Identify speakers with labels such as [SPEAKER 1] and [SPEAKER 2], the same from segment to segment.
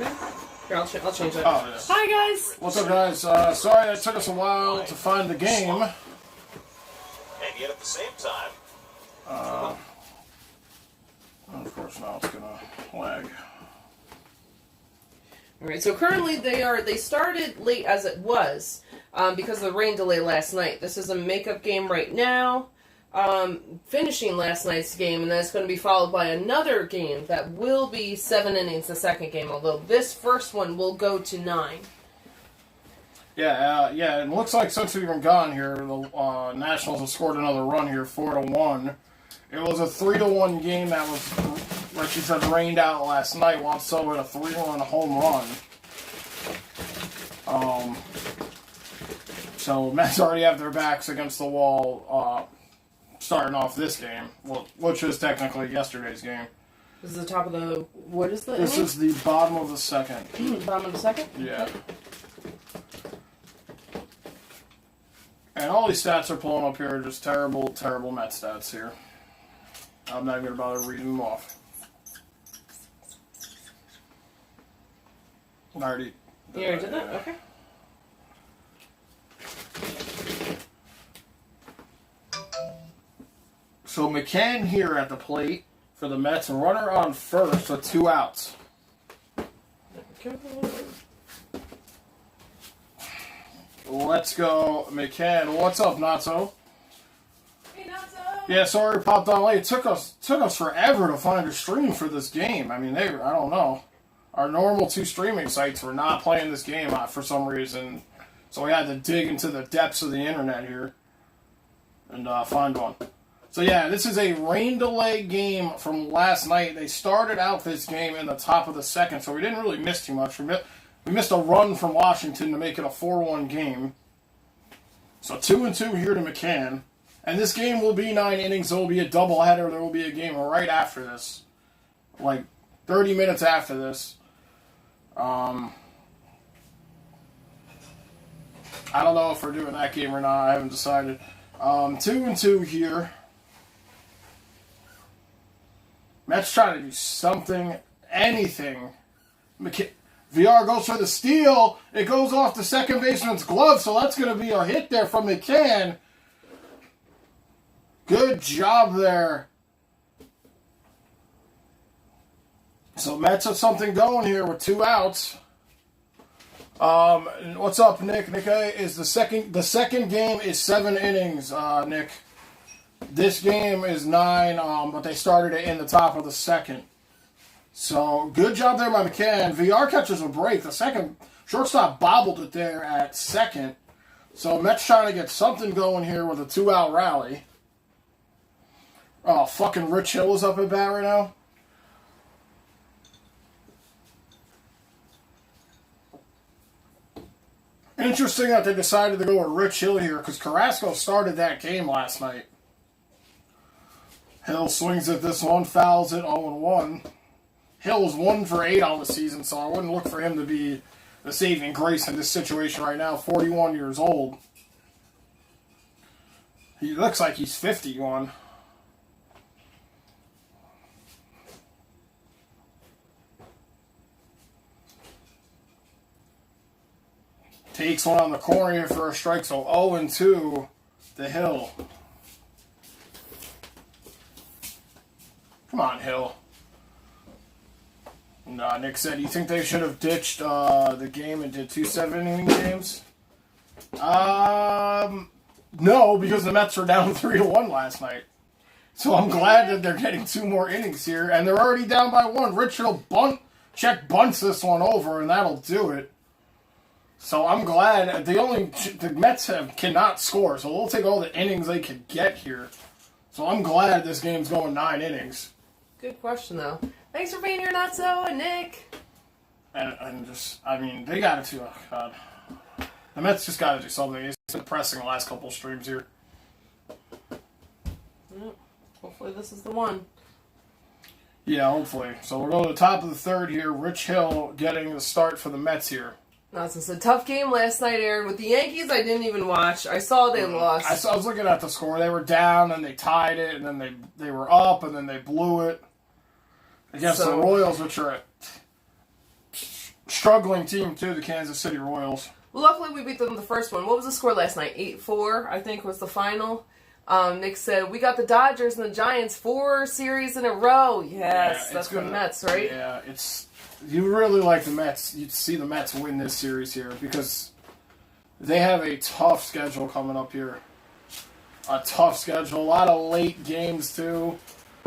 [SPEAKER 1] good? Here, I'll change that.
[SPEAKER 2] Oh, yeah.
[SPEAKER 1] Hi, guys.
[SPEAKER 2] What's up, guys? Sorry it took us a while to find the game.
[SPEAKER 3] And yet at the same time...
[SPEAKER 2] Of course, now it's gonna lag.
[SPEAKER 1] Alright, so currently they started late as it was, because of the rain delay last night. This is a makeup game right now, finishing last night's game, and that's going to be followed by another game that will be 7 innings, the second game, although this first one will go to 9.
[SPEAKER 2] Yeah, it looks like since we've been gone here, the Nationals have scored another run here, 4-1. It was a 3-1 game that was, like you said, rained out last night. Juan Soto had a 3-run home run. So Mets already have their backs against the wall, starting off this game, which is technically yesterday's game.
[SPEAKER 1] This is the top of the... What is the
[SPEAKER 2] This
[SPEAKER 1] inning?
[SPEAKER 2] is the bottom of the second.
[SPEAKER 1] Bottom of the second?
[SPEAKER 2] Yeah.
[SPEAKER 1] Okay.
[SPEAKER 2] And all these stats are pulling up here are just terrible, terrible Mets stats here. I'm not even going to bother reading them off. I already...
[SPEAKER 1] You already did that? Okay.
[SPEAKER 2] So McCann here at the plate for the Mets, and runner on first with 2 outs. Let's go, McCann. What's up, Natso?
[SPEAKER 1] Hey, Natso!
[SPEAKER 2] Yeah, sorry it popped on late. It took us forever to find a stream for this game. I mean, I don't know. Our normal 2 streaming sites were not playing this game for some reason, so we had to dig into the depths of the internet here and find one. So yeah, this is a rain delay game from last night. They started out this game in the top of the second, so we didn't really miss too much. We missed a run from Washington to make it a 4-1 game. So 2-2 here to McCann. And this game will be 9 innings. There will be a doubleheader. There will be a game right after this. Like 30 minutes after this. I don't know if we're doing that game or not. I haven't decided. 2-2 here. Mets trying to do something, anything. VR goes for the steal. It goes off the second baseman's glove, so that's going to be a hit there from McCann. Good job there. So Mets have something going here with 2 outs. What's up, Nick? Nick is the second game is 7 innings, Nick. This game is 9, but they started it in the top of the second. So, good job there by McCann. VR catches a break. The second shortstop bobbled it there at second. So, Mets trying to get something going here with a 2-out rally. Oh, fucking Rich Hill is up at bat right now. Interesting that they decided to go with Rich Hill here, because Carrasco started that game last night. Hill swings at this one, fouls it, 0-1. Hill was 1 for 8 on the season, so I wouldn't look for him to be the saving grace in this situation right now. 41 years old. He looks like he's 51. Takes one on the corner here for a strike, so 0-2 to Hill. Come on, Hill. Nick said, you think they should have ditched the game and did 2 7-inning games? No, because the Mets were down 3-1 last night. So I'm glad that they're getting 2 more innings here, and they're already down by 1. Rich Hill bunts this one over, and that'll do it. So I'm glad. The Mets cannot score, so they'll take all the innings they can get here. So I'm glad this game's going 9 innings.
[SPEAKER 1] Good question, though. Thanks for being here, Natso and Nick.
[SPEAKER 2] And just, I mean, they got to, oh God. The Mets just got to do something. It's been pressing the last couple streams here.
[SPEAKER 1] Yep. Hopefully this is the one.
[SPEAKER 2] Yeah, hopefully. So we're going to the top of the third here. Rich Hill getting the start for the Mets here.
[SPEAKER 1] It's a tough game last night, Aaron. With the Yankees, I didn't even watch. I saw they lost.
[SPEAKER 2] I was looking at the score. They were down, and they tied it, and then they were up, and then they blew it against the Royals, which are struggling team, too, the Kansas City Royals.
[SPEAKER 1] Well, luckily we beat them the first one. What was the score last night? 8-4, I think, was the final. Nick said, we got the Dodgers and the Giants 4 series in a row. Yes, that's the Mets, right?
[SPEAKER 2] Yeah, you really like the Mets. You'd see the Mets win this series here because they have a tough schedule coming up here. A tough schedule. A lot of late games, too.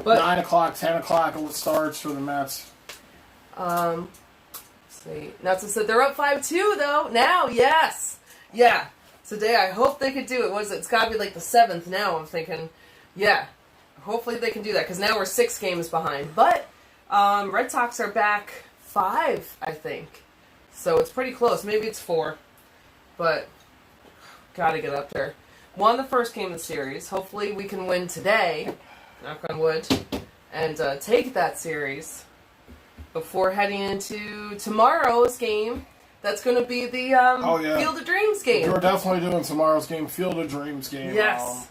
[SPEAKER 2] But 9 o'clock, 10 o'clock it starts for the Mets.
[SPEAKER 1] Let's see. Natsu said they're up 5-2, though. Now, yes. Yeah. Today, I hope they could do it. It's got to be like the 7th now, I'm thinking. Yeah. Hopefully they can do that, because now we're 6 games behind. But Red Sox are back 5, I think. So it's pretty close. Maybe it's 4. But got to get up there. Won the first game of the series. Hopefully we can win today, knock on wood, and take that series before heading into tomorrow's game. That's going to be the Field of Dreams game.
[SPEAKER 2] You're definitely doing tomorrow's game, Field of Dreams game.
[SPEAKER 1] Yes.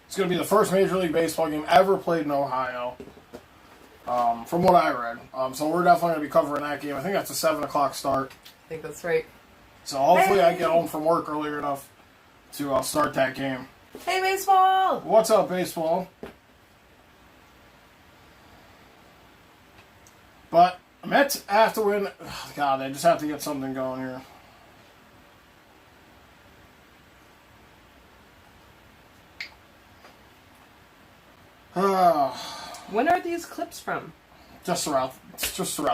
[SPEAKER 2] It's going to be the first Major League Baseball game ever played in Ohio, from what I read. So we're definitely going to be covering that game. I think that's a 7 o'clock start.
[SPEAKER 1] I think that's right.
[SPEAKER 2] So hopefully I get home from work earlier enough to start that game.
[SPEAKER 1] Hey, baseball!
[SPEAKER 2] What's up, baseball? But Mets have to win. Oh, God, they just have to get something going here.
[SPEAKER 1] When are these clips from?
[SPEAKER 2] Just throughout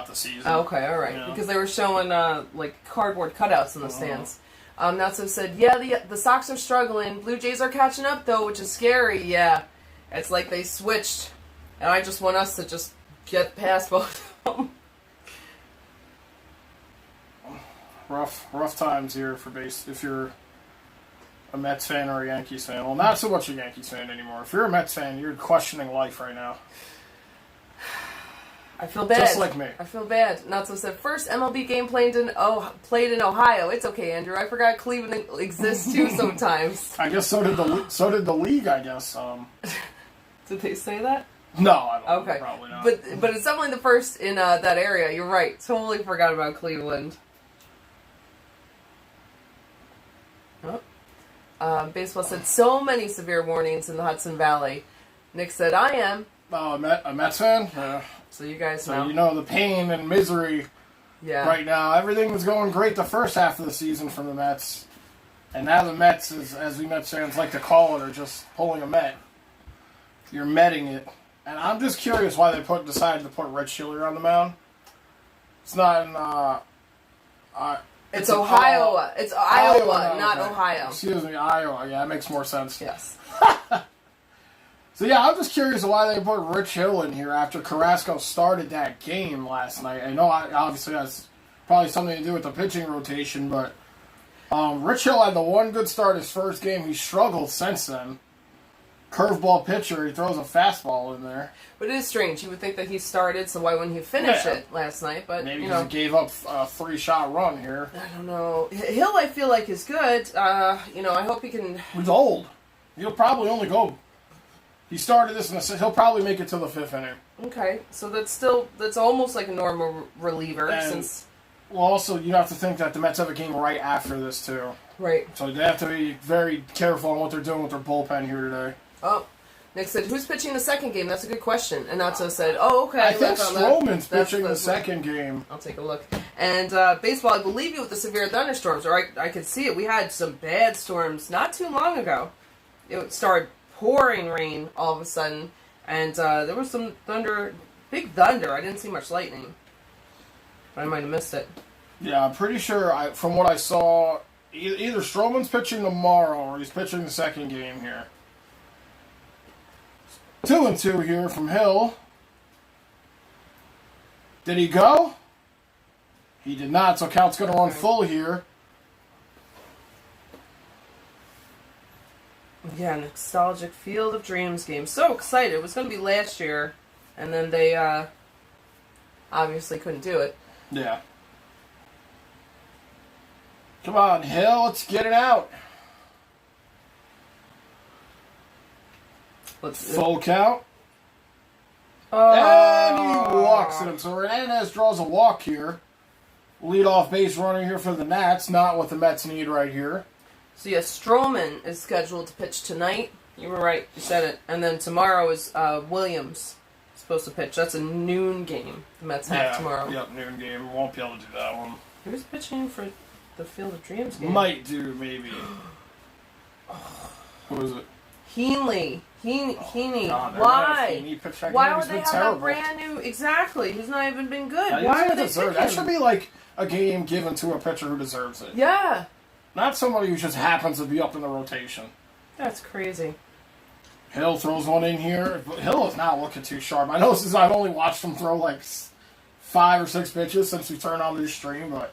[SPEAKER 2] the season.
[SPEAKER 1] Oh, okay, all right.
[SPEAKER 2] Yeah.
[SPEAKER 1] Because they were showing like cardboard cutouts in the stands. Natsu said, yeah, the Sox are struggling. Blue Jays are catching up, though, which is scary. Yeah. It's like they switched. And I just want us to just get past both of them.
[SPEAKER 2] Rough times here for if you're a Mets fan or a Yankees fan. Well, not so much a Yankees fan anymore. If you're a Mets fan, you're questioning life right now.
[SPEAKER 1] I feel bad.
[SPEAKER 2] Just like me.
[SPEAKER 1] I feel bad. Natsu said, first MLB game played in Ohio. It's okay, Andrew. I forgot Cleveland exists too sometimes.
[SPEAKER 2] I guess so did the league, I guess.
[SPEAKER 1] Did they say that?
[SPEAKER 2] No, I don't
[SPEAKER 1] okay.
[SPEAKER 2] know. Probably not.
[SPEAKER 1] But it's definitely the first in that area. You're right. Totally forgot about Cleveland. Oh. Baseball said, so many severe warnings in the Hudson Valley. Nick said, I am.
[SPEAKER 2] A Mets fan? Yeah.
[SPEAKER 1] So you guys know.
[SPEAKER 2] So you know the pain and misery right now. Everything was going great the first half of the season from the Mets. And now the Mets, as we Mets fans like to call it, are just pulling a Met. You're Metting it. And I'm just curious why they decided to put Rich Schiller on the mound. It's not in...
[SPEAKER 1] it's Ohio. It's Iowa, not
[SPEAKER 2] okay.
[SPEAKER 1] Ohio.
[SPEAKER 2] Excuse me, Iowa. Yeah, that makes more sense.
[SPEAKER 1] Yes.
[SPEAKER 2] So yeah, I'm just curious why they put Rich Hill in here after Carrasco started that game last night. I know obviously that's probably something to do with the pitching rotation, but Rich Hill had the one good start his first game. He struggled since then. Curveball pitcher, he throws a fastball in there.
[SPEAKER 1] But it is strange. You would think that he started, so why wouldn't he finish it last night? But
[SPEAKER 2] maybe because he gave up a 3-shot run here.
[SPEAKER 1] I don't know. Hill, I feel like, is good. I hope he can...
[SPEAKER 2] He's old. He'll probably only go... He started this, he'll probably make it to the 5th inning.
[SPEAKER 1] Okay, so that's almost like a normal reliever.
[SPEAKER 2] Well, also, you have to think that the Mets have a game right after this, too.
[SPEAKER 1] Right.
[SPEAKER 2] So they have to be very careful on what they're doing with their bullpen here today.
[SPEAKER 1] Oh, Nick said, who's pitching the second game? That's a good question. And Natsu said, oh, okay.
[SPEAKER 2] I think Stroman's pitching the second game.
[SPEAKER 1] I'll take a look. And baseball, I believe you with the severe thunderstorms, or I could see it. We had some bad storms not too long ago. It started pouring rain all of a sudden, and there was some big thunder. I didn't see much lightning. But I might have missed it. Yeah,
[SPEAKER 2] I'm pretty sure, from what I saw, either Stroman's pitching tomorrow or he's pitching the second game here. 2-2 here from Hill. Did he go? He did not, so count's going to run full here.
[SPEAKER 1] Yeah, nostalgic Field of Dreams game. So excited. It was going to be last year, and then they obviously couldn't do it.
[SPEAKER 2] Yeah. Come on, Hill, let's get it out. Full count. And he walks it. So Hernandez draws a walk here. leadoff base runner here for the Nats. Not what the Mets need right here.
[SPEAKER 1] So yeah, Stroman is scheduled to pitch tonight. You were right. You said it. And then tomorrow is Williams supposed to pitch. That's a noon game the Mets have tomorrow.
[SPEAKER 2] Yep, noon game. Won't be able to do that one.
[SPEAKER 1] Who's pitching for the Field of Dreams game?
[SPEAKER 2] Might do, maybe. Who is it?
[SPEAKER 1] Heaney. Heaney.
[SPEAKER 2] God,
[SPEAKER 1] why? Why would they have
[SPEAKER 2] terrible.
[SPEAKER 1] that brand new... Exactly. He's not even been good.
[SPEAKER 2] Yeah,
[SPEAKER 1] Why would they pick
[SPEAKER 2] that
[SPEAKER 1] him?
[SPEAKER 2] should be like a game given to a pitcher who deserves it.
[SPEAKER 1] Yeah.
[SPEAKER 2] Not somebody who just happens to be up in the rotation.
[SPEAKER 1] That's crazy.
[SPEAKER 2] Hill throws one in here. Hill is not looking too sharp. I know since I've only watched him throw like 5 or 6 pitches since we turned on this stream, but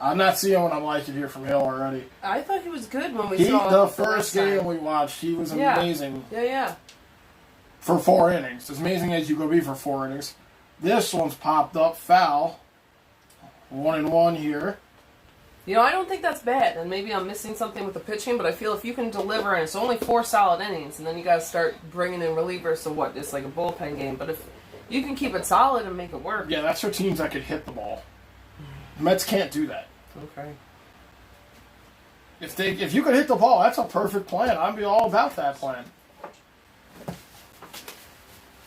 [SPEAKER 2] I'm not seeing what I'm liking here from Hill already.
[SPEAKER 1] I thought he was good when we saw him
[SPEAKER 2] The first game we watched, he was amazing.
[SPEAKER 1] Yeah.
[SPEAKER 2] For 4 innings. As amazing as you could be for 4 innings. This one's popped up foul. 1-1 here.
[SPEAKER 1] You know, I don't think that's bad, and maybe I'm missing something with the pitching, but I feel if you can deliver, and it's only 4 solid innings, and then you got to start bringing in relievers, so what, it's like a bullpen game, but if you can keep it solid and make it work.
[SPEAKER 2] Yeah, that's for teams that could hit the ball. The Mets can't do that.
[SPEAKER 1] Okay.
[SPEAKER 2] If you could hit the ball, that's a perfect plan. I'd be all about that plan.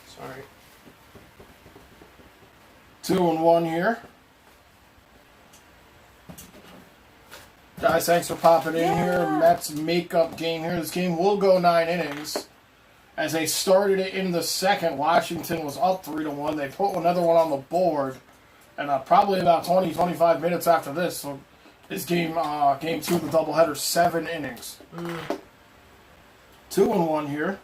[SPEAKER 1] Sorry.
[SPEAKER 2] 2-1 here. Guys, thanks for popping in here. Mets makeup game here. This game will go 9 innings. As they started it in the second, Washington was up 3-1. They put another one on the board. And probably about 20-25 minutes after this, so is game 2 of the doubleheader, 7 innings. 2-1 here.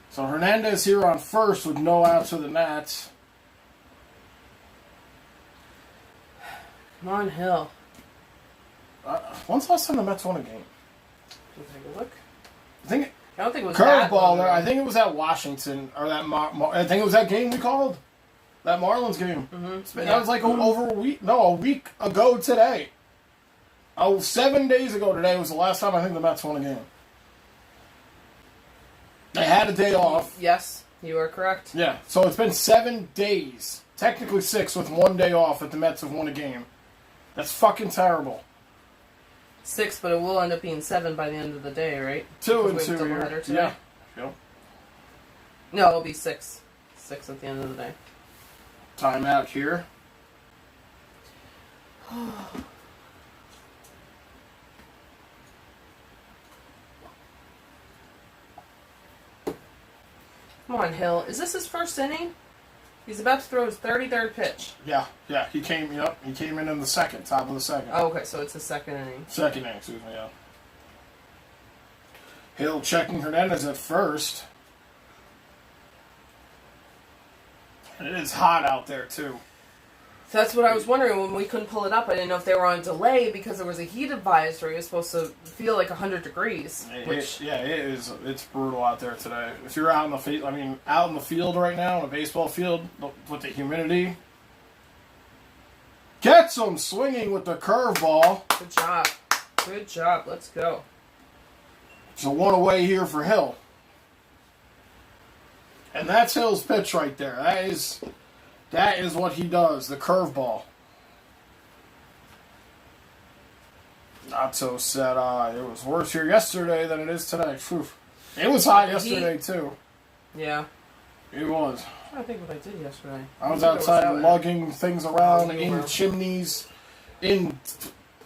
[SPEAKER 2] So Hernandez here on first with no outs for the Nats.
[SPEAKER 1] Come on, Hill.
[SPEAKER 2] When's the last time the Mets won a game?
[SPEAKER 1] Can take a look.
[SPEAKER 2] I
[SPEAKER 1] don't think it was that
[SPEAKER 2] curveball
[SPEAKER 1] long
[SPEAKER 2] there.
[SPEAKER 1] ago.
[SPEAKER 2] I think it was at Washington or that. I think it was that game we called. That Marlins game.
[SPEAKER 1] Mm-hmm.
[SPEAKER 2] That was like over a week. No, a week ago today. 7 days ago today was the last time I think the Mets won a game. They had a day off.
[SPEAKER 1] Yes, you are correct.
[SPEAKER 2] Yeah, so it's been 7 days. Technically 6 with 1 day off that the Mets have won a game. That's fucking terrible.
[SPEAKER 1] 6, but it will end up being 7 by the end of the day, right?
[SPEAKER 2] 2 and
[SPEAKER 1] Because
[SPEAKER 2] 2
[SPEAKER 1] we have
[SPEAKER 2] here.
[SPEAKER 1] doubleheader today.
[SPEAKER 2] Yeah. Yep.
[SPEAKER 1] No, it'll be 6. 6 at the end of the day.
[SPEAKER 2] Timeout here.
[SPEAKER 1] Come on, Hill. Is this his first inning? He's about to throw his 33rd pitch.
[SPEAKER 2] Yeah. He came in the second, top of the second.
[SPEAKER 1] Oh, okay, so it's his second inning.
[SPEAKER 2] Second inning, excuse me, yeah. Hill checking Hernandez at first. And it is hot out there, too.
[SPEAKER 1] So that's what I was wondering when we couldn't pull it up. I didn't know if they were on delay because there was a heat advisory. It was supposed to feel like 100 degrees.
[SPEAKER 2] It is. It's brutal out there today. If you're out in the field, out in the field right now, in a baseball field, with the humidity. Gets him swinging with the curveball.
[SPEAKER 1] Good job. Good job. Let's go.
[SPEAKER 2] So 1 away here for Hill. And that's Hill's pitch right there. That is what he does, the curveball. Not so set eye. It was worse here yesterday than it is today. Whew. It was hot yesterday, too.
[SPEAKER 1] Yeah.
[SPEAKER 2] It was.
[SPEAKER 1] I think what I did yesterday.
[SPEAKER 2] I was outside lugging things around in chimneys, in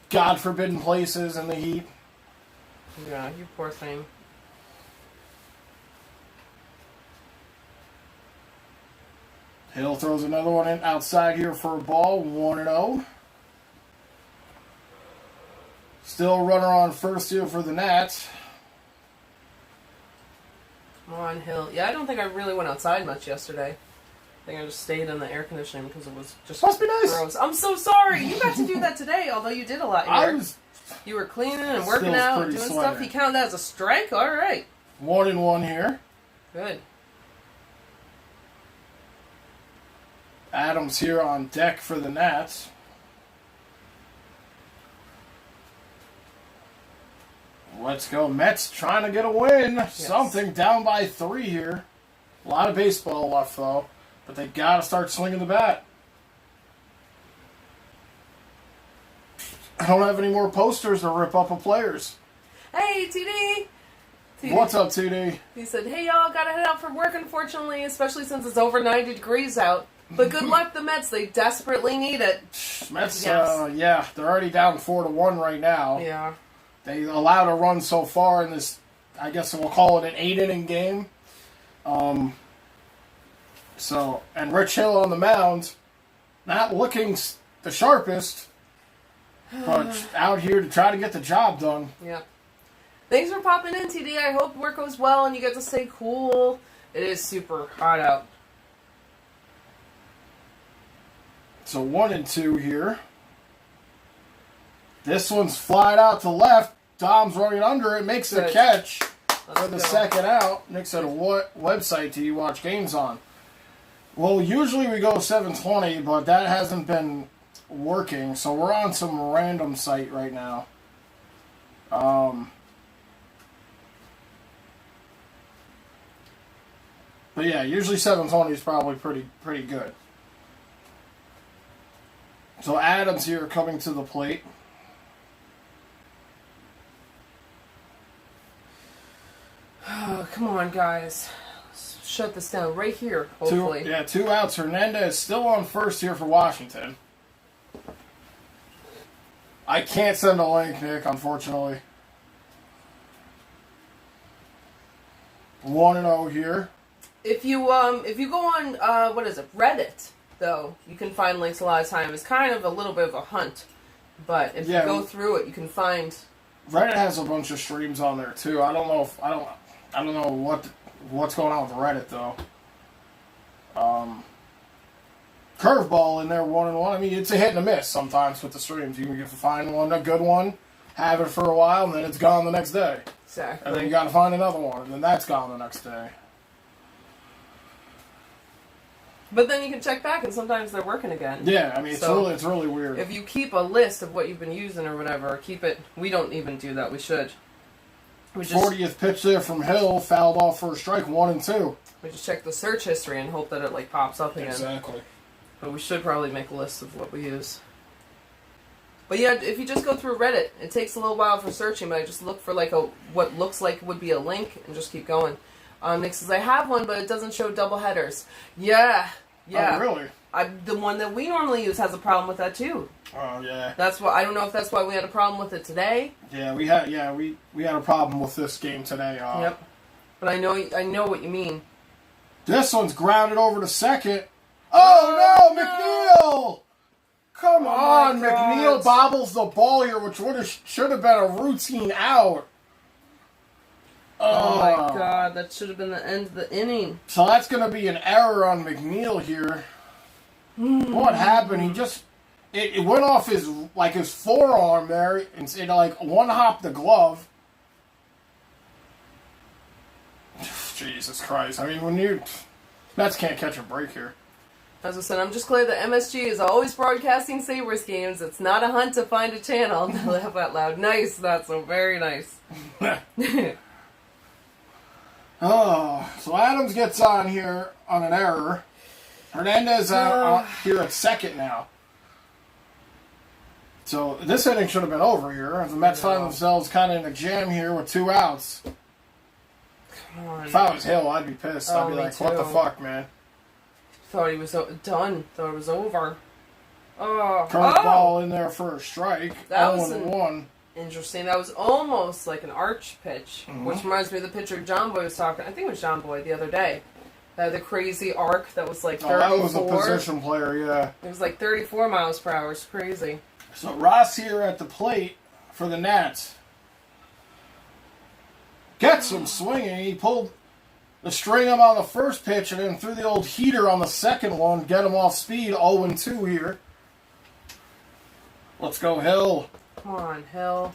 [SPEAKER 2] God forbidden places in the heat.
[SPEAKER 1] Yeah, you poor thing.
[SPEAKER 2] Hill throws another one in outside here for a ball, 1-0. Still runner on first here for the Nats.
[SPEAKER 1] Come on, Hill. Yeah, I don't think I really went outside much yesterday. I think I just stayed in the air conditioning because it was just
[SPEAKER 2] Must be nice.
[SPEAKER 1] gross. I'm so sorry. You got to do that today, although you did a lot. You were cleaning and working
[SPEAKER 2] Still
[SPEAKER 1] out and
[SPEAKER 2] pretty
[SPEAKER 1] doing stuff.
[SPEAKER 2] sweaty.
[SPEAKER 1] He counted that as a strike? All right.
[SPEAKER 2] 1-1 here.
[SPEAKER 1] Good.
[SPEAKER 2] Adams here on deck for the Nats. Let's go. Mets trying to get a win. Yes. Something down by 3 here. A lot of baseball left, though. But they got to start swinging the bat. I don't have any more posters to rip up of players.
[SPEAKER 1] Hey, TD!
[SPEAKER 2] What's up, TD?
[SPEAKER 1] He said, hey, y'all, gotta head out for work, unfortunately, especially since it's over 90 degrees out. But good luck, the Mets. They desperately need it.
[SPEAKER 2] Mets, yeah, they're already down 4-1 right now.
[SPEAKER 1] Yeah.
[SPEAKER 2] They allowed a run so far in this, I guess we'll call it an 8-inning game. And Rich Hill on the mound, not looking the sharpest, but out here to try to get the job done.
[SPEAKER 1] Yeah. Thanks for popping in, TD. I hope work goes well and you get to stay cool. It is super hot out.
[SPEAKER 2] So 1-2 here. This one's flied out to left. Dom's running under it, makes the catch for the second out. Nick said, what website do you watch games on? Well, usually we go 720, but that hasn't been working, so we're on some random site right now. But yeah, usually 720 is probably pretty good. So Adams here coming to the plate.
[SPEAKER 1] Oh, come on, guys. Let's shut this down right here, hopefully.
[SPEAKER 2] 2 outs. Hernandez still on first here for Washington. I can't send a link, Nick, unfortunately. 1-0 here.
[SPEAKER 1] If you go on Reddit, though, you can find links a lot of time. It's kind of a little bit of a hunt, but if you go through it, you can find.
[SPEAKER 2] Reddit has a bunch of streams on there too. I don't know what's going on with Reddit though. Curveball in there 1-1. I mean, it's a hit and a miss sometimes with the streams. You can find one, a good one, have it for a while, and then it's gone the next day.
[SPEAKER 1] Exactly.
[SPEAKER 2] And then you got to find another one, and then that's gone the next day.
[SPEAKER 1] But then you can check back, and sometimes they're working again.
[SPEAKER 2] Yeah, I mean, it's really weird.
[SPEAKER 1] If you keep a list of what you've been using or whatever, keep it. We don't even do that. We should.
[SPEAKER 2] 40th pitch there from Hill, fouled off for a strike, 1-2.
[SPEAKER 1] We just check the search history and hope that it pops up again.
[SPEAKER 2] Exactly.
[SPEAKER 1] But we should probably make a list of what we use. But yeah, if you just go through Reddit, it takes a little while for searching, but I just look for what looks like would be a link and just keep going. Nick says, I have one, but it doesn't show double headers. Yeah.
[SPEAKER 2] Oh, really?
[SPEAKER 1] The one that we normally use has a problem with that, too.
[SPEAKER 2] Oh, yeah.
[SPEAKER 1] That's why I don't know if that's why we had a problem with it today.
[SPEAKER 2] Yeah, we had a problem with this game today.
[SPEAKER 1] Yep. But I know what you mean.
[SPEAKER 2] This one's grounded over to second. Oh, no, McNeil! Come on, McNeil bobbles the ball here, which should have been a routine out.
[SPEAKER 1] Oh my God, that should have been the end of the inning.
[SPEAKER 2] So that's going to be an error on McNeil here. What happened? He just it went off his forearm there and it one-hopped the glove. Jesus Christ! I mean, when Mets can't catch a break here.
[SPEAKER 1] As I said, I'm just glad that MSG is always broadcasting Sabres games. It's not a hunt to find a channel. Laugh out loud. Nice. That's so very nice.
[SPEAKER 2] So Adams gets on here on an error. Hernandez here at second now. So this inning should have been over here. The Mets find themselves kind of in a jam here with 2 outs.
[SPEAKER 1] Come on.
[SPEAKER 2] If I was Hill, I'd be pissed. I'd be like, what the fuck, man?
[SPEAKER 1] Thought he was done. Thought it was over.
[SPEAKER 2] Curveball in there for a strike.
[SPEAKER 1] That was
[SPEAKER 2] 1-1.
[SPEAKER 1] Interesting. That was almost like an arch pitch, which reminds me of the pitcher John Boy was talking. I think it was John Boy the other day. The crazy arc that was like 34.
[SPEAKER 2] That was a position player, yeah.
[SPEAKER 1] It was like 34 miles per hour. It's crazy.
[SPEAKER 2] So Ross here at the plate for the Nats. Gets him swinging. He pulled the string him on the first pitch and then threw the old heater on the second one. Get him off speed. 0-2 here. Let's go, Hill.
[SPEAKER 1] Come on, Hill.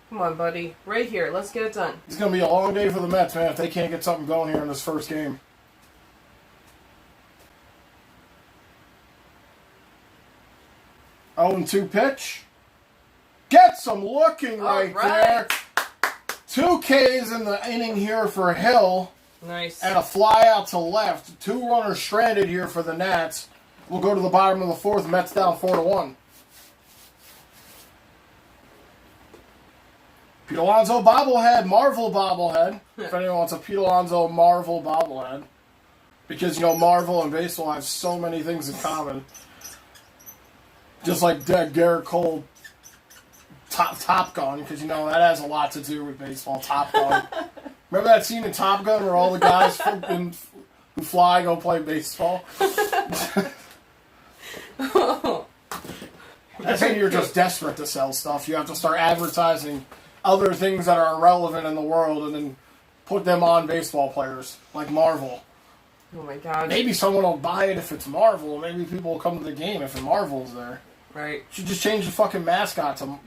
[SPEAKER 1] Come on, buddy. Right here. Let's get it done.
[SPEAKER 2] It's going to be a long day for the Mets, man, if they can't get something going here in this first game. 0-2 pitch. Gets him looking right there. 2 Ks in the inning here for Hill.
[SPEAKER 1] Nice.
[SPEAKER 2] And a fly out to left. 2 runners stranded here for the Nats. We'll go to the bottom of the 4th. Mets down 4-1. Pete Alonso bobblehead. Marvel bobblehead. If anyone wants a Pete Alonso Marvel bobblehead. Because, Marvel and baseball have so many things in common. Just like dead Garrett Cole Top Gun, because, that has a lot to do with baseball. Top Gun. Remember that scene in Top Gun where all the guys who fly go play baseball? That's when you're just desperate to sell stuff. You have to start advertising other things that are irrelevant in the world and then put them on baseball players, like Marvel.
[SPEAKER 1] Oh my god.
[SPEAKER 2] Maybe someone will buy it if it's Marvel. Maybe people will come to the game if Marvel's there.
[SPEAKER 1] Right.
[SPEAKER 2] Should just change the fucking mascot to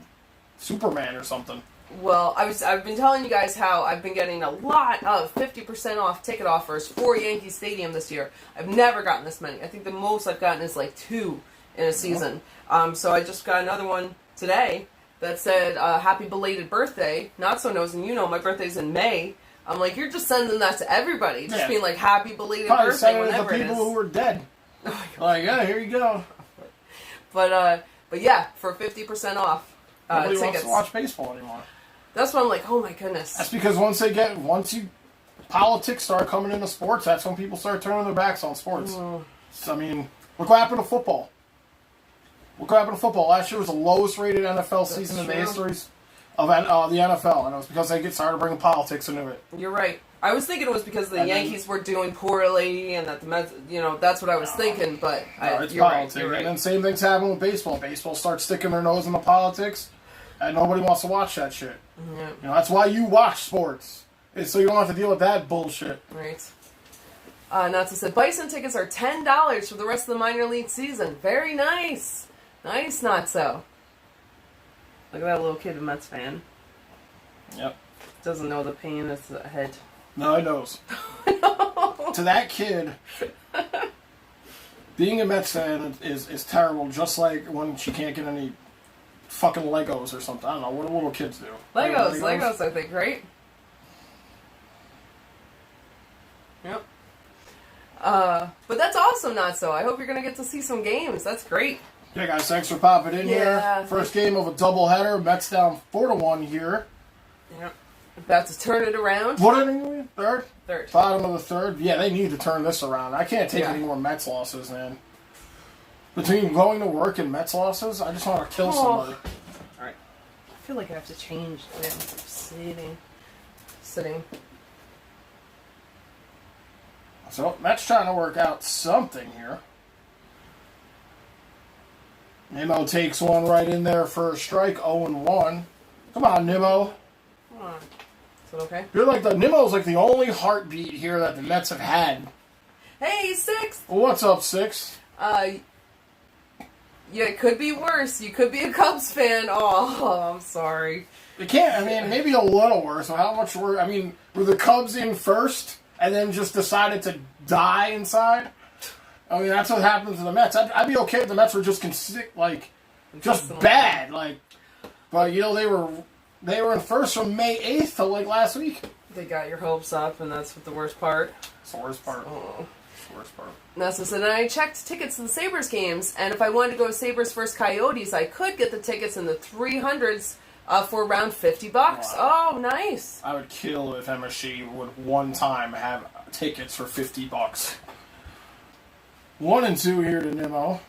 [SPEAKER 2] Superman or something.
[SPEAKER 1] Well, I've been telling you guys how I've been getting a lot of 50% off ticket offers for Yankee Stadium this year. I've never gotten this many. I think the most I've gotten is like 2 in a season. So I just got another one today that said, happy belated birthday. Not so nosing, my birthday's in May. I'm like, you're just sending that to everybody. Just being like, happy belated birthday whenever it is.
[SPEAKER 2] The people who are dead. Like, yeah, here you go.
[SPEAKER 1] But yeah, for 50% off
[SPEAKER 2] Nobody
[SPEAKER 1] tickets.
[SPEAKER 2] wants to watch baseball anymore.
[SPEAKER 1] That's why I'm like, oh my goodness.
[SPEAKER 2] That's because politics start coming into sports, that's when people start turning their backs on sports. So, look what happened to football. Last year was the lowest rated NFL season in the history of the NFL, and it was because they started bringing politics into it.
[SPEAKER 1] You're right. I was thinking it was because the Yankees were doing poorly, and that the Mets, that's what I was thinking. But
[SPEAKER 2] it's
[SPEAKER 1] you're
[SPEAKER 2] politics.
[SPEAKER 1] Right, you're right.
[SPEAKER 2] And then same thing's happening with baseball. Baseball starts sticking their nose in the politics, and nobody wants to watch that shit.
[SPEAKER 1] Yeah.
[SPEAKER 2] That's why you watch sports. It's so you don't have to deal with that bullshit.
[SPEAKER 1] Right. Natsu said, Bison tickets are $10 for the rest of the minor league season. Very nice. Nice, Natsu. Look at that little kid, a Mets fan.
[SPEAKER 2] Yep.
[SPEAKER 1] Doesn't know the pain that's ahead.
[SPEAKER 2] No, he knows. To that kid, being a Mets fan is terrible, just like when she can't get any fucking Legos or something. I don't know. What do little kids do?
[SPEAKER 1] Legos, I think, right? Yep. But that's awesome, Natsu. I hope you're going to get to see some games. That's great.
[SPEAKER 2] Yeah, guys, thanks for popping in here. First game of a doubleheader. Mets down 4-1 here.
[SPEAKER 1] Yep. About to turn it around.
[SPEAKER 2] What inning are we in? Third?
[SPEAKER 1] Third.
[SPEAKER 2] Bottom of the 3rd. Yeah, they need to turn this around. I can't take any more Mets losses, man. Between going to work and Mets losses, I just want to kill somebody.
[SPEAKER 1] Alright. I feel like I have to change the way I'm sitting.
[SPEAKER 2] So, Mets trying to work out something here. Nimmo takes one right in there for a strike, 0-1. Come on, Nimmo.
[SPEAKER 1] Come on. Is it okay?
[SPEAKER 2] Nimmo's like the only heartbeat here that the Mets have had.
[SPEAKER 1] Hey, 6th!
[SPEAKER 2] Well, what's up, 6?
[SPEAKER 1] Yeah, it could be worse. You could be a Cubs fan. Oh, I'm sorry.
[SPEAKER 2] It can't, maybe a little worse. How much were the Cubs in first and then just decided to die inside? That's what happens to the Mets. I'd be okay if the Mets were just bad. But they were in first from May 8th to last week.
[SPEAKER 1] They got your hopes up, and that's the worst part.
[SPEAKER 2] It's the worst part.
[SPEAKER 1] Oh.
[SPEAKER 2] It's the worst part.
[SPEAKER 1] Nessa said, and I checked tickets to the Sabres games, and if I wanted to go to Sabres versus Coyotes, I could get the tickets in the 300s for around $50. Wow. Oh, nice.
[SPEAKER 2] I would kill if MSG would one time have tickets for $50. 1-2 here to Nimmo.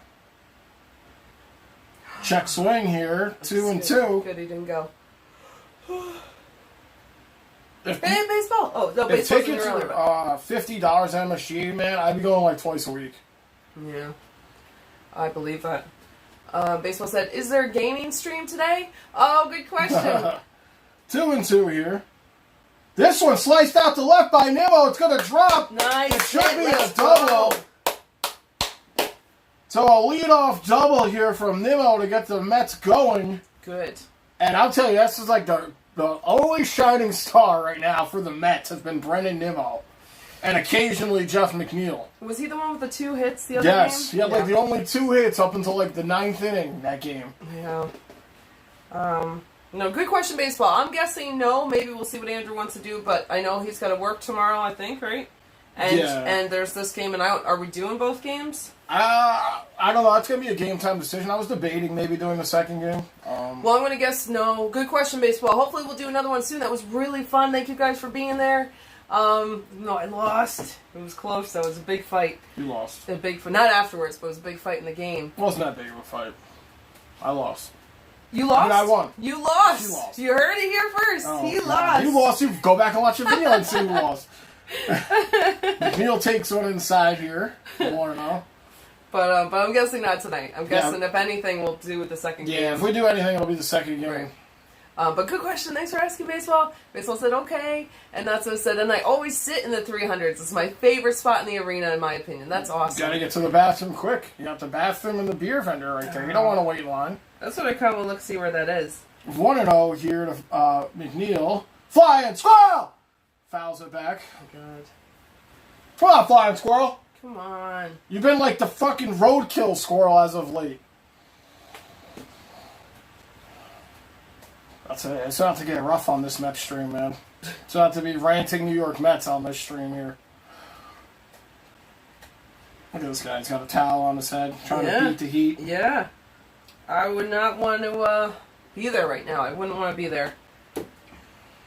[SPEAKER 2] Check swing here. 2-2.
[SPEAKER 1] Good, he didn't go.
[SPEAKER 2] Baseball?
[SPEAKER 1] Oh, no, baseball.
[SPEAKER 2] If tickets are $50 MSG, man, I'd be going twice a week.
[SPEAKER 1] Yeah. I believe that. Baseball said, is there a gaming stream today? Oh, good question.
[SPEAKER 2] 2-2 here. This one sliced out to left by Nimmo. It's going to drop.
[SPEAKER 1] Nice.
[SPEAKER 2] It should be a double. So a leadoff double here from Nimmo to get the Mets going.
[SPEAKER 1] Good.
[SPEAKER 2] And I'll tell you, this is the only shining star right now for the Mets has been Brendan Nimmo. And occasionally Jeff McNeil.
[SPEAKER 1] Was he the one with the 2 hits the other game?
[SPEAKER 2] Yes. He had the only 2 hits up until the 9th inning that game.
[SPEAKER 1] Yeah. No, good question, baseball. I'm guessing no. Maybe we'll see what Andrew wants to do, but I know he's got to work tomorrow, I think, right? And and there's this game and out. Are we doing both games?
[SPEAKER 2] I don't know. It's going to be a game time decision. I was debating maybe doing the second game.
[SPEAKER 1] Well, I'm going to guess no. Good question, baseball. Hopefully we'll do another one soon. That was really fun. Thank you guys for being there. No, I lost. It was close, though. It was a big fight.
[SPEAKER 2] You lost.
[SPEAKER 1] A big fight. Not afterwards, but it was a big fight in the game.
[SPEAKER 2] It wasn't that big of a fight. I lost.
[SPEAKER 1] You lost?
[SPEAKER 2] I mean, I won.
[SPEAKER 1] You lost.
[SPEAKER 2] She lost.
[SPEAKER 1] You heard it here first.
[SPEAKER 2] Oh,
[SPEAKER 1] he
[SPEAKER 2] God.
[SPEAKER 1] lost.
[SPEAKER 2] You lost. You go back and watch the video and see who lost. McNeil takes one inside here. 1-0.
[SPEAKER 1] But I'm guessing not tonight. I'm guessing if anything, we'll do with the second game.
[SPEAKER 2] Yeah, if we do anything, it'll be the second game.
[SPEAKER 1] Right. But good question. Thanks for asking, Baseball. Baseball said okay. And that's what said. And I always sit in the 300s. It's my favorite spot in the arena, in my opinion. That's awesome.
[SPEAKER 2] You gotta get to the bathroom quick. You got the bathroom and the beer vendor right there. You don't want to wait in line.
[SPEAKER 1] That's what I kind of look see where that is.
[SPEAKER 2] 1-0 here to McNeil. Flying squirrel! Fouls it back.
[SPEAKER 1] Oh, God.
[SPEAKER 2] Come on, flying squirrel.
[SPEAKER 1] Come on.
[SPEAKER 2] You've been like the fucking roadkill squirrel as of late. That's it. It's not to get rough on this Mets stream, man. It's not to be ranting New York Mets on this stream here. Look at this guy. He's got a towel on his head, trying to beat the heat.
[SPEAKER 1] Yeah. I would not want to be there right now. I wouldn't want to be there.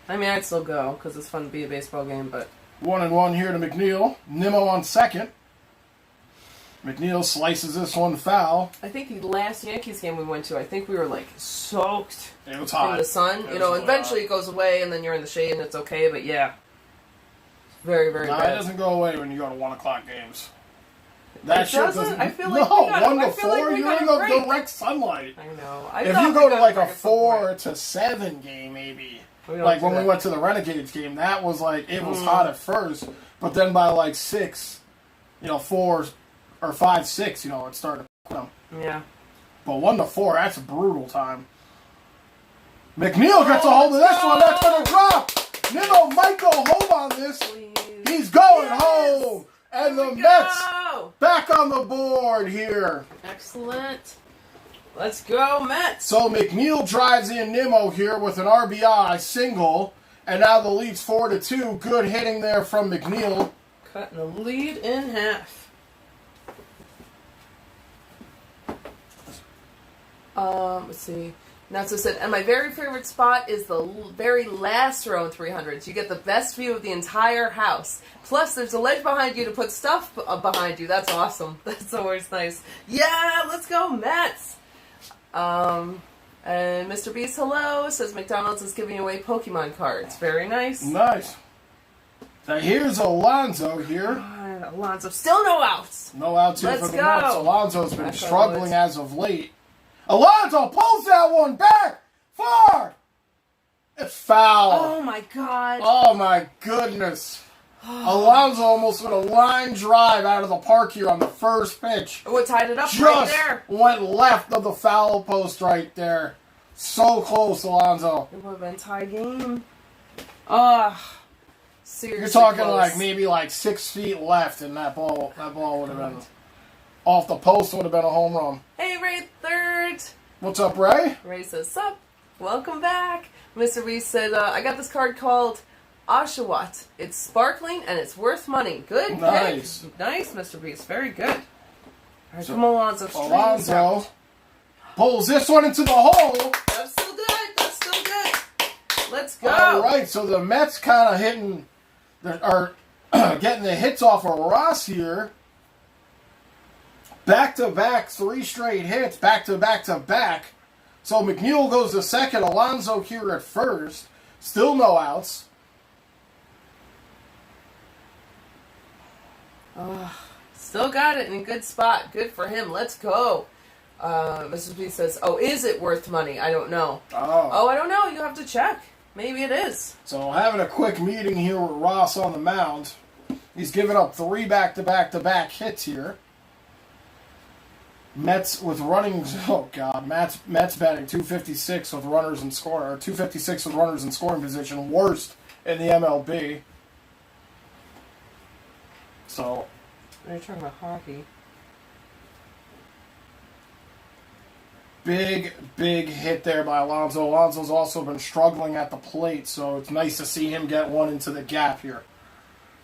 [SPEAKER 1] I mean, I'd still go, because it's fun to be a baseball game, but...
[SPEAKER 2] 1-1 here to McNeil. Nimmo on second. McNeil slices this one foul.
[SPEAKER 1] I think the last Yankees game we went to, I think we were, like, soaked
[SPEAKER 2] It was hot.
[SPEAKER 1] in the sun. You know, eventually it goes away, and then you're in the shade, and it's okay, but yeah. Very, very bad.
[SPEAKER 2] It doesn't go away when you go to 1 o'clock games. That shit doesn't.
[SPEAKER 1] I feel like
[SPEAKER 2] no,
[SPEAKER 1] we got,
[SPEAKER 2] 1 to
[SPEAKER 1] I feel
[SPEAKER 2] 4,
[SPEAKER 1] like we
[SPEAKER 2] you're
[SPEAKER 1] got
[SPEAKER 2] in
[SPEAKER 1] a
[SPEAKER 2] the
[SPEAKER 1] break.
[SPEAKER 2] direct sunlight.
[SPEAKER 1] I know.
[SPEAKER 2] If you go to like a 4 to 7 game, maybe. Like when we went to the Renegades game, that was like, it was hot at first, but then by like 6, 4 or 5, 6, it started to
[SPEAKER 1] Yeah.
[SPEAKER 2] But 1 to 4, that's a brutal time. McNeil gets a hold of this one, that's gonna drop! Nimmo might go home on this.
[SPEAKER 1] Please.
[SPEAKER 2] He's going home! And the Mets
[SPEAKER 1] Go!
[SPEAKER 2] back on the board here.
[SPEAKER 1] Excellent. Let's go, Mets.
[SPEAKER 2] So McNeil drives in Nimmo here with an RBI single, and now the lead's 4-2. Good hitting there from McNeil.
[SPEAKER 1] Cutting the lead in half. Let's see. Natsu said, and my very favorite spot is the very last row in 300s. You get the best view of the entire house. Plus, there's a ledge behind you to put stuff behind you. That's awesome. That's always nice. Yeah, let's go, Mets. And Mr. Beast, hello, says McDonald's is giving away Pokemon cards. Very nice.
[SPEAKER 2] Nice. Now here's Alonso here.
[SPEAKER 1] God, Alonso, still no outs.
[SPEAKER 2] No outs here for the Mets. Alonso's been
[SPEAKER 1] Back
[SPEAKER 2] struggling as of late. Alonso pulls that one back far. It's foul.
[SPEAKER 1] Oh my God.
[SPEAKER 2] Oh my goodness. Alonso almost with a line drive out of the park here on the first pitch.
[SPEAKER 1] What tied it up
[SPEAKER 2] Just
[SPEAKER 1] right there?
[SPEAKER 2] went left of the foul post right there. So close, Alonso.
[SPEAKER 1] It would have been tie game. Seriously
[SPEAKER 2] You're talking
[SPEAKER 1] close.
[SPEAKER 2] like maybe like 6 feet left, and that ball would have been off the post. Would have been a home run.
[SPEAKER 1] Hey, Ray Third.
[SPEAKER 2] What's up, Ray?
[SPEAKER 1] Ray says, sup? Welcome back. Mr. Reese said, I got this card called Oshawott. It's sparkling and it's worth money. Good.
[SPEAKER 2] Nice.
[SPEAKER 1] Pick. Nice, Mr. Reese. Very good. All right, come on, Alonso.
[SPEAKER 2] Alonso pulls this one into the hole.
[SPEAKER 1] That's still good. That's still good. Let's go.
[SPEAKER 2] All right, so the Mets kind of getting the hits off of Ross here. Back-to-back, 3 straight hits, back-to-back-to-back. So McNeil goes to second, Alonso here at first. Still no outs.
[SPEAKER 1] Still got it in a good spot. Good for him. Let's go. Mrs. B says, oh, is it worth money? I don't know. Oh, I don't know. You have to check. Maybe it is.
[SPEAKER 2] So having a quick meeting here with Ross on the mound. He's given up 3 back-to-back-to-back hits here. Mets with running, oh God, Mets batting 256 with runners in score, or 256 with runners in scoring position, worst in the MLB. So,
[SPEAKER 1] Are you talking about hockey?
[SPEAKER 2] Big hit there by Alonso. Alonso's also been struggling at the plate, so it's nice to see him get one into the gap here.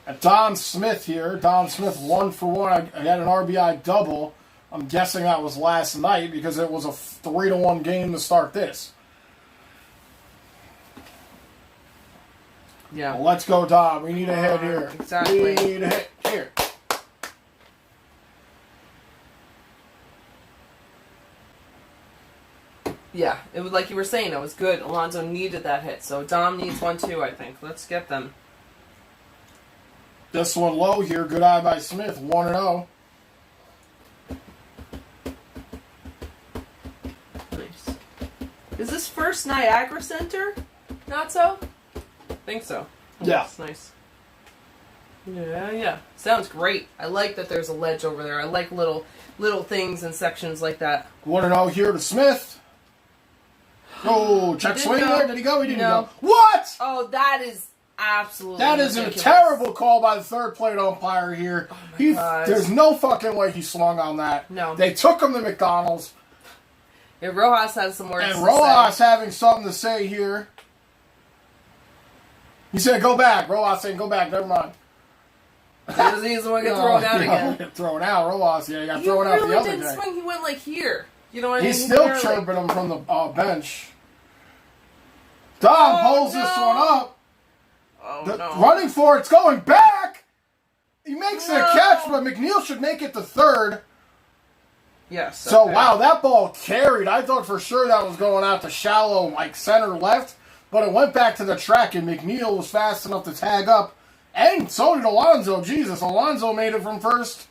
[SPEAKER 2] And Don Smith here. Don Smith 1 for 1. I had an RBI double. I'm guessing that was last night because it was a 3-1 game to start this.
[SPEAKER 1] Yeah.
[SPEAKER 2] Well, let's go, Don. We need a hit here.
[SPEAKER 1] Exactly.
[SPEAKER 2] We need a hit here.
[SPEAKER 1] Yeah, it was like you were saying, it was good. Alonso needed that hit, so Dom needs one too, I think. Let's get them.
[SPEAKER 2] This one low here. Good eye by Smith. 1-0.
[SPEAKER 1] Nice. Is this first Niagara Center? Not so? I think so.
[SPEAKER 2] Yeah.
[SPEAKER 1] That's nice. Yeah. Sounds great. I like that there's a ledge over there. I like little things and sections like that.
[SPEAKER 2] 1-0 here to Smith. Oh, check
[SPEAKER 1] Didn't
[SPEAKER 2] swing
[SPEAKER 1] go.
[SPEAKER 2] there. Did he go? He didn't
[SPEAKER 1] No.
[SPEAKER 2] go. What?
[SPEAKER 1] Oh, that is absolutely
[SPEAKER 2] That is a
[SPEAKER 1] ridiculous.
[SPEAKER 2] terrible call by the third plate umpire here.
[SPEAKER 1] Oh my gosh.
[SPEAKER 2] There's no fucking way he swung on that.
[SPEAKER 1] No.
[SPEAKER 2] They took him to McDonald's.
[SPEAKER 1] Yeah, Rojas has some words
[SPEAKER 2] And
[SPEAKER 1] to
[SPEAKER 2] Rojas
[SPEAKER 1] say.
[SPEAKER 2] having something to say here. He said, go back. Rojas saying, go back. Never mind.
[SPEAKER 1] He's the one get thrown out again.
[SPEAKER 2] Get thrown out. Rojas, yeah, he got
[SPEAKER 1] He
[SPEAKER 2] thrown out the
[SPEAKER 1] really
[SPEAKER 2] other
[SPEAKER 1] didn't
[SPEAKER 2] day.
[SPEAKER 1] swing. He went like here. You know what I mean?
[SPEAKER 2] He's still
[SPEAKER 1] barely-
[SPEAKER 2] chirping him from the bench. Dom pulls this one up.
[SPEAKER 1] Oh,
[SPEAKER 2] The,
[SPEAKER 1] no.
[SPEAKER 2] Running for it's going back. He makes the
[SPEAKER 1] No.
[SPEAKER 2] catch, but McNeil should make it to third.
[SPEAKER 1] Yes.
[SPEAKER 2] So,
[SPEAKER 1] okay.
[SPEAKER 2] wow, that ball carried. I thought for sure that was going out to shallow, like center left, but it went back to the track, and McNeil was fast enough to tag up. And so did Alonso. Jesus, Alonso made it from first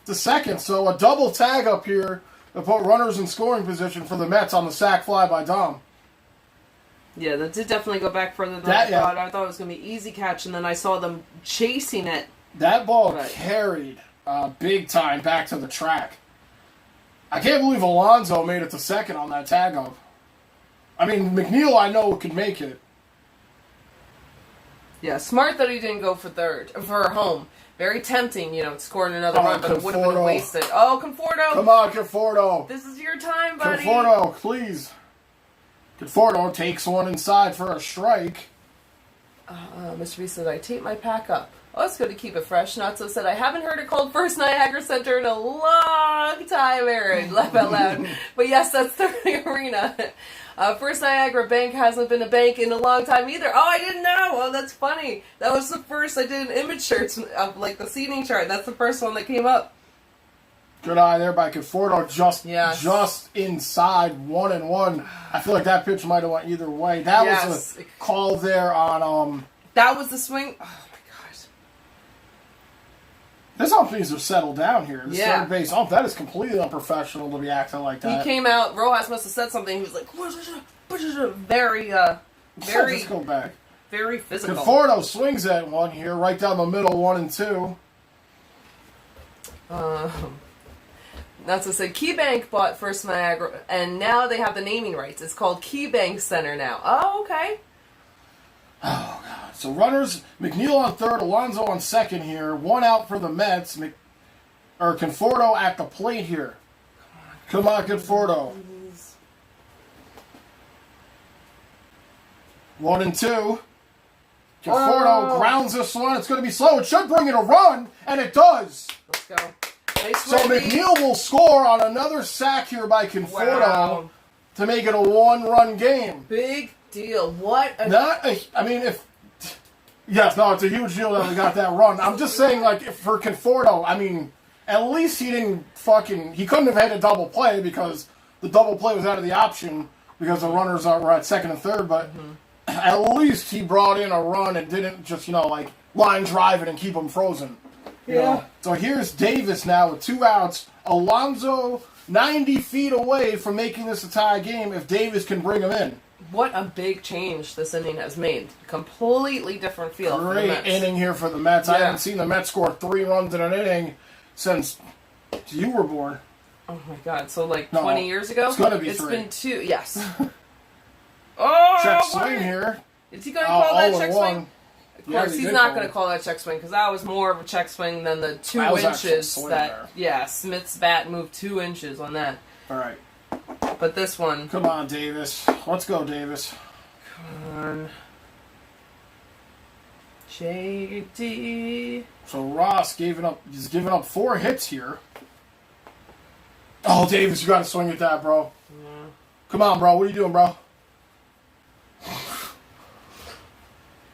[SPEAKER 2] to second. So a double tag up here to put runners in scoring position for the Mets on the sac fly by Dom.
[SPEAKER 1] Yeah, that did definitely go back further than
[SPEAKER 2] That-
[SPEAKER 1] I
[SPEAKER 2] yeah.
[SPEAKER 1] thought. I thought it was going to be easy catch, and then I saw them chasing it.
[SPEAKER 2] That ball
[SPEAKER 1] Right.
[SPEAKER 2] carried big time back to the track. I can't believe Alonso made it to second on that tag up. I mean, McNeil, I know, could make it.
[SPEAKER 1] Yeah, smart that he didn't go for home. Very tempting, scoring another
[SPEAKER 2] Oh,
[SPEAKER 1] run, but it would have been
[SPEAKER 2] Conforto.
[SPEAKER 1] wasted. Oh, Conforto!
[SPEAKER 2] Come on, Conforto.
[SPEAKER 1] This is your time, buddy.
[SPEAKER 2] Conforto, please. Conforto takes one inside for a strike.
[SPEAKER 1] Mr. B said, I tape my pack up. Oh, it's good to keep it fresh. Not so said, I haven't heard it called First Niagara Center in a long time, Aaron. Laugh out loud. But yes, that's the arena. First Niagara Bank hasn't been a bank in a long time either. Oh, I didn't know. Oh, that's funny. That was the first I did an image search of like the seating chart. That's the first one that came up.
[SPEAKER 2] Good eye there by Conforto, just inside 1-1. I feel like that pitch might have went either way. That was a call there on
[SPEAKER 1] That was the swing. Oh my gosh.
[SPEAKER 2] This umpies have settled down here. The
[SPEAKER 1] Yeah.
[SPEAKER 2] third base ump, that is completely unprofessional to be acting like that.
[SPEAKER 1] He came out. Rojas must have said something. He was like, very,
[SPEAKER 2] Let's go back.
[SPEAKER 1] very physical.
[SPEAKER 2] Conforto swings at one here, right down the middle, 1-2.
[SPEAKER 1] Not to say, KeyBank bought First Niagara, and now they have the naming rights. It's called KeyBank Center now. Oh, okay.
[SPEAKER 2] Oh, God. So runners, McNeil on third, Alonso on second here. One out for the Mets. Conforto at the plate here. Come on, Conforto. 1-2. Conforto grounds this one. It's going to be slow. It should bring in a run, and it does.
[SPEAKER 1] Let's go. Nice
[SPEAKER 2] So
[SPEAKER 1] run,
[SPEAKER 2] McNeil will score on another sack here by Conforto
[SPEAKER 1] Wow.
[SPEAKER 2] to make it a one-run game.
[SPEAKER 1] Big deal. What a...
[SPEAKER 2] It's a huge deal that we got that run. I'm just saying, for Conforto, at least he he couldn't have had a double play because the double play was out of the option because the runners were at second and third, but at least he brought in a run and didn't just, line drive it and keep them frozen.
[SPEAKER 1] Yeah.
[SPEAKER 2] So here's Davis now with 2 outs. Alonso 90 feet away from making this a tie game if Davis can bring him in.
[SPEAKER 1] What a big change this inning has made. Completely different feel for the
[SPEAKER 2] Great
[SPEAKER 1] Mets.
[SPEAKER 2] inning here for the Mets. I
[SPEAKER 1] Yeah.
[SPEAKER 2] haven't seen the Mets score 3 runs in an inning since you were born.
[SPEAKER 1] Oh my God. So 20
[SPEAKER 2] No,
[SPEAKER 1] years ago?
[SPEAKER 2] it's gonna be 3.
[SPEAKER 1] It's been 2. Yes. Oh!
[SPEAKER 2] Check
[SPEAKER 1] what?
[SPEAKER 2] swing here.
[SPEAKER 1] Is he going to call that check
[SPEAKER 2] 0-1.
[SPEAKER 1] swing? Of
[SPEAKER 2] Yeah,
[SPEAKER 1] course,
[SPEAKER 2] he
[SPEAKER 1] he's
[SPEAKER 2] did
[SPEAKER 1] not
[SPEAKER 2] call
[SPEAKER 1] going
[SPEAKER 2] it.
[SPEAKER 1] to call that check swing because that was more of a check swing than the 2
[SPEAKER 2] That was actually a
[SPEAKER 1] inches
[SPEAKER 2] swing
[SPEAKER 1] that.
[SPEAKER 2] there.
[SPEAKER 1] Yeah, Smith's bat moved 2 inches on that.
[SPEAKER 2] All right.
[SPEAKER 1] but this one.
[SPEAKER 2] Come on, Davis. Let's go, Davis.
[SPEAKER 1] Come on. JD.
[SPEAKER 2] So Ross he's given up 4 hits here. Oh, Davis, you got to swing at that, bro.
[SPEAKER 1] Yeah.
[SPEAKER 2] Come on, bro. What are you doing, bro?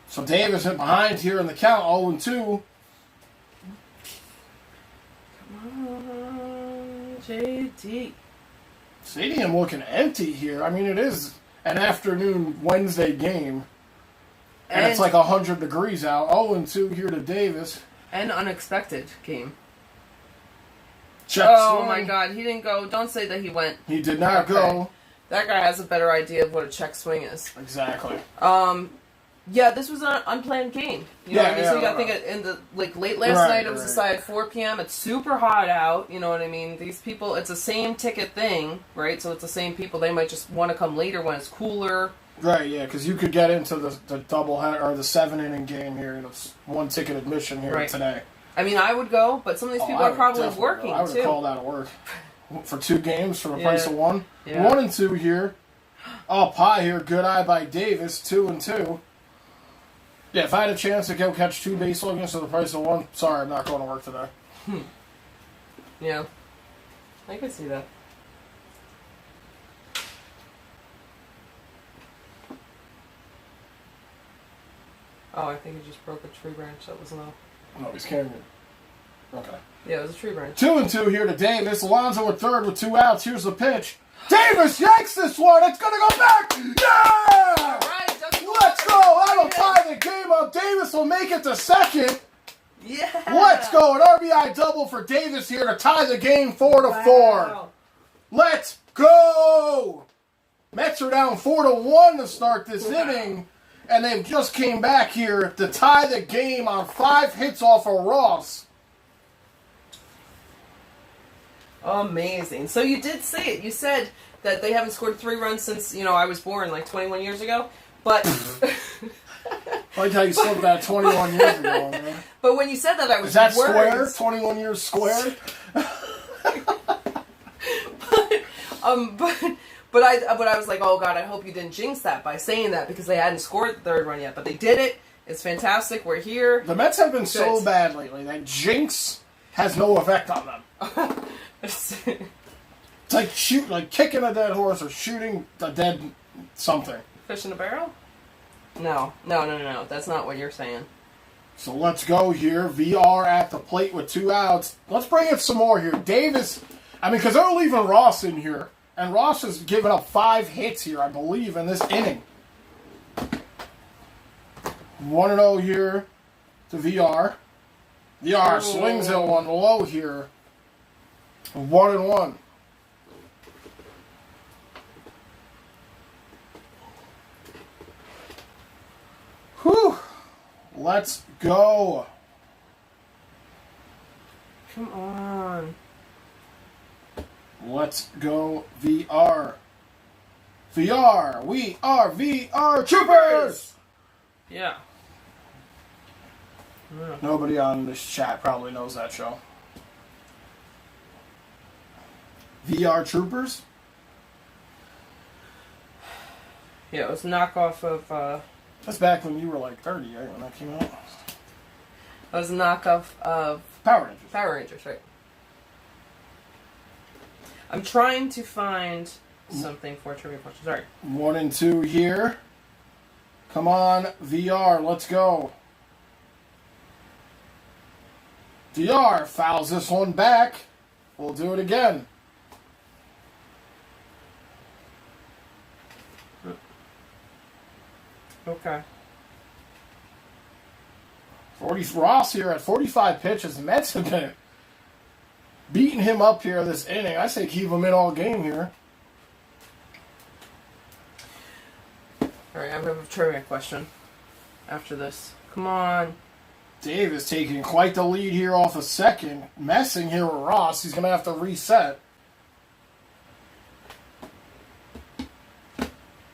[SPEAKER 2] So Davis hit behind here in the count, 0-2.
[SPEAKER 1] Come on, JD.
[SPEAKER 2] Stadium looking empty here. I mean, it is an afternoon Wednesday game. And it's like 100 degrees out. 0-2 here to Davis.
[SPEAKER 1] An unexpected game.
[SPEAKER 2] Check
[SPEAKER 1] Oh
[SPEAKER 2] swing.
[SPEAKER 1] my God, he didn't go. Don't say that he went.
[SPEAKER 2] He did not go.
[SPEAKER 1] That guy has a better idea of what a check swing is.
[SPEAKER 2] Exactly.
[SPEAKER 1] Yeah, this was an unplanned game. You know what I mean? So you got to think in the late last night. It was decided 4 p.m. It's super hot out. You know what I mean? These people, it's the same ticket thing, right? So it's the same people. They might just want to come later when it's cooler.
[SPEAKER 2] Right, yeah, because you could get into the double or the 7-inning game here. It's 1 ticket admission here today.
[SPEAKER 1] I mean, I would go, but some of these people are probably working
[SPEAKER 2] I would
[SPEAKER 1] too.
[SPEAKER 2] have called out of work for 2 games for the price of 1.
[SPEAKER 1] Yeah.
[SPEAKER 2] 1-2 here. Oh, pie here. Good eye by Davis. 2-2. Yeah, if I had a chance to go catch 2 baseball games for the price of 1, sorry, I'm not going to work today.
[SPEAKER 1] Yeah, I could see that. Oh, I think he just broke a tree branch. That was low.
[SPEAKER 2] No, he's carrying it. Okay.
[SPEAKER 1] Yeah, it was a tree branch.
[SPEAKER 2] 2-2 here to Davis. Alonso at third with 2 outs. Here's the pitch. Davis yanks this one. It's going to go back. Yeah!
[SPEAKER 1] All right,
[SPEAKER 2] let's go. That'll tie the game up. Davis will make it to second.
[SPEAKER 1] Yeah.
[SPEAKER 2] Let's go. An RBI double for Davis here to tie the game 4-4.
[SPEAKER 1] Wow.
[SPEAKER 2] Let's go. Mets are down 4-1 to start this inning. And they've just came back here to tie the game on 5 hits off of Ross.
[SPEAKER 1] Amazing. So you did say it. You said that they haven't scored 3 runs since, I was born like 21 years ago. But
[SPEAKER 2] I like how you said that 21 years ago, man.
[SPEAKER 1] But when you said that, I was
[SPEAKER 2] Is that
[SPEAKER 1] worried.
[SPEAKER 2] square? 21 years square?
[SPEAKER 1] But I was like, oh God, I hope you didn't jinx that by saying that because they hadn't scored the 3rd run yet. But they did it. It's fantastic. We're here.
[SPEAKER 2] The Mets have been so bad lately that jinx has no effect on them. It's like kicking a dead horse or shooting a dead something.
[SPEAKER 1] Fish in a barrel? No. That's not what you're saying.
[SPEAKER 2] So let's go here. VR at the plate with 2 outs. Let's bring it some more here. Davis, because they're leaving Ross in here. And Ross has given up 5 hits here, I believe, in this inning. 1-0 here to VR. VR swings it one low here. 1-1. Whew. Let's go.
[SPEAKER 1] Come on.
[SPEAKER 2] Let's go VR. VR. We are VR Troopers.
[SPEAKER 1] Yeah.
[SPEAKER 2] Nobody on this chat probably knows that show. VR Troopers?
[SPEAKER 1] Yeah, it was a knockoff of...
[SPEAKER 2] That's back when you were like 30, right? When that came out?
[SPEAKER 1] It was a knockoff of...
[SPEAKER 2] Power Rangers.
[SPEAKER 1] Power Rangers, right. I'm trying to find something for trivia questions. Sorry.
[SPEAKER 2] 1-2 here. Come on, VR. Let's go. VR fouls this one back. We'll do it again.
[SPEAKER 1] Okay.
[SPEAKER 2] Ross here at 45 pitches. The Mets have been beating him up here this inning. I say keep him in all game here.
[SPEAKER 1] Alright, I have a trivia question after this. Come on.
[SPEAKER 2] Davis taking quite the lead here off a second. Messing here with Ross. He's going to have to reset.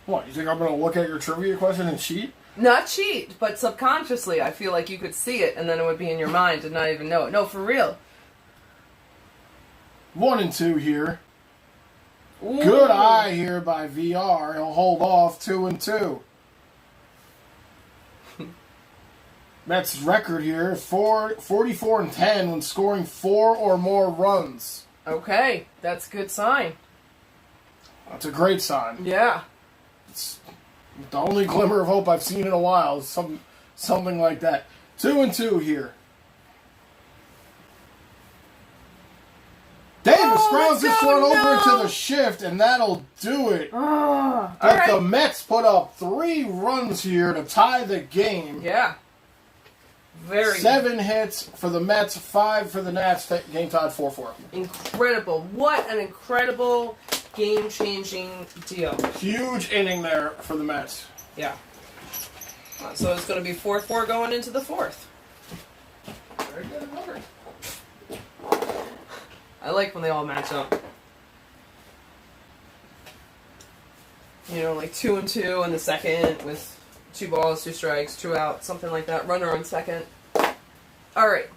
[SPEAKER 2] What, you think I'm going to look at your trivia question and cheat?
[SPEAKER 1] Not cheat, but subconsciously I feel like you could see it and then it would be in your mind and not even know it. No, for real.
[SPEAKER 2] 1-2 here.
[SPEAKER 1] Ooh.
[SPEAKER 2] Good eye here by VR. He'll hold off 2-2. Mets record here, 44-10 when scoring 4 or more runs.
[SPEAKER 1] Okay, that's a good sign.
[SPEAKER 2] That's a great sign.
[SPEAKER 1] Yeah.
[SPEAKER 2] It's the only glimmer of hope I've seen in a while is something like that. 2-2 here. Davis grounds this one over into the shift, and that'll do it. But the Mets put up 3 runs here to tie the game.
[SPEAKER 1] Yeah.
[SPEAKER 2] 7 hits for the Mets, 5 for the Nats. Game tied 4-4.
[SPEAKER 1] Incredible. What an incredible game-changing deal.
[SPEAKER 2] Huge inning there for the Mets.
[SPEAKER 1] Yeah. So it's going to be 4-4 going into the 4th. Very good number. I like when they all match up. You know, like 2-2 in the second with 2 balls, 2 strikes, 2 outs, something like that. Runner on second. All right.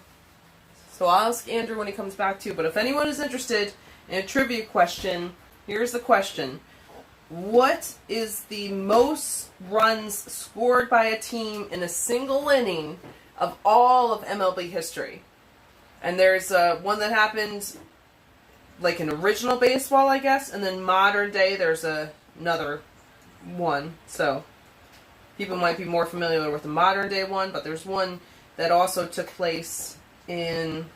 [SPEAKER 1] So I'll ask Andrew when he comes back too. But if anyone is interested in a trivia question, here's the question. What is the most runs scored by a team in a single inning of all of MLB history? And there's one that happened like in original baseball, I guess, and then modern day there's another one. So people might be more familiar with the modern day one, but there's one that also took place in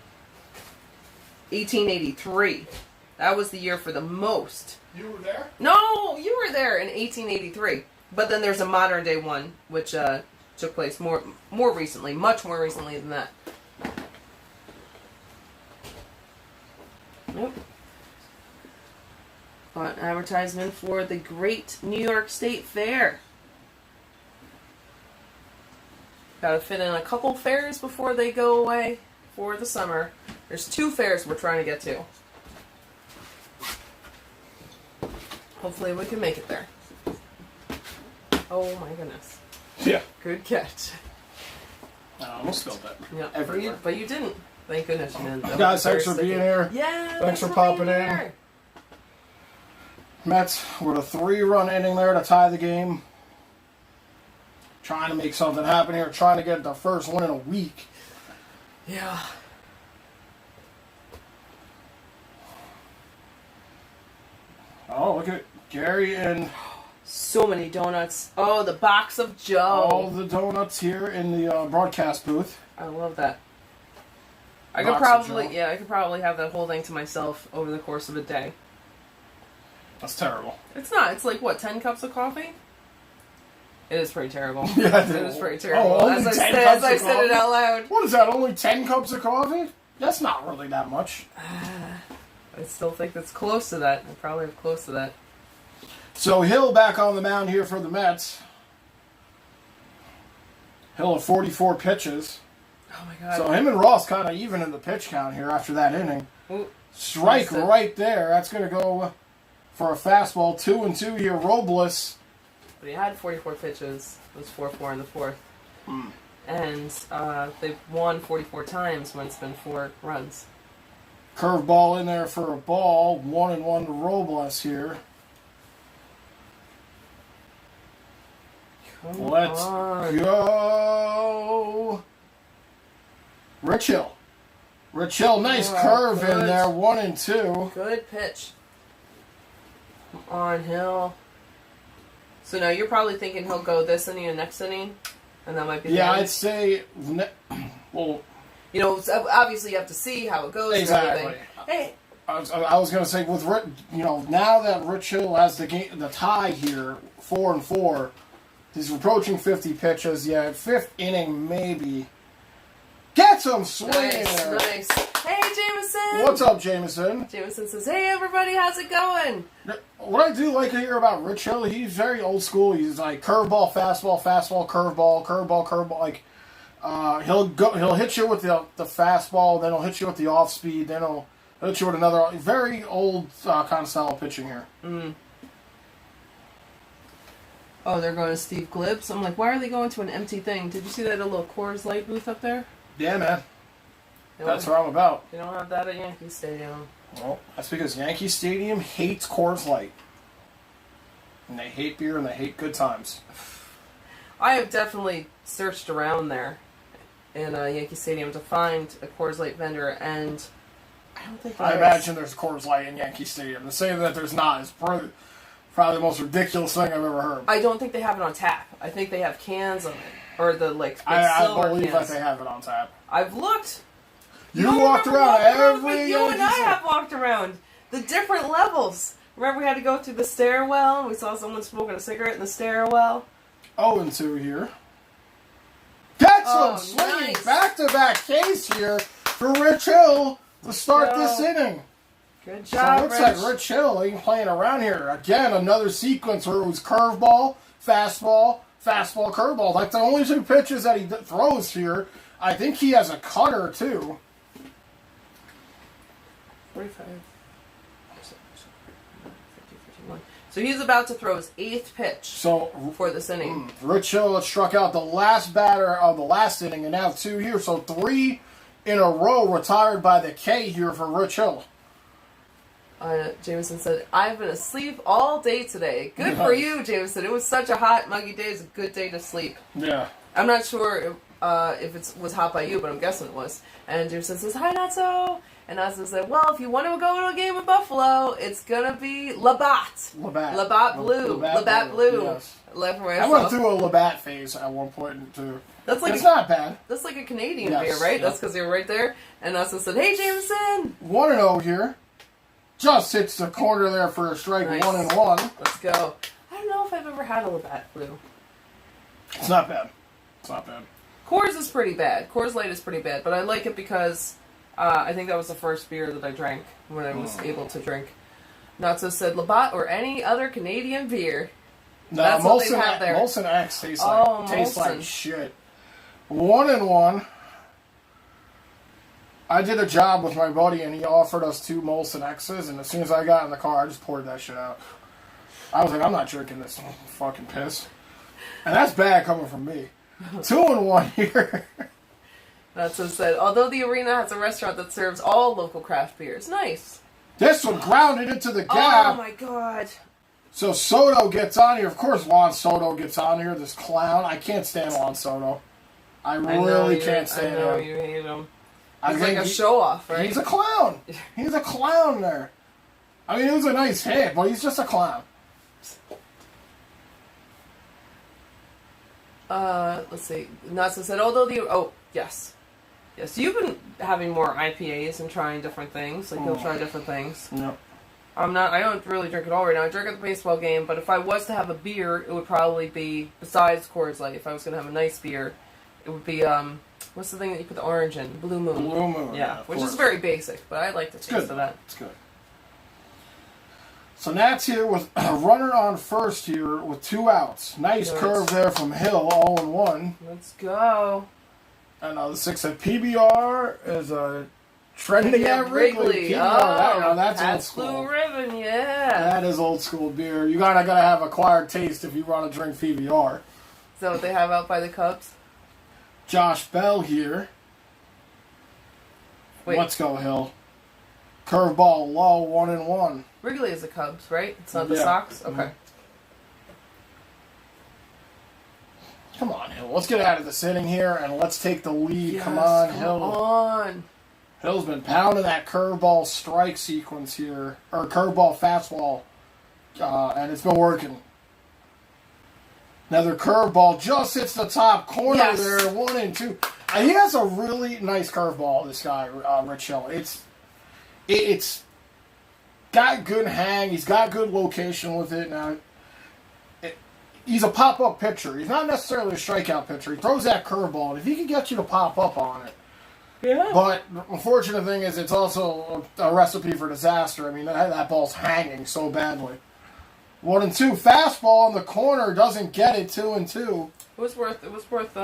[SPEAKER 1] 1883. That was the year for the most.
[SPEAKER 2] You were there?
[SPEAKER 1] No, you were there in 1883. But then there's a modern day one, which took place more recently, much more recently than that. Nope. An advertisement for the Great New York State Fair. Gotta fit in a couple fairs before they go away for the summer. There's 2 fairs we're trying to get to. Hopefully we can make it there. Oh my goodness.
[SPEAKER 2] Yeah.
[SPEAKER 1] Good catch.
[SPEAKER 2] I almost spilled that.
[SPEAKER 1] Yeah,
[SPEAKER 2] Everywhere.
[SPEAKER 1] but you didn't. Thank goodness you didn't.
[SPEAKER 2] Guys, thanks for being here.
[SPEAKER 1] Yeah.
[SPEAKER 2] Thanks for popping in. Mets with a 3-run inning there to tie the game. Trying to make something happen here. Trying to get the first win in a week.
[SPEAKER 1] Yeah.
[SPEAKER 2] Oh, look at Gary and
[SPEAKER 1] So many donuts. Oh, the box of Joe.
[SPEAKER 2] all the donuts here in the broadcast booth.
[SPEAKER 1] I love that. I
[SPEAKER 2] Box
[SPEAKER 1] could
[SPEAKER 2] of
[SPEAKER 1] probably,
[SPEAKER 2] Joe.
[SPEAKER 1] I could probably have that whole thing to myself over the course of a day.
[SPEAKER 2] That's terrible.
[SPEAKER 1] It's not. It's like, what, 10 cups of coffee? It is pretty terrible.
[SPEAKER 2] Yeah,
[SPEAKER 1] It is pretty terrible.
[SPEAKER 2] Oh, only 10 cups
[SPEAKER 1] I
[SPEAKER 2] of
[SPEAKER 1] said it
[SPEAKER 2] coffee?
[SPEAKER 1] out loud.
[SPEAKER 2] What is that, only 10 cups of coffee? That's not really that much.
[SPEAKER 1] I still think that's close to that. I probably have close to that.
[SPEAKER 2] So Hill back on the mound here for the Mets. Hill at 44 pitches.
[SPEAKER 1] Oh my god.
[SPEAKER 2] So him and Ross kind of even in the pitch count here after that inning.
[SPEAKER 1] Ooh,
[SPEAKER 2] Strike
[SPEAKER 1] missed it.
[SPEAKER 2] right there. That's going to go for a fastball. 2-2 here. Robles.
[SPEAKER 1] But he had 44 pitches. It was 4-4 in the 4th. And they've won 44 times when it's been 4 runs.
[SPEAKER 2] Curveball in there for a ball. 1-1 to Robles here. Let's go. Rich Hill. Rich Hill, nice curve in there. 1-2.
[SPEAKER 1] Good pitch. Come on, Hill. So now you're probably thinking he'll go this inning and next inning, and that might be.
[SPEAKER 2] Yeah,
[SPEAKER 1] the end.
[SPEAKER 2] I'd say. Well,
[SPEAKER 1] you know, so obviously you have to see how it goes.
[SPEAKER 2] exactly.
[SPEAKER 1] And everything. Hey,
[SPEAKER 2] I was going to say with now that Rich Hill has the tie here, 4-4. He's approaching 50 pitches. Yeah, 5th inning maybe. Get some swing.
[SPEAKER 1] nice. Hey, Jameson.
[SPEAKER 2] What's up, Jameson?
[SPEAKER 1] Jameson says, "Hey, everybody, how's it going?"
[SPEAKER 2] What I do like to hear about Rich Hill, he's very old school. He's like curveball, fastball, curveball, curveball. Like he'll hit you with the fastball, then he'll hit you with the off speed, then he'll hit you with another. Very old kind of style of pitching here.
[SPEAKER 1] Mm. Oh, they're going to Steve Glibbs. I'm like, why are they going to an empty thing? Did you see that little Coors Light booth up there?
[SPEAKER 2] Yeah, man.
[SPEAKER 1] They
[SPEAKER 2] That's
[SPEAKER 1] don't-
[SPEAKER 2] what I'm about.
[SPEAKER 1] They don't have that at Yankee Stadium.
[SPEAKER 2] Well, that's because Yankee Stadium hates Coors Light. And they hate beer and they hate good times.
[SPEAKER 1] I have definitely searched around there in Yankee Stadium to find a Coors Light vendor, and I don't think
[SPEAKER 2] I imagine there's Coors Light in Yankee Stadium. To say that there's not is probably the most ridiculous thing I've ever heard.
[SPEAKER 1] I don't think they have it on tap. I think they have cans of it. Or the,
[SPEAKER 2] I
[SPEAKER 1] silver
[SPEAKER 2] believe
[SPEAKER 1] cans.
[SPEAKER 2] that they have it on tap.
[SPEAKER 1] I've looked.
[SPEAKER 2] You walked around every
[SPEAKER 1] You and I have walked around. The different levels. Remember we had to go through the stairwell, and we saw someone smoking a cigarette in the stairwell?
[SPEAKER 2] 0-2 here. Excellent
[SPEAKER 1] Oh,
[SPEAKER 2] swinging
[SPEAKER 1] nice.
[SPEAKER 2] back-to-back case here for Rich Hill to start this inning.
[SPEAKER 1] Good
[SPEAKER 2] So
[SPEAKER 1] job,
[SPEAKER 2] it looks like Rich Hill ain't playing around here. Again, another sequence where it was curveball, fastball, curveball. Like the only two pitches that he throws here. I think he has a cutter, too.
[SPEAKER 1] 45. 50, 51. So he's about to throw his 8th pitch for this inning.
[SPEAKER 2] Rich Hill struck out the last batter of the last inning, and now 2 here. So 3 in a row retired by the K here for Rich Hill.
[SPEAKER 1] Jameson said, I've been asleep all day today. Good for you, Jameson. It was such a hot, muggy day. It's a good day to sleep.
[SPEAKER 2] Yeah.
[SPEAKER 1] I'm not sure if it was hot by you, but I'm guessing it was. And Jameson says, hi, Natso. And Natso said, well, if you want to go to a game in Buffalo, it's going to be Labatt. Labatt Blue. Labatt Blue.
[SPEAKER 2] Yes.
[SPEAKER 1] I
[SPEAKER 2] went through a Labatt phase at one point, too.
[SPEAKER 1] It's
[SPEAKER 2] not bad.
[SPEAKER 1] That's like a Canadian beer, right? Yep. That's because they were right there. And Natso said, hey, Jameson.
[SPEAKER 2] 1-0 here. Just hits the corner there for a strike.
[SPEAKER 1] Nice.
[SPEAKER 2] 1-1.
[SPEAKER 1] Let's go. I don't know if I've ever had a Labatt Blue.
[SPEAKER 2] It's not bad.
[SPEAKER 1] Coors is pretty bad. Coors Light is pretty bad, but I like it because I think that was the first beer that I drank when I was able to drink. Natso said Labatt or any other Canadian beer.
[SPEAKER 2] No,
[SPEAKER 1] That's what they have there.
[SPEAKER 2] Molson X tastes like shit. 1-1. I did a job with my buddy, and he offered us 2 Molson X's, and as soon as I got in the car, I just poured that shit out. I was like, I'm not drinking this fucking piss. And that's bad coming from me. 2-1 here.
[SPEAKER 1] That's what it said. Although the arena has a restaurant that serves all local craft beers. Nice.
[SPEAKER 2] This one grounded into the gap.
[SPEAKER 1] Oh, my God.
[SPEAKER 2] So Soto gets on here. Of course, Juan Soto gets on here, this clown. I can't stand Juan Soto. I really can't stand him.
[SPEAKER 1] I know you hate him.
[SPEAKER 2] He's
[SPEAKER 1] like a show-off, right?
[SPEAKER 2] He's a clown. He's a clown there. I mean, it was a nice hit, but he's just a clown.
[SPEAKER 1] Let's see. Natsu said, yes. Yes, you've been having more IPAs and trying different things. Like, you'll try different things.
[SPEAKER 2] No.
[SPEAKER 1] I don't really drink it all right now. I drink at the baseball game, but if I was to have a beer, it would probably be, besides Coors Light, if I was going to have a nice beer, it would be, what's the thing that you put the orange in? Blue Moon.
[SPEAKER 2] Blue Moon.
[SPEAKER 1] Yeah, which is very basic, but I like the taste of that.
[SPEAKER 2] It's good. So Nats here with a runner on first here with 2 outs. Nice curve there from Hill, 0-1.
[SPEAKER 1] Let's go.
[SPEAKER 2] And the 6 at PBR is trending at Wrigley. PBR, that's old school.
[SPEAKER 1] Blue Ribbon, yeah.
[SPEAKER 2] That is old school beer. You gotta have acquired taste if you want to drink PBR.
[SPEAKER 1] Is that what they have out by the Cubs?
[SPEAKER 2] Josh Bell here.
[SPEAKER 1] Wait.
[SPEAKER 2] Let's go, Hill. Curveball low, 1-1.
[SPEAKER 1] Wrigley is the Cubs, right? It's not the Sox? Okay.
[SPEAKER 2] Mm-hmm. Come on, Hill. Let's get out of this inning here and let's take the lead.
[SPEAKER 1] Yes,
[SPEAKER 2] come on,
[SPEAKER 1] come
[SPEAKER 2] Hill.
[SPEAKER 1] on.
[SPEAKER 2] Hill's been pounding that curveball strike sequence here, or curveball fastball, and it's been working. Another curveball just hits the top corner there, 1-2. He has a really nice curveball, this guy, Rich Hill. It's got good hang. He's got good location with it. Now, he's a pop-up pitcher. He's not necessarily a strikeout pitcher. He throws that curveball, and if he can get you to pop up on it.
[SPEAKER 1] Yeah.
[SPEAKER 2] But the unfortunate thing is it's also a recipe for disaster. I mean, that ball's hanging so badly. 1-2. Fastball in the corner, doesn't get it, 2-2.
[SPEAKER 1] It was worth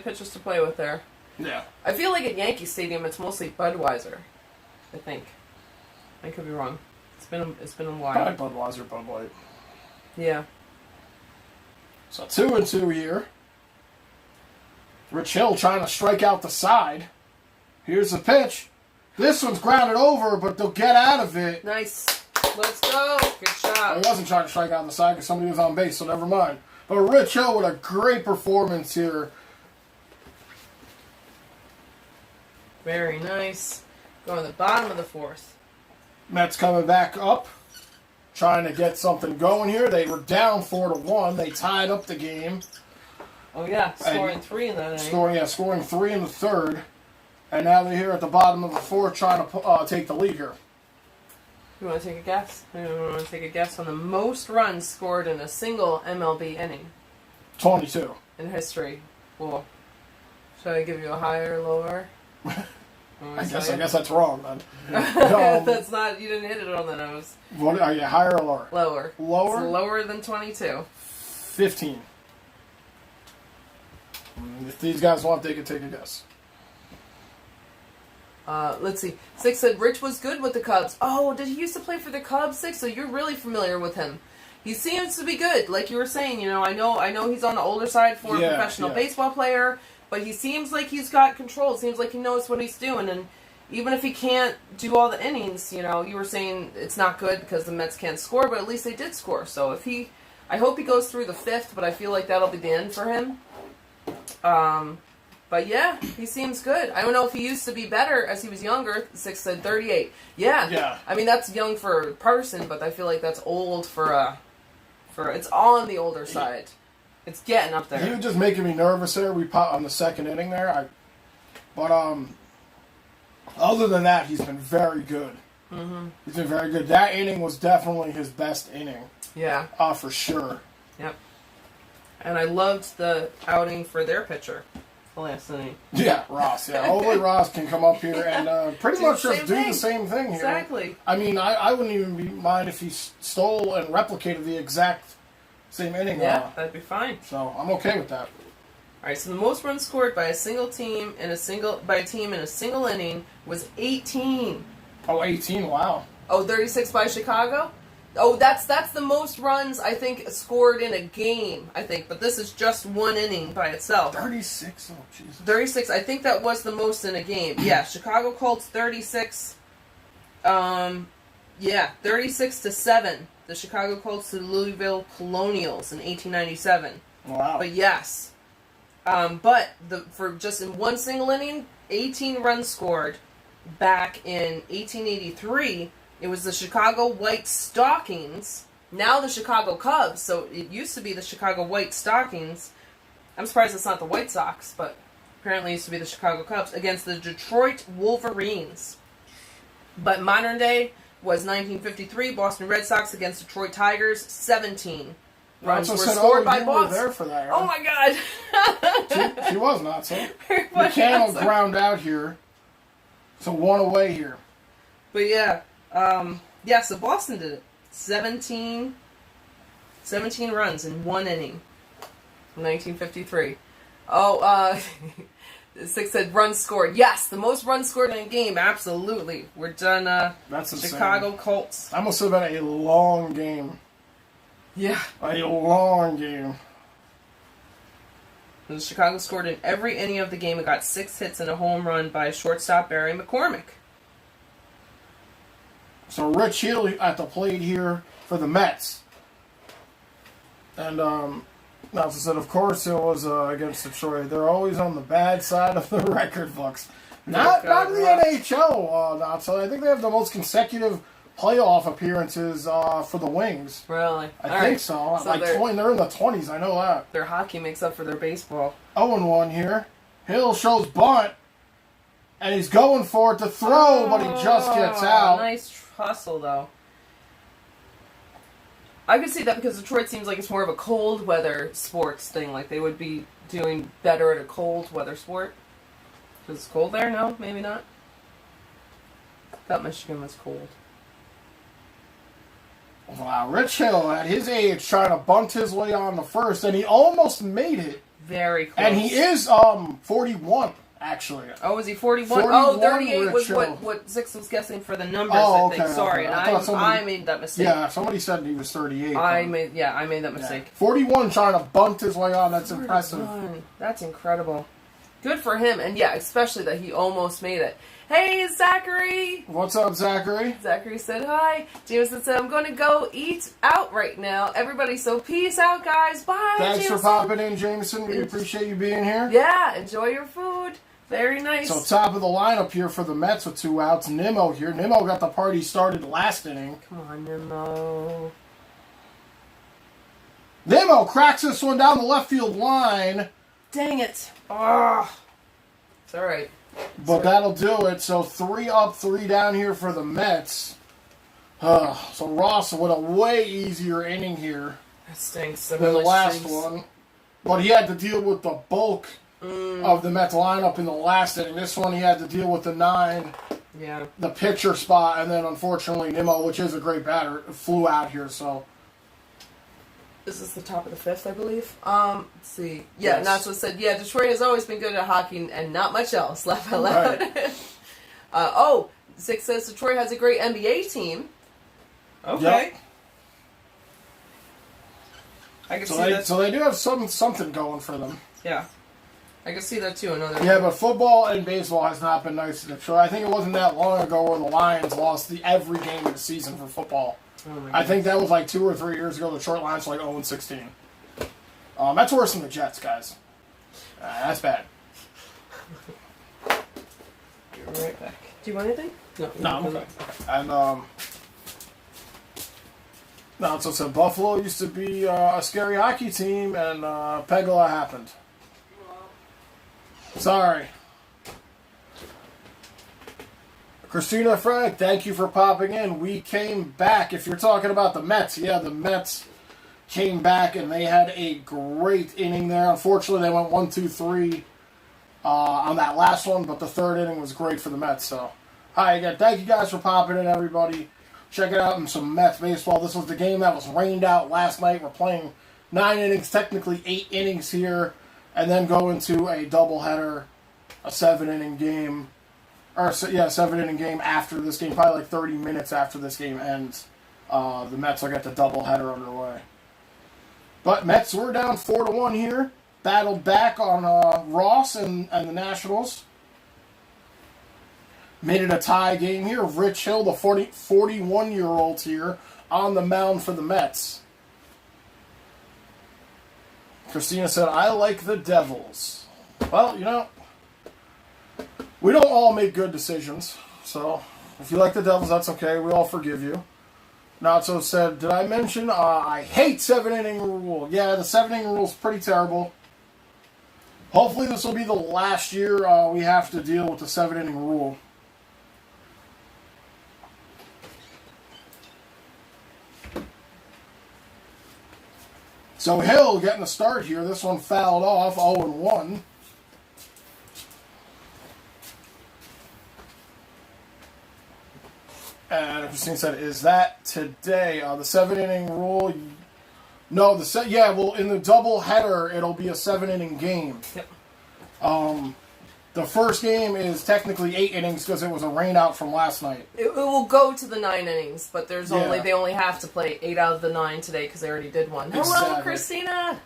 [SPEAKER 1] pitches to play with there.
[SPEAKER 2] Yeah.
[SPEAKER 1] I feel like at Yankee Stadium it's mostly Budweiser. I think. I could be wrong. It's been a while.
[SPEAKER 2] Probably Budweiser, Bud Light.
[SPEAKER 1] Yeah.
[SPEAKER 2] So 2-2 here. Rich Hill trying to strike out the side. Here's the pitch. This one's grounded over, but they'll get out of it.
[SPEAKER 1] Nice. Let's go. Good shot.
[SPEAKER 2] He wasn't trying to strike out on the side because somebody was on base, so never mind. But Rich Hill with a great performance here.
[SPEAKER 1] Very nice. Going to the bottom of the fourth.
[SPEAKER 2] Mets coming back up, trying to get something going here. They were down 4-1. They tied up the game.
[SPEAKER 1] Oh, yeah. Scoring 3 in that inning.
[SPEAKER 2] Scoring 3 in the third. And now they're here at the bottom of the fourth trying to take the lead here.
[SPEAKER 1] You want to take a guess? Anyone want to take a guess on the most runs scored in a single MLB inning
[SPEAKER 2] 22.
[SPEAKER 1] in history? Well, should I give you a higher or lower?
[SPEAKER 2] I guess that's wrong, man.
[SPEAKER 1] That's not. You didn't hit it on the nose.
[SPEAKER 2] What are you, higher or lower?
[SPEAKER 1] Lower.
[SPEAKER 2] Lower?
[SPEAKER 1] It's lower than 22.
[SPEAKER 2] 15. If these guys want, they can take a guess.
[SPEAKER 1] Let's see. Six said Rich was good with the Cubs. Oh, did he used to play for the Cubs, Six? So you're really familiar with him. He seems to be good, like you were saying. You know, I know he's on the older side for a professional baseball player, but he seems like he's got control. It seems like he knows what he's doing, and even if he can't do all the innings, you know, you were saying it's not good because the Mets can't score, but at least they did score. So I hope he goes through the fifth, but I feel like that'll be the end for him. But yeah, he seems good. I don't know if he used to be better as he was younger. Six said 38. Yeah. I mean, that's young for a person, but I feel like that's old for it's on the older side. It's getting up there.
[SPEAKER 2] He was just making me nervous there. We popped on the second inning there. But other than that, he's been very good. Mm-hmm. He's been very good. That inning was definitely his best inning.
[SPEAKER 1] Yeah.
[SPEAKER 2] For sure.
[SPEAKER 1] Yep. And I loved the outing for their pitcher. Last inning.
[SPEAKER 2] Yeah, Ross. Yeah, hopefully Ross can come up here and pretty much just do the same thing here.
[SPEAKER 1] Exactly.
[SPEAKER 2] I mean, I wouldn't even mind if he stole and replicated the exact same inning.
[SPEAKER 1] Yeah, that'd be fine.
[SPEAKER 2] So I'm okay with that.
[SPEAKER 1] All right. So the most runs scored by a team in a single inning was 18.
[SPEAKER 2] Oh, 18! Wow.
[SPEAKER 1] Oh, 36 by Chicago. Oh, that's the most runs, I think, scored in a game, I think. But this is just one inning by itself.
[SPEAKER 2] 36? Oh, Jesus.
[SPEAKER 1] 36. I think that was the most in a game. Yeah, Chicago Colts 36. 36-7. The Chicago Colts to the Louisville Colonials in 1897.
[SPEAKER 2] Wow.
[SPEAKER 1] But yes. But for just in one single inning, 18 runs scored back in 1883. It was the Chicago White Stockings, now the Chicago Cubs, so it used to be the Chicago White Stockings. I'm surprised it's not the White Sox, but apparently it used to be the Chicago Cubs, against the Detroit Wolverines. But modern day was 1953, Boston Red Sox against Detroit Tigers, 17 runs were scored by Boston.
[SPEAKER 2] There for that, right?
[SPEAKER 1] Oh my God!
[SPEAKER 2] she was not, so. McCann will ground out here, so one away here.
[SPEAKER 1] But yeah. So Boston did it. 17 runs in one inning in 1953. Oh, Six said runs scored. Yes, the most runs scored in a game. Absolutely. We're done,
[SPEAKER 2] That's
[SPEAKER 1] Chicago Colts.
[SPEAKER 2] That must have been a long game.
[SPEAKER 1] Yeah.
[SPEAKER 2] A long game.
[SPEAKER 1] The Chicago scored in every inning of the game and got 6 hits and a home run by shortstop Barry McCormick.
[SPEAKER 2] So Rich Hill at the plate here for the Mets. And, as I said, of course it was against Detroit. They're always on the bad side of the record books. Not in the NHL, so I think they have the most consecutive playoff appearances for the Wings.
[SPEAKER 1] Really?
[SPEAKER 2] I think so. They're in the 20s, I know that.
[SPEAKER 1] Their hockey makes up for their baseball.
[SPEAKER 2] 0-1 here. Hill shows bunt. And he's going for it to throw, but he just gets out.
[SPEAKER 1] Nice hustle, though. I could see that because Detroit seems like it's more of a cold weather sports thing. Like they would be doing better at a cold weather sport. Is it cold there? No, maybe not. I thought Michigan was cold.
[SPEAKER 2] Wow, Rich Hill at his age trying to bunt his way on the first, and he almost made it.
[SPEAKER 1] Very close.
[SPEAKER 2] And he is 41. Actually.
[SPEAKER 1] Oh, is he 41?
[SPEAKER 2] 41
[SPEAKER 1] Oh, 38 was
[SPEAKER 2] Rich
[SPEAKER 1] what Six was guessing for the numbers, I think. Sorry,
[SPEAKER 2] okay.
[SPEAKER 1] I made that mistake.
[SPEAKER 2] Yeah, somebody said he was 38.
[SPEAKER 1] I made that mistake.
[SPEAKER 2] 41 trying to bunt his way on. That's impressive.
[SPEAKER 1] That's incredible. Good for him, and yeah, especially that he almost made it. Hey, Zachary!
[SPEAKER 2] What's up, Zachary?
[SPEAKER 1] Zachary said hi. Jameson said, I'm going to go eat out right now. Everybody, so peace out, guys. Bye,
[SPEAKER 2] Thanks
[SPEAKER 1] Jameson.
[SPEAKER 2] for popping in, Jameson. We appreciate you being here.
[SPEAKER 1] Yeah, enjoy your food. Very nice.
[SPEAKER 2] So top of the lineup here for the Mets with 2 outs. Nimmo here. Nimmo got the party started last inning.
[SPEAKER 1] Come on, Nimmo.
[SPEAKER 2] Nimmo cracks this one down the left field line.
[SPEAKER 1] Dang it. Oh. It's all right.
[SPEAKER 2] But that'll do it. So 3 up, 3 down here for the Mets. So Ross with a way easier inning here
[SPEAKER 1] That stinks.
[SPEAKER 2] than the last one. But he had to deal with the bulk of the Mets lineup in the last inning. This one he had to deal with the 9, the pitcher spot, and then unfortunately Nimmo, which is a great batter, flew out here. So
[SPEAKER 1] this is the top of the 5th, I believe. Let's see. Yeah,
[SPEAKER 2] Yes.
[SPEAKER 1] Natsu said, yeah, Detroit has always been good at hockey and not much else. Laugh out loud. Right. 6 says Detroit has a great NBA team. Okay.
[SPEAKER 2] Yep.
[SPEAKER 1] I can see that.
[SPEAKER 2] So they do have something going for them.
[SPEAKER 1] Yeah. I can see that too. Another.
[SPEAKER 2] Yeah, but football and baseball has not been nice to Detroit. I think it wasn't that long ago where the Lions lost every game of the season for football.
[SPEAKER 1] Oh
[SPEAKER 2] I think that was like 2 or 3 years ago. The Detroit Lions were like 0-16. That's worse than the Jets, guys. That's bad.
[SPEAKER 1] Be right back. Do you want anything?
[SPEAKER 2] No, I'm okay. And no, so said Buffalo used to be a scary hockey team, and Pegula happened. Sorry. Christina Frank, thank you for popping in. We came back. If you're talking about the Mets, yeah, the Mets came back and they had a great inning there. Unfortunately, they went 1-2-3 on that last one, but the 3rd inning was great for the Mets. So, hi again. Thank you guys for popping in, everybody. Check it out in some Mets baseball. This was the game that was rained out last night. We're playing 9 innings, technically 8 innings here, and then go into a doubleheader, a 7-inning game. Or, yeah, 7-inning game after this game, probably like 30 minutes after this game ends. The Mets will get the doubleheader underway. But Mets were down 4-1 here. Battled back on Ross and the Nationals. Made it a tie game here. Rich Hill, the 41-year-old here, on the mound for the Mets. Christina said, I like the Devils. Well, you know, we don't all make good decisions. So, if you like the Devils, that's okay. We all forgive you. Natso said, did I mention I hate 7-inning rule? Yeah, the 7-inning rule is pretty terrible. Hopefully this will be the last year we have to deal with the 7-inning rule. So Hill getting the start here. This one fouled off, 0-1. And Christine said, is that today? The 7-inning rule? No, well, in the double header, it'll be a 7-inning game.
[SPEAKER 1] Yep.
[SPEAKER 2] The first game is technically 8 innings because it was a rain out from last night.
[SPEAKER 1] It will go to the 9 innings, but there's
[SPEAKER 2] Yeah.
[SPEAKER 1] they only have to play 8 out of the 9 today because they already did one. Hello,
[SPEAKER 2] Exactly.
[SPEAKER 1] Christina!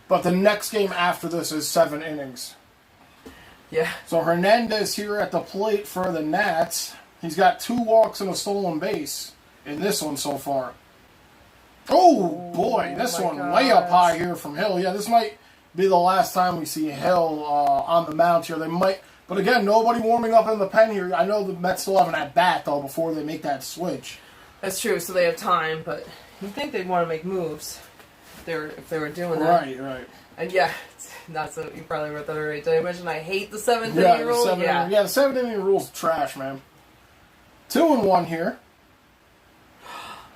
[SPEAKER 2] But the next game after this is 7 innings.
[SPEAKER 1] Yeah.
[SPEAKER 2] So Hernandez here at the plate for the Nats. He's got 2 walks and a stolen base in this one so far. Oh, boy. This
[SPEAKER 1] my
[SPEAKER 2] one
[SPEAKER 1] God.
[SPEAKER 2] way up high here from Hill. Yeah, this might be the last time we see Hill on the mound here. They might, but again, nobody warming up in the pen here. I know the Mets still have an at-bat, though, before they make that switch.
[SPEAKER 1] That's true, so they have time, but you'd think they'd want to make moves if they were doing that.
[SPEAKER 2] Right.
[SPEAKER 1] And yeah, not so, you probably read that already. Did I mention I hate the 7th
[SPEAKER 2] Yeah,
[SPEAKER 1] inning rule?
[SPEAKER 2] the 7-inning rule's trash, man. 2-1 here.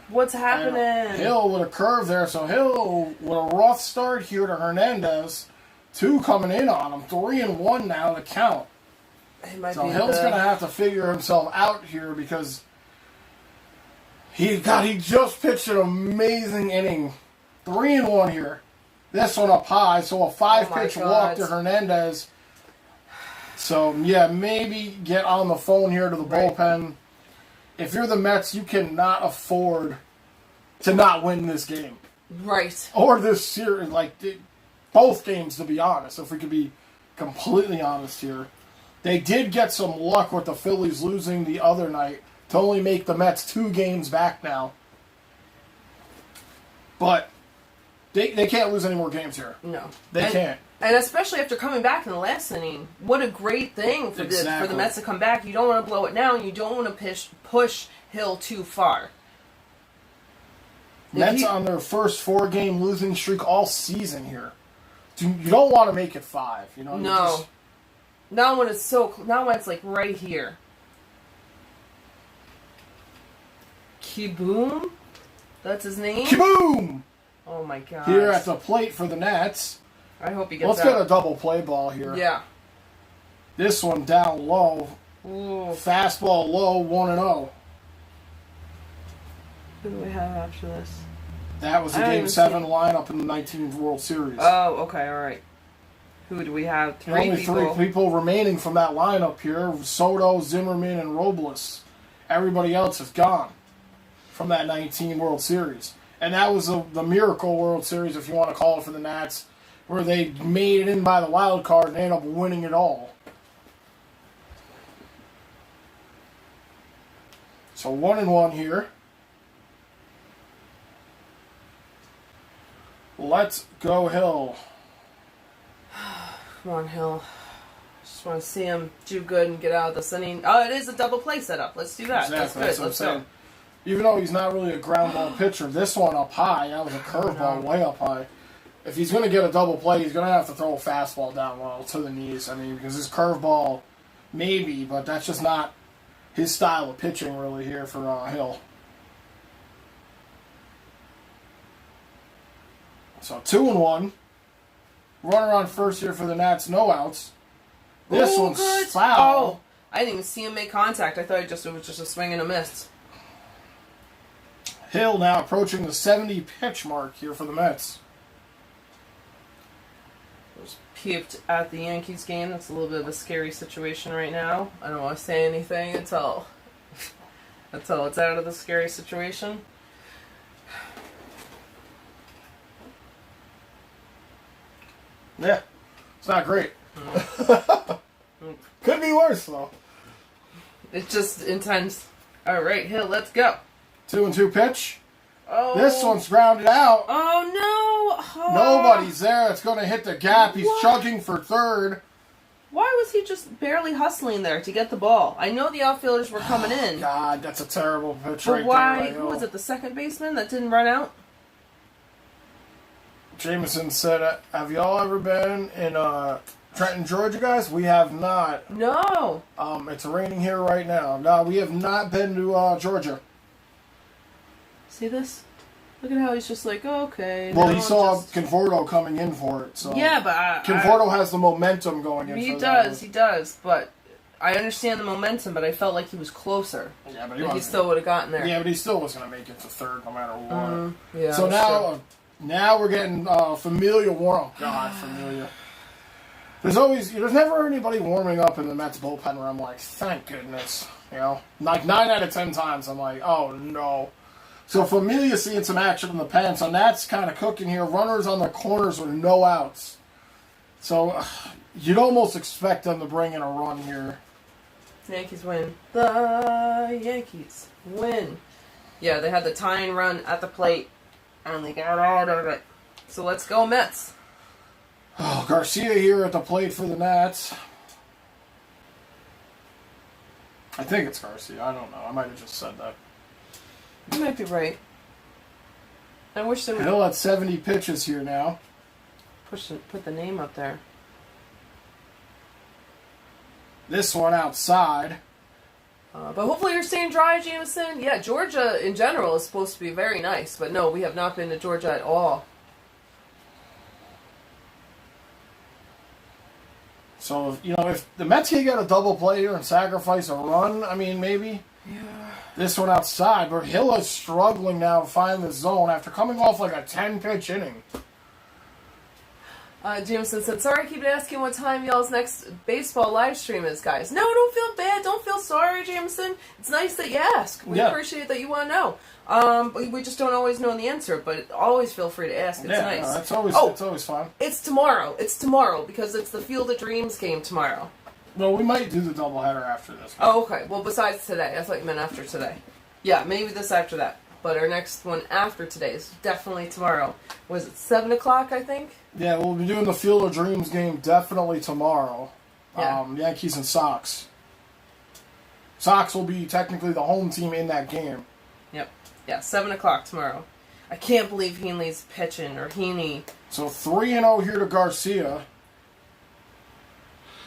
[SPEAKER 1] What's happening?
[SPEAKER 2] Hill with a curve there, so Hill with a rough start here to Hernandez. 2 coming in on him. 3-1 now to count.
[SPEAKER 1] It might
[SPEAKER 2] So
[SPEAKER 1] be
[SPEAKER 2] Hill's going to have to figure himself out here because he just pitched an amazing inning. 3-1 here. This one up high, so a 5-pitch walk to Hernandez. So, yeah, maybe get on the phone here to the bullpen. If you're the Mets, you cannot afford to not win this game.
[SPEAKER 1] Right.
[SPEAKER 2] Or this series, both games, to be honest, if we could be completely honest here. They did get some luck with the Phillies losing the other night to only make the Mets 2 games back now. But they can't lose any more games here.
[SPEAKER 1] No.
[SPEAKER 2] They can't.
[SPEAKER 1] And especially after coming back in the last inning. What a great thing for the Mets to come back. You don't want to blow it now, and you don't want to push Hill too far.
[SPEAKER 2] Mets on their first 4-game losing streak all season here. You don't want to make it 5. You know.
[SPEAKER 1] No. Not when it's not when it's like right here. Kiboom? That's his name?
[SPEAKER 2] Kaboom!
[SPEAKER 1] Oh my god.
[SPEAKER 2] Here at the plate for the Nats.
[SPEAKER 1] I hope he gets
[SPEAKER 2] Let's get a double play ball here.
[SPEAKER 1] Yeah.
[SPEAKER 2] This one down low.
[SPEAKER 1] Ooh.
[SPEAKER 2] Fastball low, 1-0.
[SPEAKER 1] Who do we have after this?
[SPEAKER 2] That was the Game 7 lineup in the 19th World Series.
[SPEAKER 1] Oh, okay, alright. Who do we have?
[SPEAKER 2] Only 3 people remaining from that lineup here. Soto, Zimmerman, and Robles. Everybody else is gone from that 19 World Series. And that was the Miracle World Series, if you want to call it, for the Nats, where they made it in by the wild card and ended up winning it all. So 1-1 here. Let's go Hill.
[SPEAKER 1] Come on, Hill. Just want to see him do good and get out of this inning. Oh, it is a double play setup. Let's do that.
[SPEAKER 2] Exactly.
[SPEAKER 1] That's good.
[SPEAKER 2] That's what I'm saying. Even though he's not really a ground ball pitcher, this one up high, that was a curveball way up high. If he's going to get a double play, he's going to have to throw a fastball down low to the knees. I mean, because his curveball, maybe, but that's just not his style of pitching really here for Hill. So 2-1. Runner on first here for the Nats, no outs. This one's
[SPEAKER 1] good.
[SPEAKER 2] foul.
[SPEAKER 1] Oh, I didn't even see him make contact. I thought it was just a swing and a miss.
[SPEAKER 2] Hill now approaching the 70 pitch mark here for the Mets.
[SPEAKER 1] Just peeped at the Yankees game. That's a little bit of a scary situation right now. I don't want to say anything until it's out of the scary situation.
[SPEAKER 2] Yeah, it's not great. Could be worse, though.
[SPEAKER 1] It's just intense. All right, Hill, let's go.
[SPEAKER 2] 2-2 pitch.
[SPEAKER 1] Oh.
[SPEAKER 2] This one's grounded out.
[SPEAKER 1] Oh, no. Oh.
[SPEAKER 2] Nobody's there. It's going to hit the gap. He's chugging for third.
[SPEAKER 1] Why was he just barely hustling there to get the ball? I know the outfielders were coming in.
[SPEAKER 2] God, that's a terrible pitch
[SPEAKER 1] But
[SPEAKER 2] right
[SPEAKER 1] why?
[SPEAKER 2] there.
[SPEAKER 1] Who was it, the second baseman that didn't run out?
[SPEAKER 2] Jameson said, have y'all ever been in Trenton, Georgia, guys? We have not.
[SPEAKER 1] No.
[SPEAKER 2] It's raining here right now. No, we have not been to Georgia.
[SPEAKER 1] See this? Look at how he's just like, okay.
[SPEAKER 2] Well, he saw Conforto coming in for it. So
[SPEAKER 1] yeah, but
[SPEAKER 2] Conforto has the momentum going in for that.
[SPEAKER 1] He does, but I understand the momentum, but I felt like he was closer.
[SPEAKER 2] Yeah, but
[SPEAKER 1] he still would have gotten there.
[SPEAKER 2] Yeah, but he still was going to make it to third no matter what.
[SPEAKER 1] Yeah.
[SPEAKER 2] So now we're getting Familia warm. Oh, God, Familia. There's never anybody warming up in the Mets bullpen where I'm like, thank goodness. You know? Like 9 out of 10 times I'm like, oh, no. So Familia seeing some action in the pen, so Nat's kind of cooking here. Runners on the corners with no outs. So you'd almost expect them to bring in a run here.
[SPEAKER 1] Yankees win. The Yankees win. Yeah, they had the tying run at the plate, and they got out of it. So let's go Mets.
[SPEAKER 2] Oh, Garcia here at the plate for the Nats. I think it's Garcia. I don't know. I might have just said that.
[SPEAKER 1] You might be right. I wish they would
[SPEAKER 2] Hill at 70 pitches here now.
[SPEAKER 1] put the name up there.
[SPEAKER 2] This one outside.
[SPEAKER 1] But hopefully you're staying dry, Jameson. Yeah, Georgia in general is supposed to be very nice, but no, we have not been to Georgia at all.
[SPEAKER 2] So, if the Mets can get a double play here and sacrifice a run, I mean, maybe.
[SPEAKER 1] Yeah.
[SPEAKER 2] This one outside, but Hill is struggling now to find the zone after coming off like a 10-pitch inning.
[SPEAKER 1] Jameson said, sorry I keep asking what time y'all's next baseball live stream is, guys. No, don't feel bad. Don't feel sorry, Jameson. Jameson? It's nice that you ask. We appreciate that you want to know. We just don't always know the answer, but always feel free to ask. It's nice.
[SPEAKER 2] No, it's always fun.
[SPEAKER 1] It's tomorrow. It's tomorrow because it's the Field of Dreams game tomorrow.
[SPEAKER 2] Well, we might do the doubleheader after this.
[SPEAKER 1] Oh, okay. Well, besides today. I thought you meant after today. Yeah, maybe this after that. But our next one after today is definitely tomorrow. Was it 7 o'clock, I think?
[SPEAKER 2] Yeah, we'll be doing the Field of Dreams game definitely tomorrow.
[SPEAKER 1] Yeah.
[SPEAKER 2] Yankees and Sox. Sox will be technically the home team in that game.
[SPEAKER 1] Yep. Yeah, 7 o'clock tomorrow. I can't believe Heaney's pitching, or Heaney.
[SPEAKER 2] So 3-0 here to Garcia.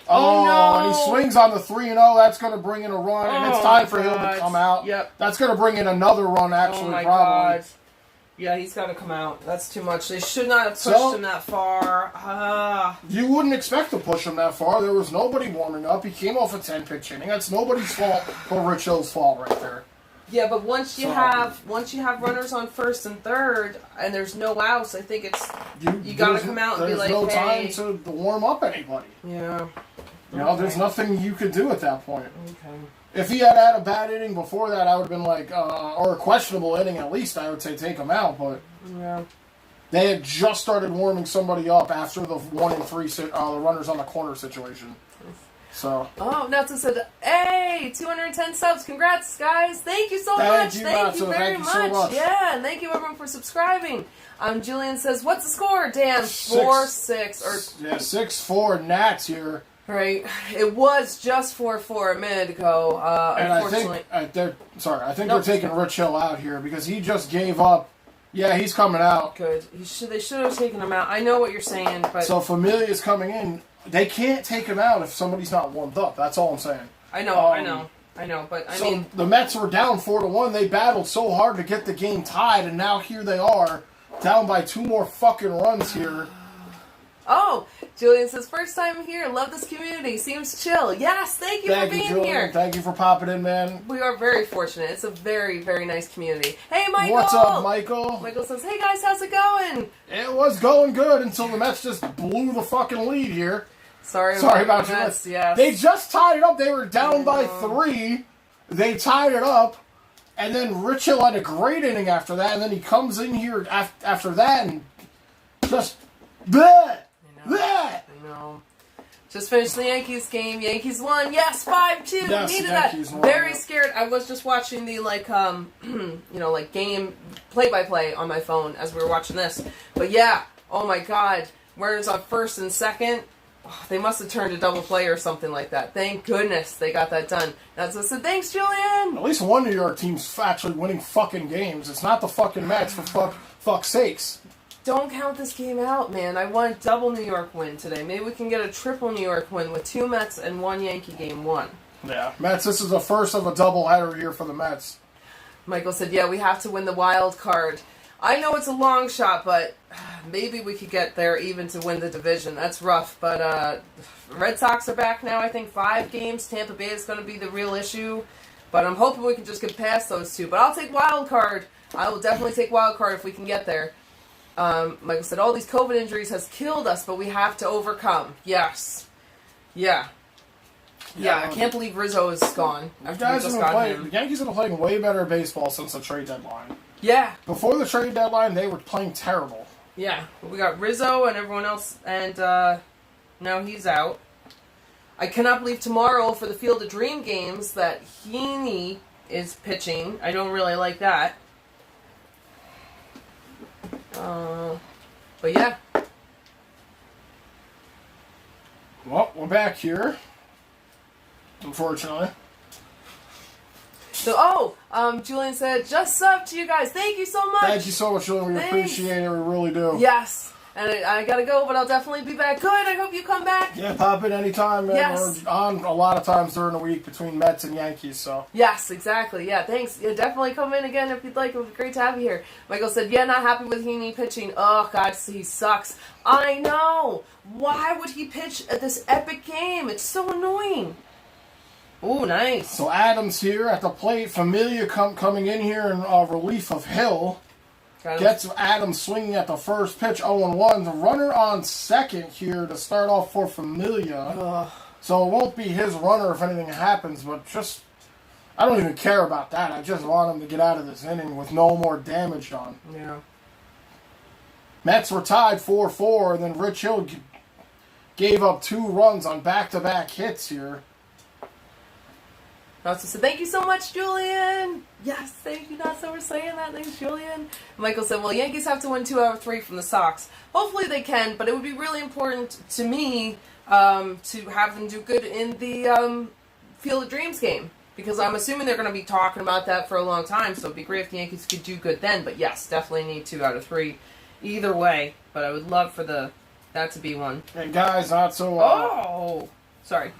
[SPEAKER 1] Oh, no!
[SPEAKER 2] And he swings on the 3-0. That's going to bring in a run, and it's time for him to come out.
[SPEAKER 1] Yep.
[SPEAKER 2] That's going to bring in another run, actually,
[SPEAKER 1] oh my
[SPEAKER 2] probably.
[SPEAKER 1] God. Yeah, he's got to come out. That's too much. They should not have pushed him that far.
[SPEAKER 2] You wouldn't expect to push him that far. There was nobody warming up. He came off a 10-pitch inning. That's nobody's fault but Rich Hill's fault right there.
[SPEAKER 1] Yeah, but once you have runners on first and third, and there's no outs, I think it's you got to come out and be like,
[SPEAKER 2] there's no
[SPEAKER 1] hey.
[SPEAKER 2] time to warm up anybody.
[SPEAKER 1] Yeah.
[SPEAKER 2] You know, there's nothing you could do at that point.
[SPEAKER 1] Okay.
[SPEAKER 2] If he had a bad inning before that, I would have been like, or a questionable inning at least, I would say take him out. But they had just started warming somebody up after the 1-3 the runners on the corner situation. So.
[SPEAKER 1] Oh, Nelson said, hey, 210 subs. Congrats, guys. Thank you so much. Thank you very much.
[SPEAKER 2] So much.
[SPEAKER 1] Yeah, and thank you everyone for subscribing. Julian says, what's the score, Dan? 4-6.
[SPEAKER 2] Yeah, 6-4 Nats here.
[SPEAKER 1] Right. It was just 4-4 a minute ago.
[SPEAKER 2] And
[SPEAKER 1] unfortunately.
[SPEAKER 2] I think they're taking Rich Hill out here because he just gave up. Yeah, he's coming out.
[SPEAKER 1] Good. They should have taken him out. I know what you're saying, but
[SPEAKER 2] so Familia's coming in. They can't take him out if somebody's not warmed up. That's all I'm saying.
[SPEAKER 1] I know. But I mean,
[SPEAKER 2] the Mets were down 4-1. They battled so hard to get the game tied, and now here they are, down by 2 more fucking runs here.
[SPEAKER 1] Oh, Julian says, first time here. Love this community. Seems chill. Yes, thank you for being here.
[SPEAKER 2] Thank you for popping in, man.
[SPEAKER 1] We are very fortunate. It's a very, very nice community. Hey, Michael.
[SPEAKER 2] What's up, Michael?
[SPEAKER 1] Michael says, hey, guys, how's it going?
[SPEAKER 2] It was going good until the Mets just blew the fucking lead here.
[SPEAKER 1] Sorry about
[SPEAKER 2] you.
[SPEAKER 1] Mets, yes.
[SPEAKER 2] They just tied it up. They were down by 3. They tied it up. And then Rich Hill had a great inning after that. And then he comes in here after that and just... Bleh!
[SPEAKER 1] I know. Just finished the Yankees game. Yankees won. Yes, 5-2.
[SPEAKER 2] Yes,
[SPEAKER 1] Needed
[SPEAKER 2] Yankees
[SPEAKER 1] that.
[SPEAKER 2] won.
[SPEAKER 1] Very scared. I was just watching the game play-by-play on my phone as we were watching this. But yeah, oh my God, runners on first and second. Oh, they must have turned a double play or something like that. Thank goodness they got that done. That's what I said. Thanks, Julian.
[SPEAKER 2] At least one New York team's actually winning fucking games. It's not the fucking Mets for fuck's sakes.
[SPEAKER 1] Don't count this game out, man. I want a double New York win today. Maybe we can get a triple New York win with 2 Mets and 1 Yankee game won.
[SPEAKER 2] Yeah, Mets, this is the first of a doubleheader here for the Mets.
[SPEAKER 1] Michael said, yeah, we have to win the wild card. I know it's a long shot, but maybe we could get there even to win the division. That's rough, but Red Sox are back now, I think 5 games. Tampa Bay is going to be the real issue, but I'm hoping we can just get past those 2. But I'll take wild card. I will definitely take wild card if we can get there. Michael said, all these COVID injuries has killed us, but we have to overcome. Yes. Yeah, I can't believe Rizzo is gone.
[SPEAKER 2] The Yankees have been playing way better baseball since the trade deadline.
[SPEAKER 1] Yeah.
[SPEAKER 2] Before the trade deadline, they were playing terrible.
[SPEAKER 1] Yeah. We got Rizzo and everyone else, and now he's out. I cannot believe tomorrow for the Field of Dream games that Heaney is pitching. I don't really like that. But yeah.
[SPEAKER 2] Well, we're back here. Unfortunately.
[SPEAKER 1] So, Julian said, just sub to you guys. Thank you so much.
[SPEAKER 2] Thank you so much, Julian. We appreciate it. We really do.
[SPEAKER 1] Yes. And I gotta go, but I'll definitely be back. Good. I hope you come back.
[SPEAKER 2] Yeah, pop in anytime. Man.
[SPEAKER 1] Yes.
[SPEAKER 2] We're on a lot of times during the week between Mets and Yankees, so.
[SPEAKER 1] Yes, exactly. Yeah, thanks. Yeah, definitely come in again if you'd like. It was great to have you here. Michael said, yeah, not happy with Heaney pitching. Oh, God, he sucks. I know. Why would he pitch at this epic game? It's so annoying. Oh, nice.
[SPEAKER 2] So Adams here at the plate. Familia coming in here in relief of Hill. Gets Adams swinging at the first pitch, 0-1. The runner on second here to start off for Familia. So it won't be his runner if anything happens, but just I don't even care about that. I just want him to get out of this inning with no more damage done.
[SPEAKER 1] Yeah.
[SPEAKER 2] Mets were tied 4-4, and then Rich Hill gave up 2 runs on back-to-back hits here.
[SPEAKER 1] Also said, thank you so much, Julian. Yes, thank you, Natsu, for saying that. Thanks, Julian. Michael said, well, Yankees have to win 2 out of 3 from the Sox. Hopefully they can, but it would be really important to me to have them do good in the Field of Dreams game. Because I'm assuming they're going to be talking about that for a long time, so it'd be great if the Yankees could do good then. But yes, definitely need 2 out of 3 either way. But I would love for that to be one.
[SPEAKER 2] And guys,
[SPEAKER 1] Sorry.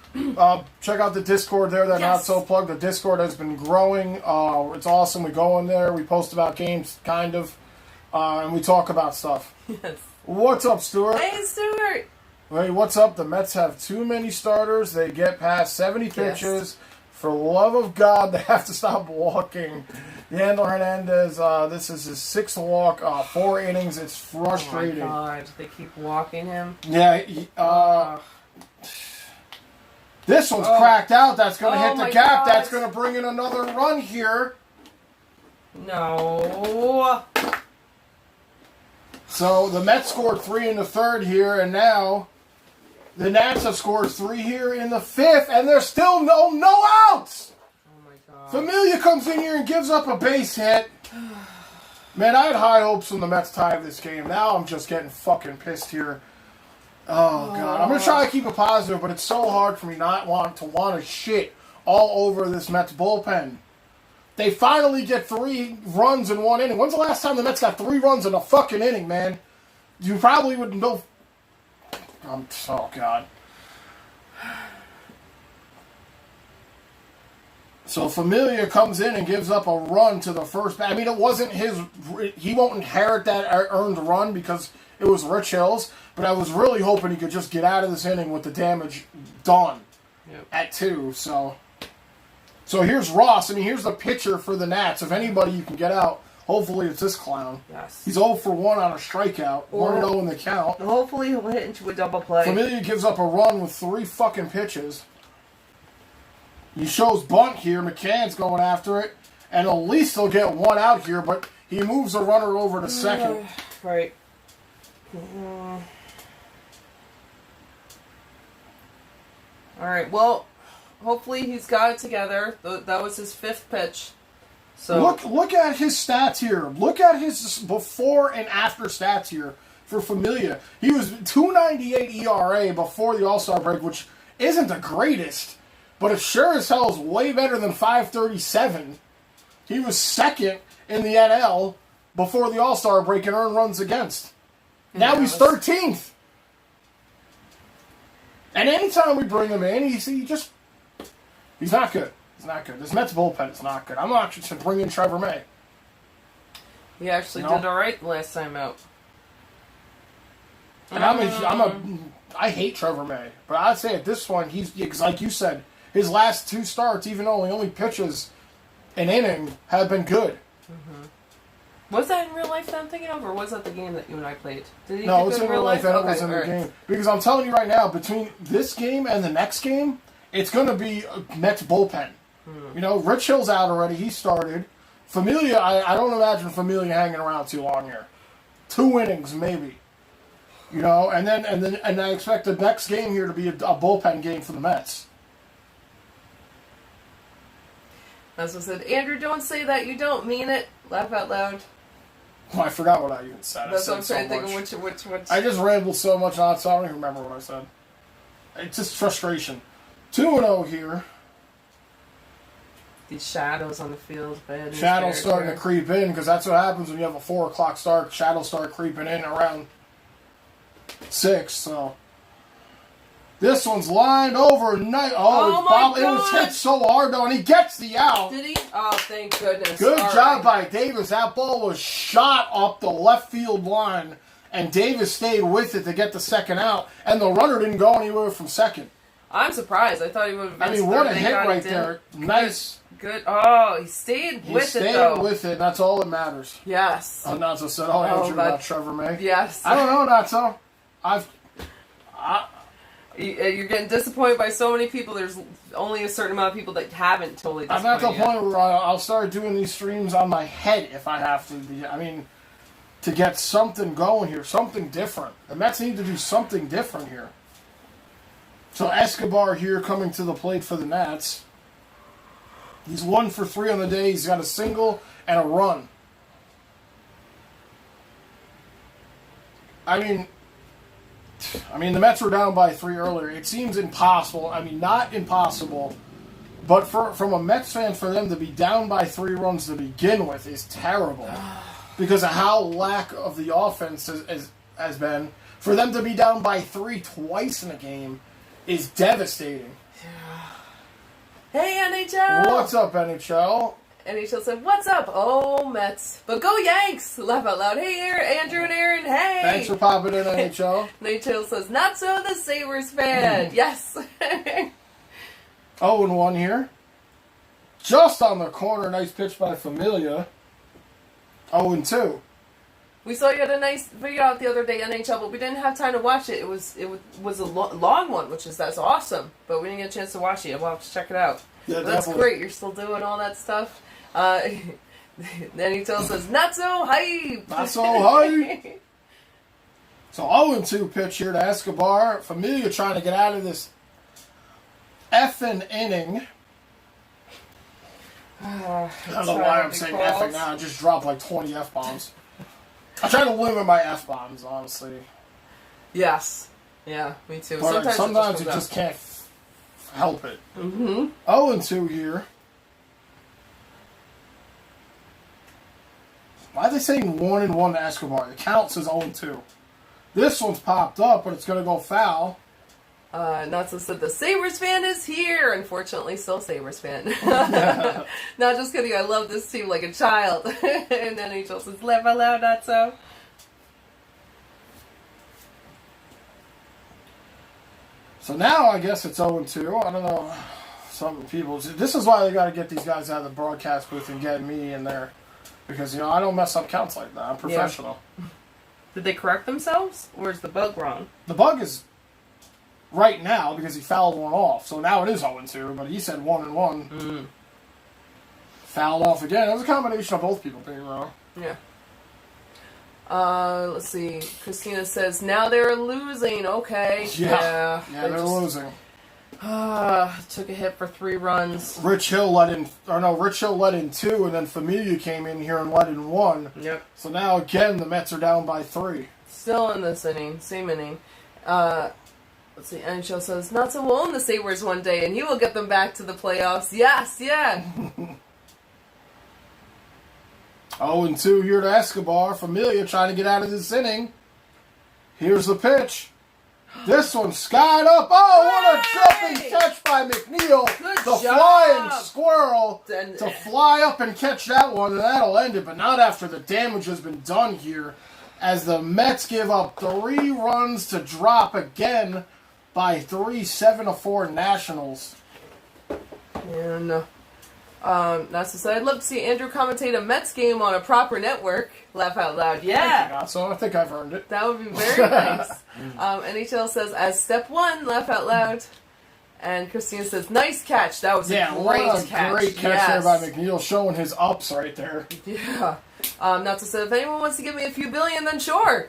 [SPEAKER 2] Check out the Discord there. That Not So Plug. The Discord has been growing. It's awesome. We go in there. We post about games, kind of. And we talk about stuff.
[SPEAKER 1] Yes.
[SPEAKER 2] What's up, Stuart?
[SPEAKER 1] Hey, Stuart.
[SPEAKER 2] Hey, what's up? The Mets have too many starters. They get past 70 pitches.
[SPEAKER 1] Yes.
[SPEAKER 2] For the love of God, they have to stop walking. Yandel Hernandez, this is his 6th walk, 4 innings. It's frustrating.
[SPEAKER 1] Oh, my God. They keep walking him.
[SPEAKER 2] Yeah, this one's cracked out. That's going to hit the gap.
[SPEAKER 1] God.
[SPEAKER 2] That's going to bring in another run here.
[SPEAKER 1] No.
[SPEAKER 2] So the Mets scored 3 in the 3rd here, and now the Nats have scored 3 here in the 5th, and there's still no outs.
[SPEAKER 1] Oh my God.
[SPEAKER 2] Familia comes in here and gives up a base hit. Man, I had high hopes when the Mets tied this game. Now I'm just getting fucking pissed here. Oh, God. I'm going to try to keep it positive, but it's so hard for me not want to shit all over this Mets bullpen. They finally get 3 runs in 1 inning. When's the last time the Mets got 3 runs in a fucking inning, man? You probably would know. Oh, God. So Familia comes in and gives up a run to the first. I mean, it wasn't his. He won't inherit that earned run because it was Rich Hill's. But I was really hoping he could just get out of this inning with the damage done at 2. So here's Ross. I mean, here's the pitcher for the Nats. If anybody you can get out, hopefully it's this clown.
[SPEAKER 1] Yes.
[SPEAKER 2] He's 0 for 1 on a strikeout. 1-0 in the count.
[SPEAKER 1] Hopefully he'll hit into a double play.
[SPEAKER 2] Familia gives up a run with 3 fucking pitches. He shows bunt here. McCann's going after it. And at least they'll get 1 out here, but he moves a runner over to second.
[SPEAKER 1] Right. All right, well, hopefully he's got it together. That was his 5th pitch. So
[SPEAKER 2] Look at his stats here. Look at his before and after stats here for Familia. He was 2.98 ERA before the All-Star break, which isn't the greatest, but it sure as hell is way better than 5.37. He was 2nd in the NL before the All-Star break in earned runs against. Now he's 13th. And anytime we bring him in, he's not good. He's not good. This Mets bullpen is not good. I'm not just to bring in Trevor May.
[SPEAKER 1] he actually did all right the last time out.
[SPEAKER 2] And I hate Trevor May, but I'd say at this one, he's like you said, his last 2 starts, even though he only pitches an inning, have been good.
[SPEAKER 1] Mm-hmm. Was that in real life that I'm thinking of, or was that the game that you and I played? Did he
[SPEAKER 2] No, it's in real life, and it was in the game. Because I'm telling you right now, between this game and the next game, it's going to be Mets bullpen. You know, Rich Hill's out already. He started. Familia, I don't imagine Familia hanging around too long here. 2 innings, maybe. You know, and I expect the next game here to be a bullpen game for the Mets.
[SPEAKER 1] As I said, Andrew, don't say that. You don't mean it. Laugh out loud.
[SPEAKER 2] Oh, I forgot what I even said.
[SPEAKER 1] That's what I'm trying to think of which.
[SPEAKER 2] I just rambled so much on it, so I don't even remember what I said. It's just frustration. 2-0 here.
[SPEAKER 1] These shadows on the field.
[SPEAKER 2] Shadows starting to creep in, because that's what happens when you have a 4 o'clock start. Shadows start creeping in around 6, so... This one's lined over. It was hit so hard, though, and he gets the out.
[SPEAKER 1] Did he? Oh, thank goodness.
[SPEAKER 2] Good job by Davis. That ball was shot up the left field line, and Davis stayed with it to get the 2nd out, and the runner didn't go anywhere from second.
[SPEAKER 1] I'm surprised. I thought he would have been.
[SPEAKER 2] I mean, what a hit right there. Nice.
[SPEAKER 1] Good. Oh, he stayed with it, though.
[SPEAKER 2] He stayed with it. That's all that matters.
[SPEAKER 1] Yes.
[SPEAKER 2] Natso said, I'll answer about Trevor May.
[SPEAKER 1] Yes.
[SPEAKER 2] I don't know, Natso.
[SPEAKER 1] You're getting disappointed by so many people. There's only a certain amount of people that haven't totally
[SPEAKER 2] I'm
[SPEAKER 1] disappointed
[SPEAKER 2] at the point where I'll start doing these streams on my head if I have to be. I mean, to get something going here, something different. The Mets need to do something different here. So Escobar here coming to the plate for the Nats. He's 1 for 3 on the day. He's got a single and a run. I mean, the Mets were down by 3 earlier. It seems impossible. I mean, not impossible, but from a Mets fan, for them to be down by 3 runs to begin with is terrible because of how lack of the offense has been. For them to be down by 3 twice in a game is devastating.
[SPEAKER 1] Hey, NHL!
[SPEAKER 2] What's up, NHL?
[SPEAKER 1] NHL said, what's up? Oh, Mets. But go Yanks! Laugh out loud. Hey, Andrew and Aaron, hey!
[SPEAKER 2] Thanks for popping in, NHL.
[SPEAKER 1] NHL says, not so the Sabres fan. Yes!
[SPEAKER 2] 0-1 here. Just on the corner. Nice pitch by Familia. 0-2.
[SPEAKER 1] We saw you had a nice video out the other day, NHL, but we didn't have time to watch it. It was a long one, that's awesome. But we didn't get a chance to watch it. We'll have to check it out.
[SPEAKER 2] Yeah,
[SPEAKER 1] that's great. You're still doing all that stuff. NHL says, not so hype.
[SPEAKER 2] Not so hype. So 0-2 pitch here to Escobar. Familia trying to get out of this effing inning. I don't know why I'm saying effing now. I just dropped like 20 F-bombs. I try to limit my F-bombs, honestly.
[SPEAKER 1] Yes. Yeah, me too.
[SPEAKER 2] But sometimes you just can't help it. 0-2 here. Why are they saying 1-1 to Escobar? The count says 0-2. This one's popped up, but it's going to go foul.
[SPEAKER 1] Natsu said the Sabres fan is here. Unfortunately, still Sabres fan. Not just kidding. I love this team like a child. And then NHL says, laugh out loud, Natsu.
[SPEAKER 2] So now I guess it's 0-2. I don't know. Some people. This is why they got to get these guys out of the broadcast booth and get me in there. Because, I don't mess up counts like that. I'm professional.
[SPEAKER 1] Yeah. Did they correct themselves? Or is the bug wrong?
[SPEAKER 2] The bug is right now because he fouled one off. So now it is 0-2, but he said 1-1. Fouled off again. It was a combination of both people being wrong.
[SPEAKER 1] Yeah. Let's see. Christina says, now they're losing. Okay.
[SPEAKER 2] Yeah, they're losing.
[SPEAKER 1] Took a hit for 3 runs.
[SPEAKER 2] Rich Hill let in 2, and then Familia came in here and let in 1.
[SPEAKER 1] Yep.
[SPEAKER 2] So now again the Mets are down by 3.
[SPEAKER 1] Still in this inning, same inning. Let's see, NHL says, not so we'll own the Sabres one day, and he will get them back to the playoffs. Yes, yeah.
[SPEAKER 2] 0-2 here to Escobar. Familia trying to get out of this inning. Here's the pitch. This one skied up. Oh, what a jumping catch by McNeil.
[SPEAKER 1] Good
[SPEAKER 2] the
[SPEAKER 1] job.
[SPEAKER 2] Flying squirrel to fly up and catch that one, and that'll end it. But not after the damage has been done here, as the Mets give up 3 runs to drop again by 3, 7-4 Nationals.
[SPEAKER 1] And Nasa said, I'd love to see Andrew commentate a Mets game on a proper network. Laugh out loud. Yeah.
[SPEAKER 2] So I think I've earned it.
[SPEAKER 1] That would be very nice. NHL says, as step 1, laugh out loud. And Christina says, nice catch. That was a great catch.
[SPEAKER 2] Great catch there by McNeil, showing his ups right there.
[SPEAKER 1] Yeah. Nasa said, if anyone wants to give me a few billion, then sure.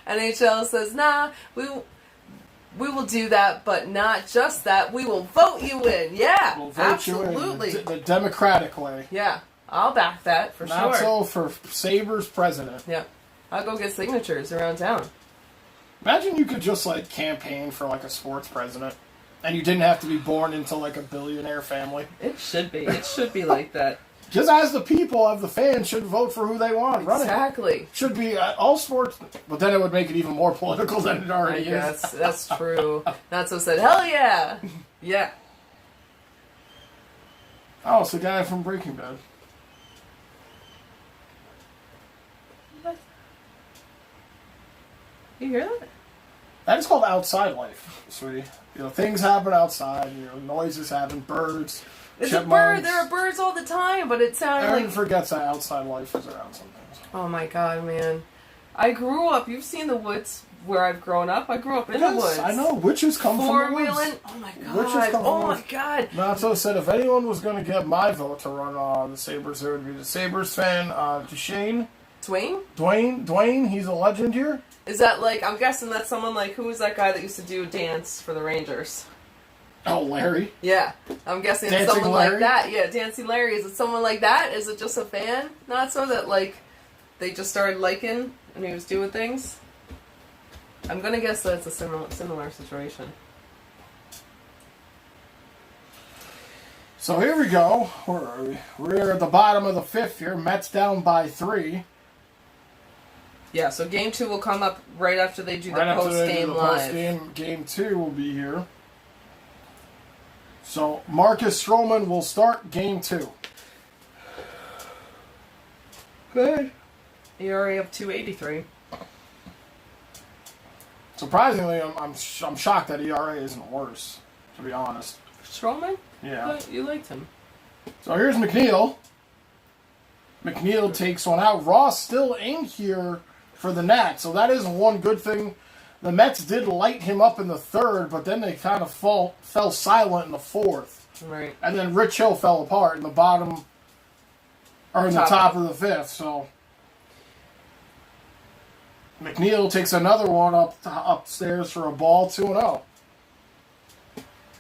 [SPEAKER 1] NHL says, nah, we will do that, but not just that. We will vote you in. Yeah,
[SPEAKER 2] we'll vote
[SPEAKER 1] absolutely.
[SPEAKER 2] You in the democratic way.
[SPEAKER 1] Yeah, I'll back that for sure.
[SPEAKER 2] Not so for Sabres president.
[SPEAKER 1] Yeah, I'll go get signatures around town.
[SPEAKER 2] Imagine you could just campaign for a sports president, and you didn't have to be born into a billionaire family.
[SPEAKER 1] It should be. It should be like that.
[SPEAKER 2] Just as the people of the fans should vote for who they want.
[SPEAKER 1] Exactly.
[SPEAKER 2] Should be all sports, but then it would make it even more political than it already is.
[SPEAKER 1] That's true. Natsu said, hell yeah. Yeah.
[SPEAKER 2] Oh, it's the guy from Breaking Bad.
[SPEAKER 1] What? You hear that?
[SPEAKER 2] That is called outside life, sweetie. Things happen outside. Noises happen, birds.
[SPEAKER 1] It's a bird. There are birds all the time, but it sounded
[SPEAKER 2] Aaron forgets that outside life is around sometimes.
[SPEAKER 1] Oh my god, man. I grew up, you've seen the woods where I've grown up. I grew up in the woods.
[SPEAKER 2] I know. Witches come from the woods.
[SPEAKER 1] Four-wheeling. Oh, my God.
[SPEAKER 2] Witches come
[SPEAKER 1] Oh,
[SPEAKER 2] from the
[SPEAKER 1] my
[SPEAKER 2] woods.
[SPEAKER 1] God.
[SPEAKER 2] Nacho said if anyone was going to get my vote to run the Sabres, it would be the Sabres fan, Duchesne. Dwayne, he's a legend here.
[SPEAKER 1] Is that like, I'm guessing that's someone like, who was that guy that used to do dance for the Rangers?
[SPEAKER 2] Oh, Larry.
[SPEAKER 1] Yeah, I'm guessing it's
[SPEAKER 2] Dancing
[SPEAKER 1] someone
[SPEAKER 2] Larry?
[SPEAKER 1] like that. Yeah, Dancing Larry. Is it someone like that? Is it just a fan? Not so that, like, they just started liking and he was doing things? I'm going to guess that it's a similar situation.
[SPEAKER 2] So here we go. Where are we? We're at the bottom of the fifth here. Mets down by 3.
[SPEAKER 1] Yeah, so game 2 will come up right after they do the
[SPEAKER 2] Right after they do
[SPEAKER 1] post-game
[SPEAKER 2] the
[SPEAKER 1] live.
[SPEAKER 2] post-game, game 2 will be here. So Marcus Stroman will start game 2.
[SPEAKER 1] Good. ERA of 283.
[SPEAKER 2] Surprisingly, I'm shocked that ERA isn't worse, to be honest.
[SPEAKER 1] Stroman?
[SPEAKER 2] Yeah.
[SPEAKER 1] You liked him.
[SPEAKER 2] So here's McNeil. McNeil takes one out. Ross still in here for the Nats, so that is one good thing. The Mets did light him up in the 3rd, but then they kind of fell silent in the 4th.
[SPEAKER 1] Right.
[SPEAKER 2] And then Rich Hill fell apart in the bottom, or in the top of the 5th, so McNeil takes another one upstairs for a ball, 2-0.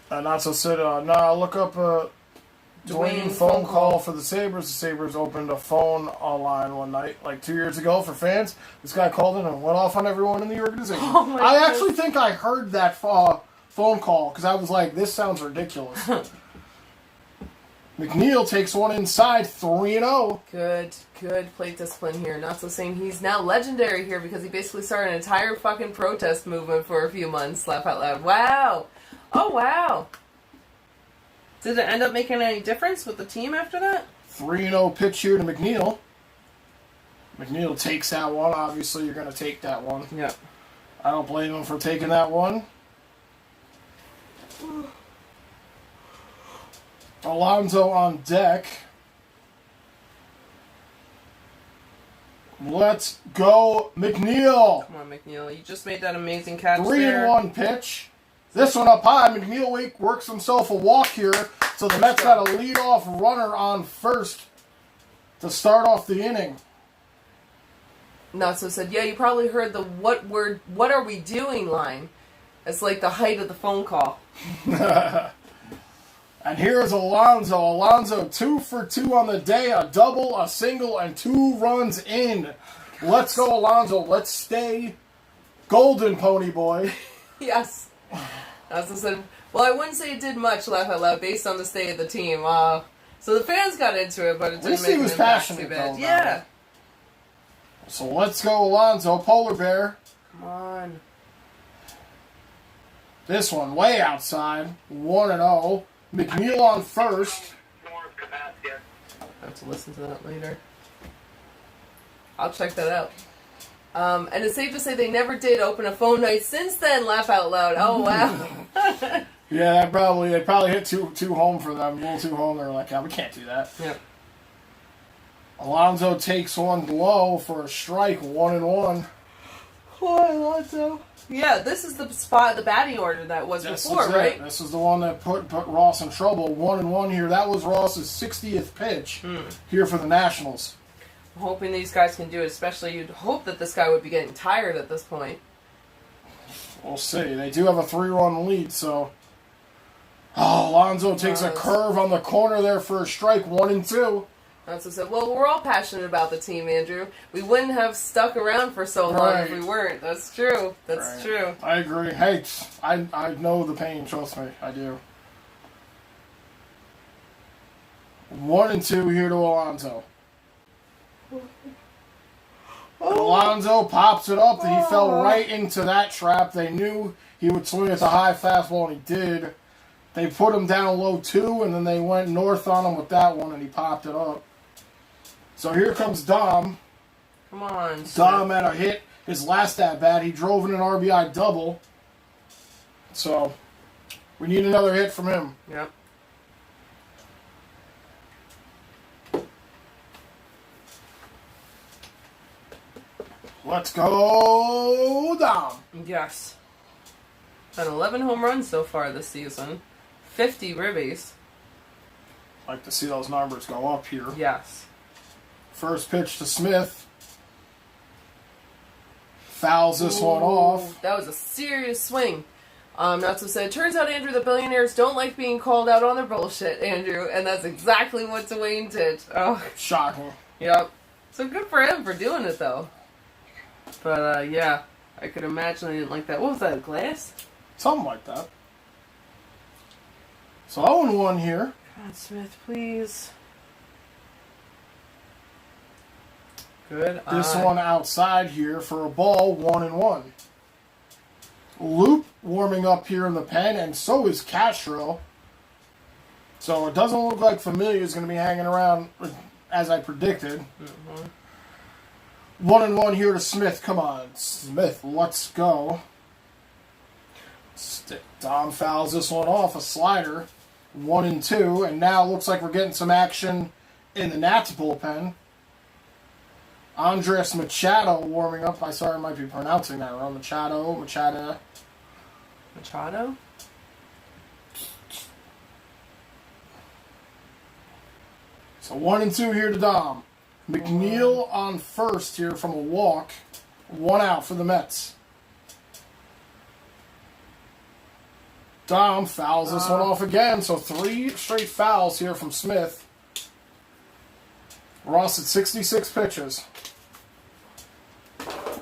[SPEAKER 2] Nacho said, look up Dwayne phone call for the Sabres. The Sabres opened a phone line one night, like 2 years ago, for fans. This guy called in and went off on everyone in the organization.
[SPEAKER 1] Oh my
[SPEAKER 2] I
[SPEAKER 1] goodness.
[SPEAKER 2] actually think I heard that phone call because I was like, this sounds ridiculous. McNeil takes one inside, 3-0.
[SPEAKER 1] Good plate discipline here. Not so saying he's now legendary here because he basically started an entire fucking protest movement for a few months. Laugh out loud. Wow. Oh, wow. Did it end up making any difference with the team after that?
[SPEAKER 2] 3-0 pitch here to McNeil. McNeil takes that one. Obviously, you're going to take that one.
[SPEAKER 1] Yeah.
[SPEAKER 2] I don't blame him for taking that one. Alonso on deck. Let's go, McNeil.
[SPEAKER 1] Come on, McNeil. You just made that amazing catch there.
[SPEAKER 2] 3-1 pitch. This one up high. McNeil works himself a walk here. So the Mets got a leadoff runner on first to start off the inning.
[SPEAKER 1] Natso said, yeah, you probably heard the what are we doing line. It's like the height of the phone call.
[SPEAKER 2] And here's Alonso. Alonso 2 for 2 on the day. A double, a single, and 2 runs in. Let's go, Alonso. Let's stay golden, pony boy.
[SPEAKER 1] Yes. Natso said, well, I wouldn't say it did much, laugh out loud, based on the state of the team. So the fans got into it, but it
[SPEAKER 2] At
[SPEAKER 1] didn't
[SPEAKER 2] least
[SPEAKER 1] make
[SPEAKER 2] he
[SPEAKER 1] an
[SPEAKER 2] was
[SPEAKER 1] impact too
[SPEAKER 2] passionate,
[SPEAKER 1] bad.
[SPEAKER 2] though,
[SPEAKER 1] Yeah.
[SPEAKER 2] So let's go, Alonso. Polar bear.
[SPEAKER 1] Come on.
[SPEAKER 2] This one way outside. 1-0. McNeil on first.
[SPEAKER 1] I have to listen to that later. I'll check that out. And it's safe to say they never did open a phone night since then, laugh out loud. Oh, wow.
[SPEAKER 2] Yeah, they probably hit too home for them. A little too home. They're like, yeah, we can't do that.
[SPEAKER 1] Yep.
[SPEAKER 2] Alonso takes one low for a strike, 1-1.
[SPEAKER 1] Oh, Alonso. Yeah, this is the spot, the batting order that was before, right?
[SPEAKER 2] This is the one that put Ross in trouble. 1-1 here. That was Ross's 60th pitch here for the Nationals.
[SPEAKER 1] I'm hoping these guys can do it, especially you'd hope that this guy would be getting tired at this point.
[SPEAKER 2] We'll see. They do have a 3-run lead, so... Oh, Alonso takes a curve on the corner there for a strike, 1-2.
[SPEAKER 1] That's what I said. Well, we're all passionate about the team, Andrew. We wouldn't have stuck around for so long if we weren't. That's true. That's true.
[SPEAKER 2] I agree. Hey, I know the pain. Trust me, I do. 1-2 here to Alonso. Alonso pops it up. He fell right into that trap. They knew he would swing at the high fastball, and he did. They put him down low 2, and then they went north on him with that one, and he popped it up. So here comes Dom.
[SPEAKER 1] Come on.
[SPEAKER 2] Dom had a hit his last at-bat. He drove in an RBI double. So we need another hit from him.
[SPEAKER 1] Yep.
[SPEAKER 2] Let's go, Dom.
[SPEAKER 1] Yes. Got 11 home runs so far this season. 50 ribbies.
[SPEAKER 2] Like to see those numbers go up here.
[SPEAKER 1] Yes.
[SPEAKER 2] First pitch to Smith. Fouls this one off.
[SPEAKER 1] That was a serious swing. Not so sad. Turns out, Andrew, the billionaires don't like being called out on their bullshit, Andrew, and that's exactly what Dwayne did. Oh,
[SPEAKER 2] Shocking.
[SPEAKER 1] yep. So good for him for doing it, though. But, yeah, I could imagine I didn't like that. What was that, a glass?
[SPEAKER 2] Something like that. So 0-1 here.
[SPEAKER 1] God, Smith, please. Good.
[SPEAKER 2] This one outside here for a ball, 1-1. Loop warming up here in the pen, and so is Castro. So it doesn't look like Familia is going to be hanging around as I predicted. 1-1 here to Smith. Come on, Smith, let's go. Dom fouls this one off, a slider. 1-2, and now it looks like we're getting some action in the Nats bullpen. Andres Machado warming up. I'm sorry, I might be pronouncing that wrong. Machado.
[SPEAKER 1] Machado?
[SPEAKER 2] So 1-2 here to Dom. McNeil on first here from a walk. 1 out for the Mets. Dom fouls this one off again, so 3 straight fouls here from Smith. Ross at 66 pitches.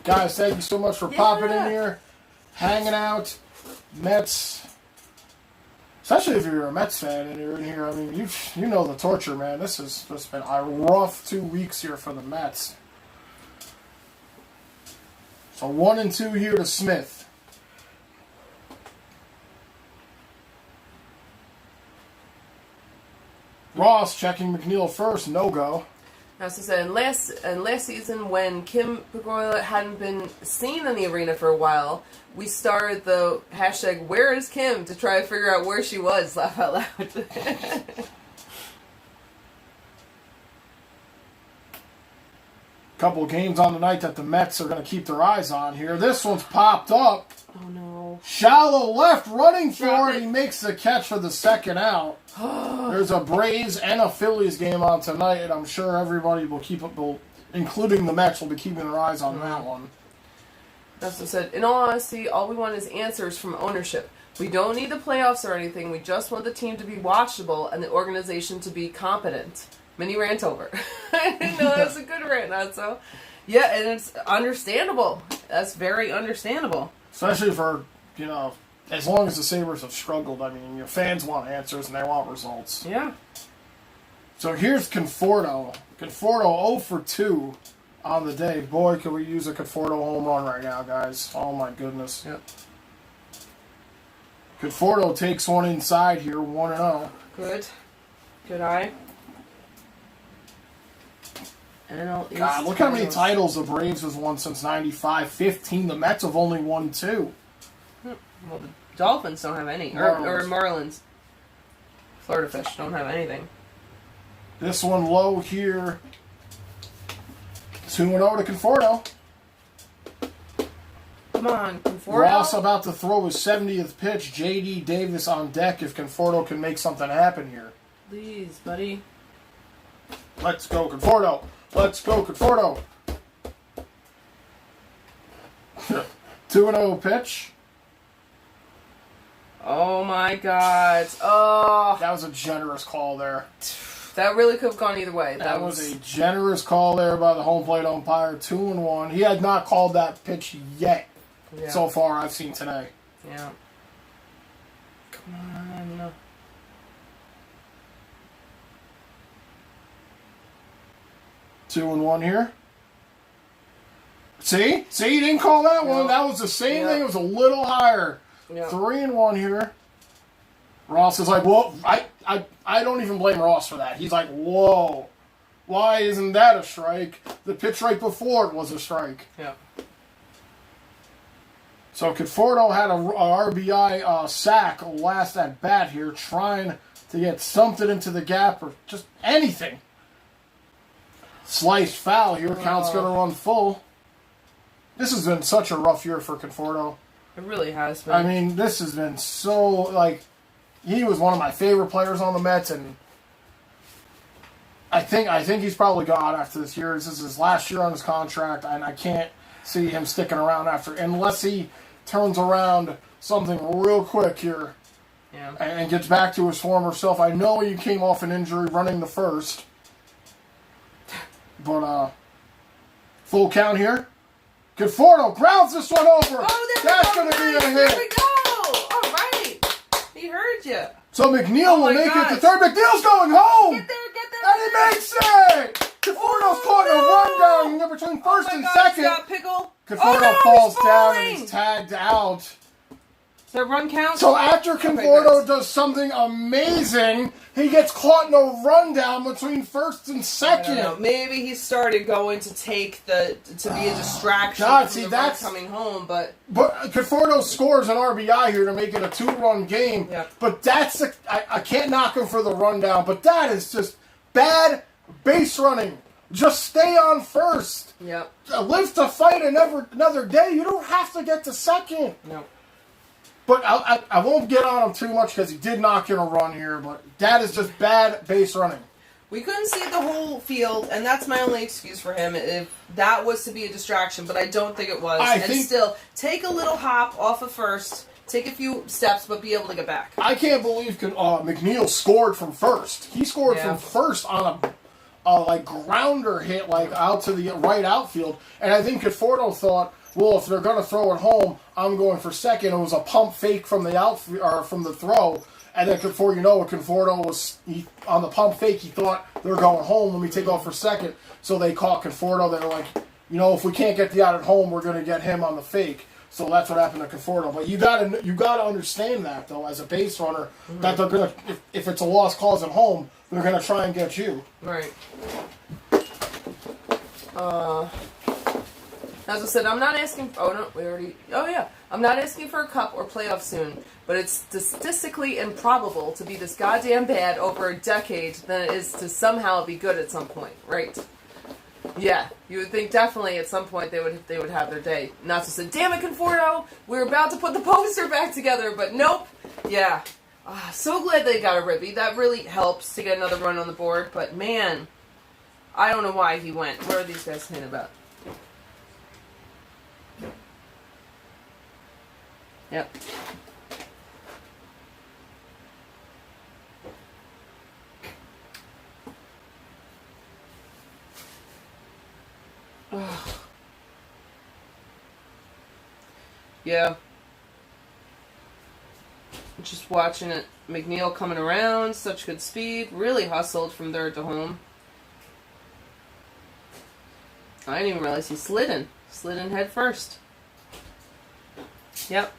[SPEAKER 2] Guys, thank you so much for popping in here, hanging out. Mets, especially if you're a Mets fan and you're in here, I mean, you know the torture, man. This has just been a rough 2 weeks here for the Mets. So 1-2 here to Smith. Ross checking McNeil first, no go.
[SPEAKER 1] As I said, last season when Kim Pegula hadn't been seen in the arena for a while, we started the hashtag Where is Kim to try to figure out where she was. Laugh out loud.
[SPEAKER 2] Couple games on tonight that the Mets are going to keep their eyes on here. This one's popped up.
[SPEAKER 1] Oh no.
[SPEAKER 2] Shallow left, running for
[SPEAKER 1] Drop
[SPEAKER 2] it.
[SPEAKER 1] it.
[SPEAKER 2] He makes the catch for the second out. There's a Braves and a Phillies game on tonight, and I'm sure everybody will keep it, including the Mets, will be keeping their eyes on that one.
[SPEAKER 1] That's what I said. In all honesty, all we want is answers from ownership. We don't need the playoffs or anything. We just want the team to be watchable and the organization to be competent. Mini rant over. No, that's a good rant, not so. Yeah, and it's understandable. That's very understandable.
[SPEAKER 2] Especially for, as long as the Sabres have struggled. I mean, your fans want answers and they want results.
[SPEAKER 1] Yeah.
[SPEAKER 2] So here's Conforto. Conforto 0 for 2 on the day. Boy, could we use a Conforto home run right now, guys. Oh, my goodness.
[SPEAKER 1] Yep.
[SPEAKER 2] Conforto takes one inside here, 1-0.
[SPEAKER 1] Good. Good eye.
[SPEAKER 2] God, look how many titles the Braves has won since 95. 15. The Mets have only won 2.
[SPEAKER 1] Well, the Dolphins don't have any. Or Marlins. Florida Fish don't have anything.
[SPEAKER 2] This one low here. 2-0 to Conforto.
[SPEAKER 1] Come on, Conforto.
[SPEAKER 2] Ross about to throw his 70th pitch. J.D. Davis on deck if Conforto can make something happen here.
[SPEAKER 1] Please, buddy.
[SPEAKER 2] Let's go, Conforto. Let's go, Conforto. 2-0 pitch.
[SPEAKER 1] Oh my God. Oh.
[SPEAKER 2] That was a generous call there.
[SPEAKER 1] That really could have gone either way.
[SPEAKER 2] That was a generous call there by the home plate umpire. 2-1. He had not called that pitch yet.
[SPEAKER 1] Yeah.
[SPEAKER 2] So far I've seen today.
[SPEAKER 1] Yeah. Come on.
[SPEAKER 2] 2-1 here. See? See, you didn't call that one. That was the same thing. It was a little higher. 3-1 here. Ross is like, whoa. I don't even blame Ross for that. He's like, whoa. Why isn't that a strike? The pitch right before it was a strike.
[SPEAKER 1] Yeah.
[SPEAKER 2] So Conforto had a RBI sack last at bat here, trying to get something into the gap or just anything. Sliced foul here. Count's going to run full. This has been such a rough year for Conforto.
[SPEAKER 1] It really has been.
[SPEAKER 2] I mean, this has been so, like, he was one of my favorite players on the Mets, and I think he's probably gone after this year. This is his last year on his contract, and I can't see him sticking around after, unless he turns around something real quick here.
[SPEAKER 1] Yeah.
[SPEAKER 2] And gets back to his former self. I know he came off an injury running the first. But, full count here. Conforto grounds this one over.
[SPEAKER 1] Oh,
[SPEAKER 2] That's going to be a hit.
[SPEAKER 1] There we go. All right. He heard you.
[SPEAKER 2] So McNeil will make it to third. McNeil's going home.
[SPEAKER 1] Get there.
[SPEAKER 2] And he makes it. Conforto's caught in a rundown between first and second.
[SPEAKER 1] Scott Pickle.
[SPEAKER 2] Conforto falls down and he's tagged out.
[SPEAKER 1] The run count?
[SPEAKER 2] So after Conforto does something amazing, he gets caught in a rundown between first and second.
[SPEAKER 1] I don't know. Maybe he started going to take to be a distraction from the run coming home, but
[SPEAKER 2] Conforto scores an RBI here to make it a 2-run game.
[SPEAKER 1] Yep.
[SPEAKER 2] But I can't knock him for the rundown, but that is just bad base running. Just stay on first.
[SPEAKER 1] Yep.
[SPEAKER 2] Live to fight another day. You don't have to get to second.
[SPEAKER 1] No.
[SPEAKER 2] But I won't get on him too much because he did knock in a run here. But that is just bad base running.
[SPEAKER 1] We couldn't see the whole field, and that's my only excuse for him. If that was to be a distraction, but I don't think it was. Still, take a little hop off of first, take a few steps, but be able to get back.
[SPEAKER 2] I can't believe McNeil scored from first. He scored from first on a grounder hit out to the right outfield, and I think Conforto thought, well, if they're going to throw it home, I'm going for second. It was a pump fake from the from the throw, and then before you know it, Conforto was on the pump fake. He thought they're going home. Let me take off for second. So they caught Conforto. They were like, if we can't get the out at home, we're going to get him on the fake. So that's what happened to Conforto. But you gotta understand that though, as a base runner, that they're gonna if it's a lost cause at home, they're gonna try and get you.
[SPEAKER 1] Right. As I said, I'm not asking. I'm not asking for a cup or playoff soon. But it's statistically improbable to be this goddamn bad over a decade than it is to somehow be good at some point, right? Yeah, you would think definitely at some point they would have their day. Not to say, damn it, Conforto, we're about to put the poster back together, but nope. Yeah, so glad they got a ribby. That really helps to get another run on the board. But man, I don't know why he went. What are these guys saying about? Yep. Yeah. Just watching it. McNeil coming around, such good speed. Really hustled from third to home. I didn't even realize he slid in. Slid in head first. Yep.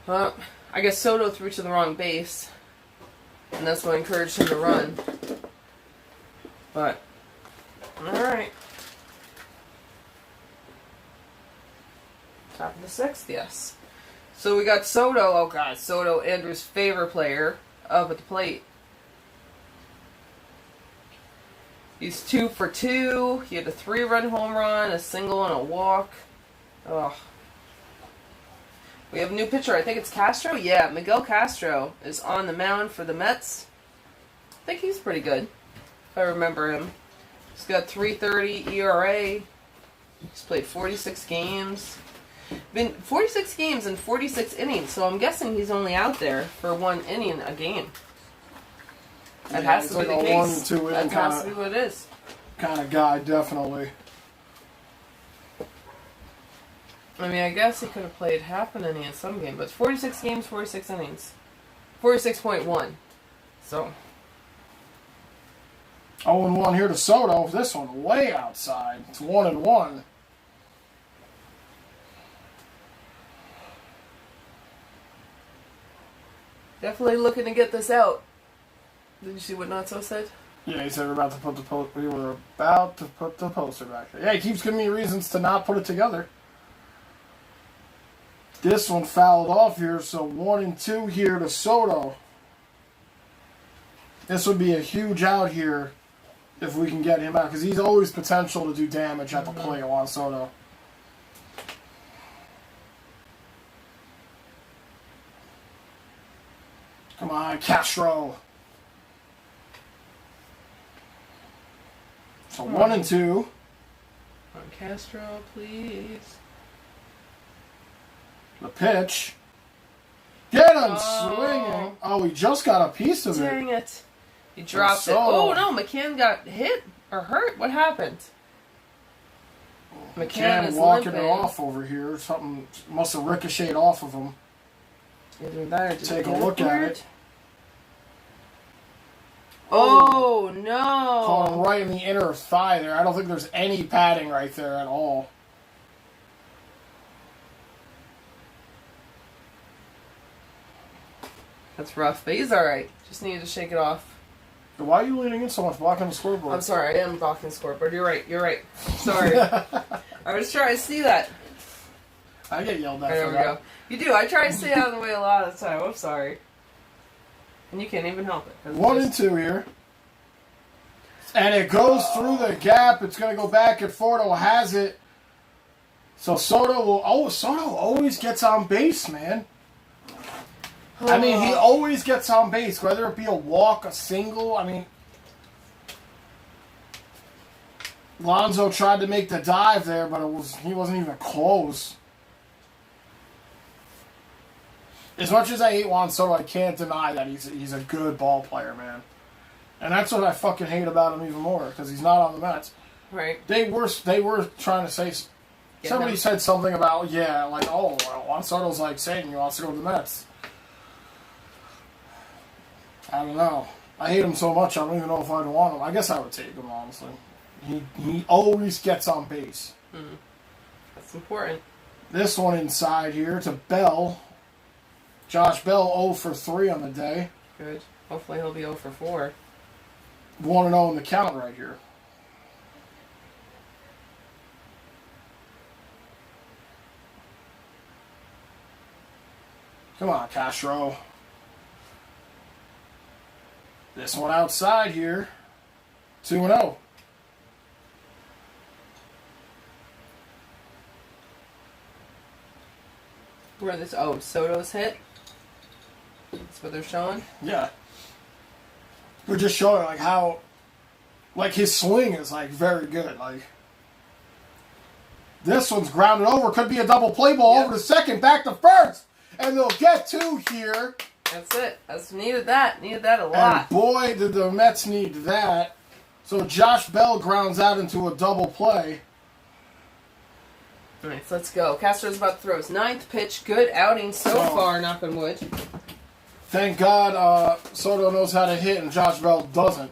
[SPEAKER 1] Well, I guess Soto threw to the wrong base. And that's what encouraged him to run. But, alright. Top of the sixth, yes. So we got Soto. Oh god, Soto, Andrew's favorite player, up at the plate. He's 2 for 2. He had a 3-run home run, a single, and a walk. Oh. We have a new pitcher. I think it's Castro. Yeah, Miguel Castro is on the mound for the Mets. I think he's pretty good, if I remember him. He's got 3.30 ERA. He's played 46 games. Been 46 games and 46 innings, so I'm guessing he's only out there for 1 inning a game. That has to be the case. That has to be what it is.
[SPEAKER 2] Kind of guy, definitely.
[SPEAKER 1] I mean, I guess he could have played half an inning in some game, but 46 games, 46 innings. 46.1. So.
[SPEAKER 2] 0-1 here to Soto. This one way outside. It's 1-1.
[SPEAKER 1] Definitely looking to get this out. Did you see what Natso said?
[SPEAKER 2] Yeah, he said we were about to put the poster back there. Yeah, he keeps giving me reasons to not put it together. This one fouled off here, so 1-2 here to Soto. This would be a huge out here if we can get him out, because he's always potential to do damage at the plate, Juan Soto. Come on, Castro. So 1 and 2.
[SPEAKER 1] On Castro, please.
[SPEAKER 2] The pitch. Get him swinging. Oh, he just got a piece of it.
[SPEAKER 1] Dang it. He dropped it.
[SPEAKER 2] So-
[SPEAKER 1] Oh, no, McCann got hit or hurt? What happened? McCann is
[SPEAKER 2] walking
[SPEAKER 1] limping.
[SPEAKER 2] it off over here. Something must have ricocheted off of him.
[SPEAKER 1] Either that or did
[SPEAKER 2] Take
[SPEAKER 1] he
[SPEAKER 2] a
[SPEAKER 1] get
[SPEAKER 2] look at
[SPEAKER 1] hurt?
[SPEAKER 2] it.
[SPEAKER 1] Oh, no.
[SPEAKER 2] Caught him right in the inner thigh there. I don't think there's any padding right there at all.
[SPEAKER 1] That's rough, but he's alright. Just needed to shake it off.
[SPEAKER 2] Why are you leaning in so much, blocking the scoreboard?
[SPEAKER 1] I'm sorry, I am blocking the scoreboard. You're right. Sorry. I was trying to see that.
[SPEAKER 2] I get yelled at
[SPEAKER 1] There
[SPEAKER 2] for
[SPEAKER 1] we
[SPEAKER 2] that.
[SPEAKER 1] go. You do. I try to stay out of the way a lot of the time. I'm sorry. And you can't even help it. 'Cause
[SPEAKER 2] 1 and 2 here. And it goes through the gap. It's going to go back, and Fordo has it. So Soto will... Oh, Soto always gets on base, man. I mean, he always gets on base, whether it be a walk, a single. I mean, Lonzo tried to make the dive there, but he wasn't even close. As much as I hate Juan Soto, I can't deny that he's a good ball player, man. And that's what I fucking hate about him even more, because he's not on the Mets.
[SPEAKER 1] Right.
[SPEAKER 2] They were trying to say... Somebody said something about, well, Juan Soto's like saying he wants to go to the Mets. I don't know. I hate him so much, I don't even know if I'd want him. I guess I would take him, honestly. He always gets on base.
[SPEAKER 1] That's important.
[SPEAKER 2] This one inside here to Bell. Josh Bell 0 for 3 on the day.
[SPEAKER 1] Good. Hopefully he'll be 0 for 4.
[SPEAKER 2] 1-0 in the count right here. Come on, Castro. This one outside here. 2-0.
[SPEAKER 1] Where this? Oh, Soto's hit. That's what they're showing.
[SPEAKER 2] Yeah. We're just showing how his swing is very good. This one's grounded over. Could be a double play ball over to second, back to first. And they'll get 2 here.
[SPEAKER 1] That's it. That's needed that. Needed that a lot.
[SPEAKER 2] And boy, did the Mets need that. So Josh Bell grounds out into a double play.
[SPEAKER 1] All right, so let's go. Castro's about to throw his 9th pitch. Good outing so far, knock on wood.
[SPEAKER 2] Thank God Soto knows how to hit and Josh Bell doesn't.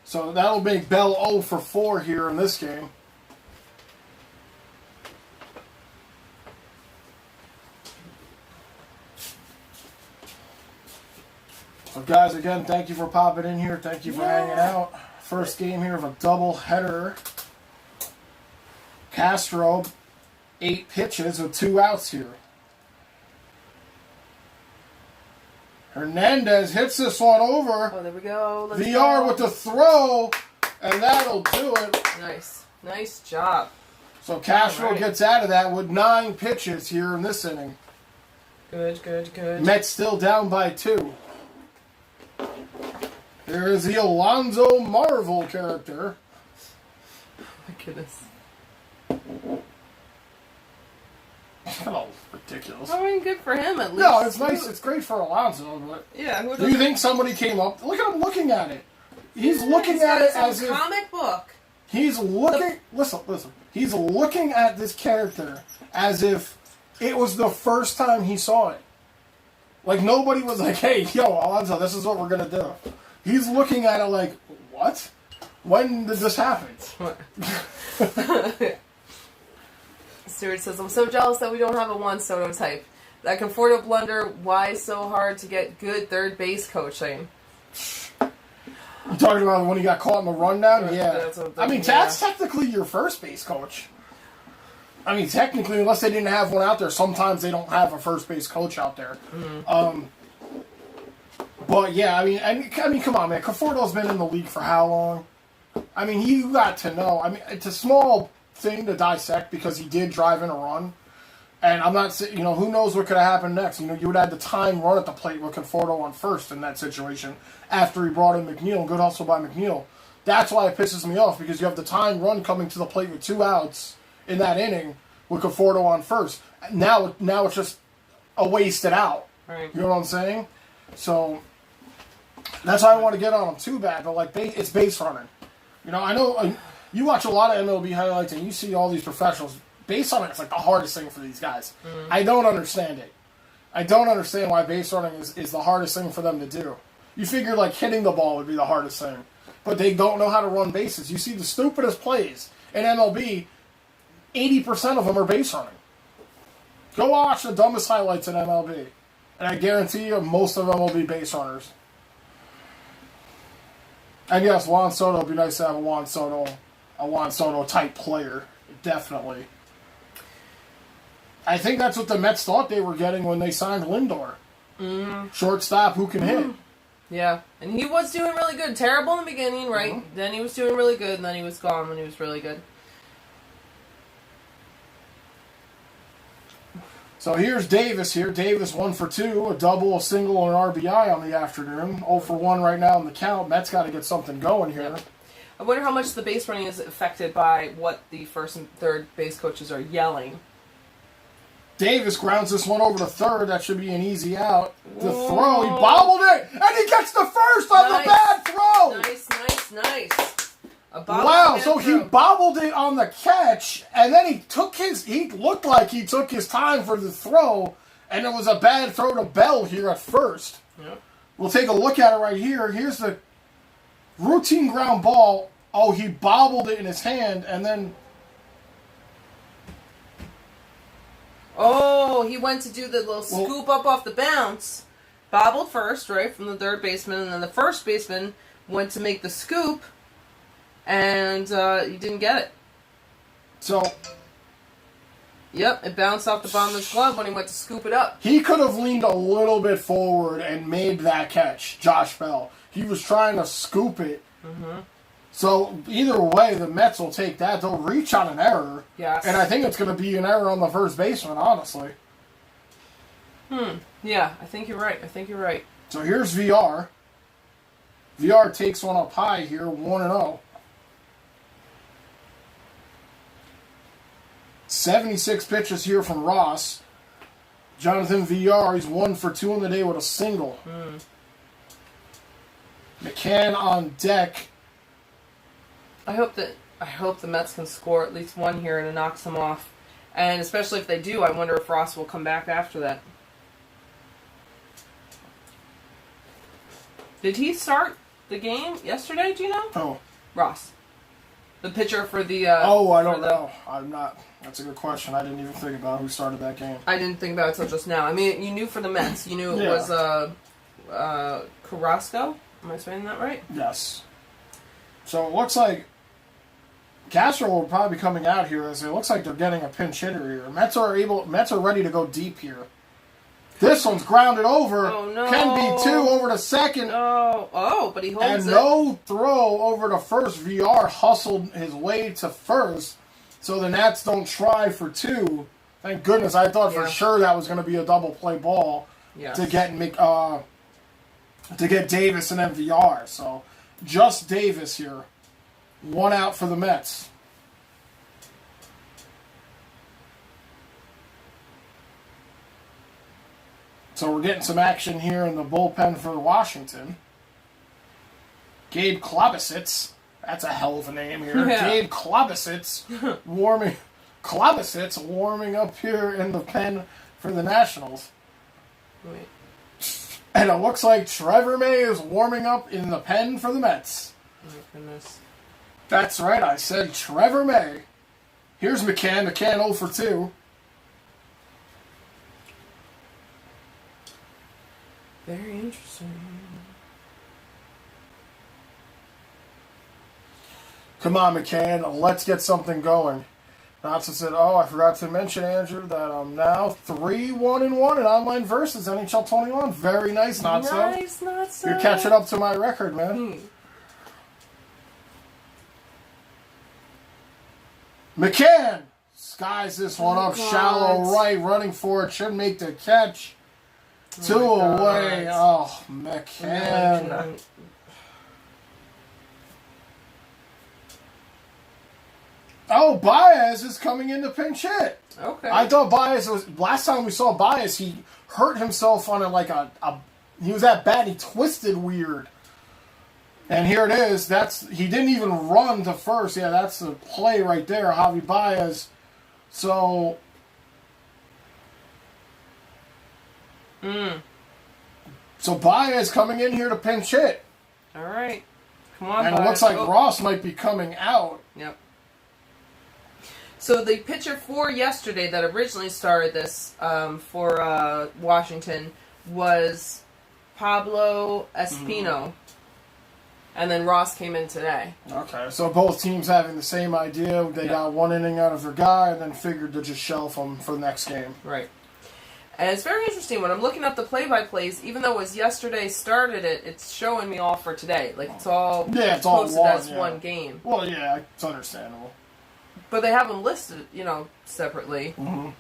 [SPEAKER 2] So that'll make Bell 0 for 4 here in this game. So guys, again, thank you for popping in here. Thank you for hanging out. First game here of a double header. Castro, 8 pitches with 2 outs here. Hernandez hits this one over.
[SPEAKER 1] Oh, there we go. Let's
[SPEAKER 2] VR
[SPEAKER 1] go.
[SPEAKER 2] with the throw, and that'll do it.
[SPEAKER 1] Nice. Nice job.
[SPEAKER 2] So Castro
[SPEAKER 1] All right.
[SPEAKER 2] gets out of that with 9 pitches here in this inning.
[SPEAKER 1] Good, good, good.
[SPEAKER 2] Mets still down by 2. There is the Alonzo Marvel character.
[SPEAKER 1] My goodness.
[SPEAKER 2] Oh, ridiculous.
[SPEAKER 1] I mean, good for him at least.
[SPEAKER 2] No, it's nice. It's great for Alonzo, but
[SPEAKER 1] Yeah. Who
[SPEAKER 2] do you think somebody came up? Look at him looking at it. He's looking at it as if
[SPEAKER 1] comic book.
[SPEAKER 2] he's looking. Listen. He's looking at this character as if it was the first time he saw it. Like nobody was like, "Hey, yo, Alonzo, this is what we're gonna do." He's looking at it like, "What? When did this happen?"
[SPEAKER 1] Stuart says, I'm so jealous that we don't have a Juan Soto type. That Conforto blunder, why so hard to get good third base coaching?
[SPEAKER 2] You talking about when he got caught in the rundown? Yeah.
[SPEAKER 1] That's what I'm
[SPEAKER 2] I mean,
[SPEAKER 1] thinking,
[SPEAKER 2] that's technically your first base coach. I mean, technically, unless they didn't have one out there, sometimes they don't have a first base coach out there.
[SPEAKER 1] Mm-hmm.
[SPEAKER 2] But yeah, I mean, come on, man. Conforto's been in the league for how long? I mean, he got to know. I mean, it's a small thing to dissect because he did drive in a run. And I'm not saying, who knows what could have happened next. You would have the time run at the plate with Conforto on first in that situation after he brought in McNeil. Good hustle by McNeil. That's why it pisses me off, because you have the time run coming to the plate with 2 outs in that inning with Conforto on first. Now it's just a wasted out.
[SPEAKER 1] Right.
[SPEAKER 2] You know what I'm saying? So that's why I want to get on him too bad, but it's base running. I know you watch a lot of MLB highlights and you see all these professionals. Base running is the hardest thing for these guys. Mm-hmm. I don't understand it. I don't understand why base running is the hardest thing for them to do. You figure hitting the ball would be the hardest thing. But they don't know how to run bases. You see the stupidest plays in MLB, 80% of them are base running. Go watch the dumbest highlights in MLB. And I guarantee you most of them will be base runners. And yes, Juan Soto would be nice to have a Juan Soto type player. Definitely. I think that's what the Mets thought they were getting when they signed Lindor. Mm-hmm. Shortstop who can hit.
[SPEAKER 1] Yeah, and he was doing really good. Terrible in the beginning, right? Mm-hmm. Then he was doing really good, and then he was gone when he was really good.
[SPEAKER 2] So here's Davis here. Davis 1 for 2, a double, a single, and an RBI on the afternoon. 0 for 1 right now in the count. Mets got to get something going here.
[SPEAKER 1] Yep. I wonder how much the base running is affected by what the first and third base coaches are yelling.
[SPEAKER 2] Davis grounds this one over to third. That should be an easy out. The throw, he bobbled it, and he gets the first on the bad throw.
[SPEAKER 1] Nice.
[SPEAKER 2] Wow, so he bobbled it on the catch, and then he looked like he took his time for the throw, and it was a bad throw to Bell here at first.
[SPEAKER 1] Yep.
[SPEAKER 2] We'll take a look at it right here. Here's the routine ground ball. Oh, he bobbled it in his hand, and then...
[SPEAKER 1] Oh, he went to do the little scoop up off the bounce. Bobbled first, right, from the third baseman, and then the first baseman went to make the scoop, and he didn't get it.
[SPEAKER 2] So...
[SPEAKER 1] Yep, it bounced off the bottom of his glove when he went to scoop it up.
[SPEAKER 2] He could have leaned a little bit forward and made that catch, Josh Bell. He was trying to scoop it. Mm-hmm. So, either way, the Mets will take that. They'll reach on an error.
[SPEAKER 1] Yes.
[SPEAKER 2] And I think it's going to be an error on the first baseman, honestly.
[SPEAKER 1] Yeah, I think you're right.
[SPEAKER 2] So, here's VR. VR takes one up high here, 1-0. 76 pitches here from Ross. Jonathan VR, he's 1 for 2 in the day with a single. McCann on deck.
[SPEAKER 1] I hope the Mets can score at least one here and it knocks them off. And especially if they do, I wonder if Ross will come back after that. Did he start the game yesterday, do you know?
[SPEAKER 2] Oh.
[SPEAKER 1] Ross. The pitcher for the...
[SPEAKER 2] I don't know. I'm not... That's a good question. I didn't even think about who started that game.
[SPEAKER 1] I didn't think about it until just now. I mean, you knew for the Mets. You knew it was Carrasco. Am I saying that right?
[SPEAKER 2] Yes. So it looks like Castro will probably be coming out here, as it looks like they're getting a pinch hitter here. Mets are ready to go deep here. This one's grounded over.
[SPEAKER 1] Oh, no.
[SPEAKER 2] Can be 2 over to second.
[SPEAKER 1] But he holds
[SPEAKER 2] and no throw over to first. VR hustled his way to first, so the Nats don't try for 2. Thank goodness. I thought for sure that was going to be a double play ball to get Davis and then VR. So just Davis here. 1 out for the Mets. So we're getting some action here in the bullpen for Washington. Gabe Klobasits. That's a hell of a name here. Yeah. Gabe Klobasits warming up here in the pen for the Nationals.
[SPEAKER 1] Wait.
[SPEAKER 2] And it looks like Trevor May is warming up in the pen for the Mets.
[SPEAKER 1] Oh, my goodness.
[SPEAKER 2] That's right, I said Trevor May. Here's McCann. McCann 0 for 2.
[SPEAKER 1] Very interesting.
[SPEAKER 2] Come on, McCann. Let's get something going. Natsu said, I forgot to mention, Andrew, that I'm now 3-1-1 in online versus NHL 21. Very nice, Natsu.
[SPEAKER 1] Nice, Natsu.
[SPEAKER 2] You're catching up to my record, man. McCann skies this one up,
[SPEAKER 1] God.
[SPEAKER 2] shallow right, running for it, should make the catch. Two away. Oh, McCann. Oh, Baez is coming in to pinch hit.
[SPEAKER 1] Okay.
[SPEAKER 2] I thought Baez was, last time we saw Baez, he hurt himself on he was at bat, he twisted weird. And here it is. He didn't even run to first. Yeah, that's the play right there, Javi Baez. So Baez coming in here to pinch hit.
[SPEAKER 1] All right. Come on,
[SPEAKER 2] And
[SPEAKER 1] Baez.
[SPEAKER 2] it looks like Ross might be coming out.
[SPEAKER 1] Yep. So the pitcher for yesterday that originally started this for Washington was Pablo Espino. And then Ross came in today.
[SPEAKER 2] Okay, so both teams having the same idea. They got one inning out of their guy and then figured to just shelf him for the next game.
[SPEAKER 1] Right. And it's very interesting. When I'm looking up the play-by-plays, even though it was yesterday started it, it's showing me all for today. Like, it's all
[SPEAKER 2] it's all
[SPEAKER 1] posted
[SPEAKER 2] one,
[SPEAKER 1] as one game.
[SPEAKER 2] Well, yeah, it's understandable.
[SPEAKER 1] But they have them listed, separately.
[SPEAKER 2] Mm-hmm.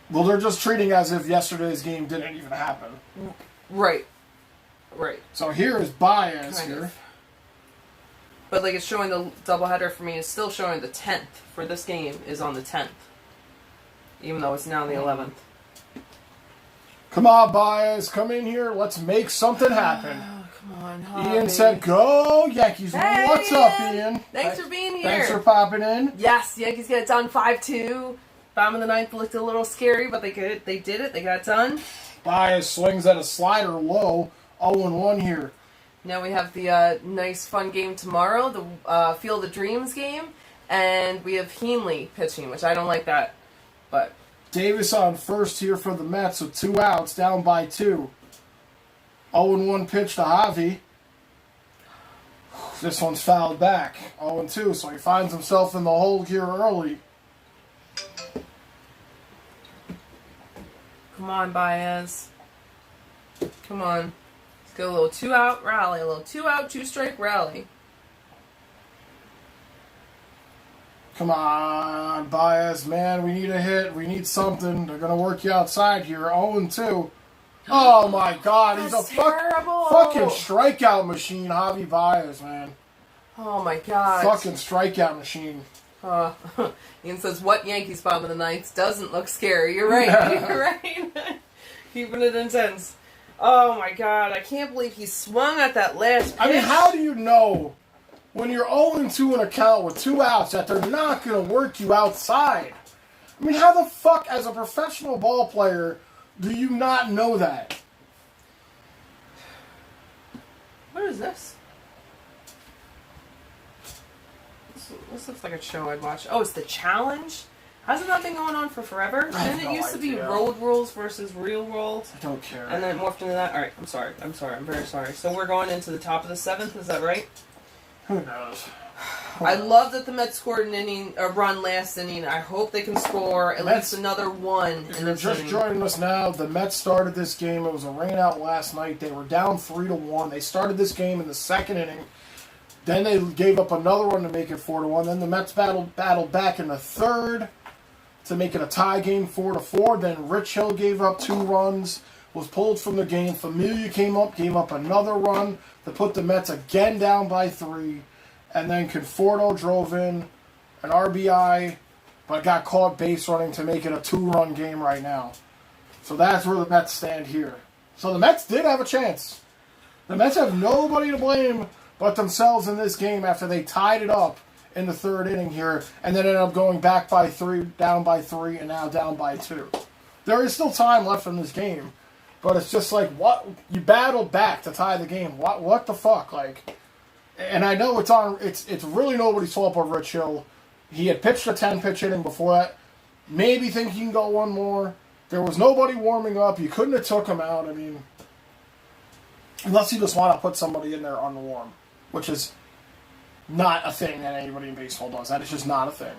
[SPEAKER 2] Well, they're just treating as if yesterday's game didn't even happen.
[SPEAKER 1] Right. Right.
[SPEAKER 2] So here is Baez
[SPEAKER 1] Kind
[SPEAKER 2] here.
[SPEAKER 1] of. But, like, it's showing the doubleheader for me. It's still showing the 10th for this game is on the 10th. Even though it's now the 11th.
[SPEAKER 2] Come on, Baez. Come in here. Let's make something happen.
[SPEAKER 1] Oh, come on,
[SPEAKER 2] Ian
[SPEAKER 1] Javi.
[SPEAKER 2] said, go Yankees.
[SPEAKER 1] Hey,
[SPEAKER 2] What's up, Ian?
[SPEAKER 1] Thanks for being here.
[SPEAKER 2] Thanks for popping in.
[SPEAKER 1] Yes, Yankees get it done 5-2. Bottom of the ninth looked a little scary, but they did it. They got it done.
[SPEAKER 2] Baez swings at a slider low. 0-1 here.
[SPEAKER 1] Now we have the nice, fun game tomorrow, the Field of Dreams game, and we have Heaney pitching, which I don't like that, but...
[SPEAKER 2] Davis on first here for the Mets with 2 outs, down by 2. 0-1 pitch to Javi. This one's fouled back. 0-2, so he finds himself in the hole here early.
[SPEAKER 1] Come on, Baez. Come on. Let's go a little 2-out rally, a little 2-out, 2-strike rally.
[SPEAKER 2] Come on, Baez, man, we need a hit. We need something. They're going to work you outside here. 0-2. Oh, my God. He's a
[SPEAKER 1] terrible.
[SPEAKER 2] fucking strikeout machine, Javi Baez, man.
[SPEAKER 1] Oh, my God.
[SPEAKER 2] Fucking strikeout machine.
[SPEAKER 1] Ian says, what Yankees bottom of the ninth doesn't look scary. You're right. You're right. Keeping it intense. Oh, my God. I can't believe he swung at that last pitch.
[SPEAKER 2] I mean, how do you know when you're 0-2 in a count with 2 outs that they're not going to work you outside? I mean, how the fuck, as a professional ball player, do you not know that?
[SPEAKER 1] What is this? This looks like a show I'd watch. Oh, it's The Challenge? Hasn't that been going on for forever?
[SPEAKER 2] I have
[SPEAKER 1] Didn't it
[SPEAKER 2] no
[SPEAKER 1] used to be
[SPEAKER 2] idea.
[SPEAKER 1] Road Rules versus Real World?
[SPEAKER 2] I don't care.
[SPEAKER 1] And then it morphed into that? Alright, I'm sorry. I'm very sorry. So we're going into the top of the 7th, is that right?
[SPEAKER 2] Who knows?
[SPEAKER 1] I love that the Mets scored a run last inning. I hope they can score at least another one
[SPEAKER 2] If
[SPEAKER 1] in
[SPEAKER 2] you're
[SPEAKER 1] this
[SPEAKER 2] just
[SPEAKER 1] inning.
[SPEAKER 2] joining us now, the Mets started this game. It was a rain out last night. They were down 3-1. They started this game in the 2nd inning. Then they gave up another one to make it 4-1. Then the Mets battled back in the 3rd to make it a tie game, 4-4. Then Rich Hill gave up 2 runs, was pulled from the game. Familia came up, gave up another run to put the Mets again down by 3. And then Conforto drove in an RBI, but got caught base running to make it a 2-run game right now. So that's where the Mets stand here. So the Mets did have a chance. The Mets have nobody to blame but themselves in this game after they tied it up in the 3rd inning here and then ended up going back by 3, down by 3, and now down by 2. There is still time left in this game, but it's just like, what? You battled back to tie the game. What the fuck? Like... And I know it's really nobody's fault but Rich Hill. He had pitched a 10-pitch inning before that. Maybe think he can go one more. There was nobody warming up. You couldn't have took him out. I mean, unless you just want to put somebody in there unwarm, which is not a thing that anybody in baseball does. That is just not a thing.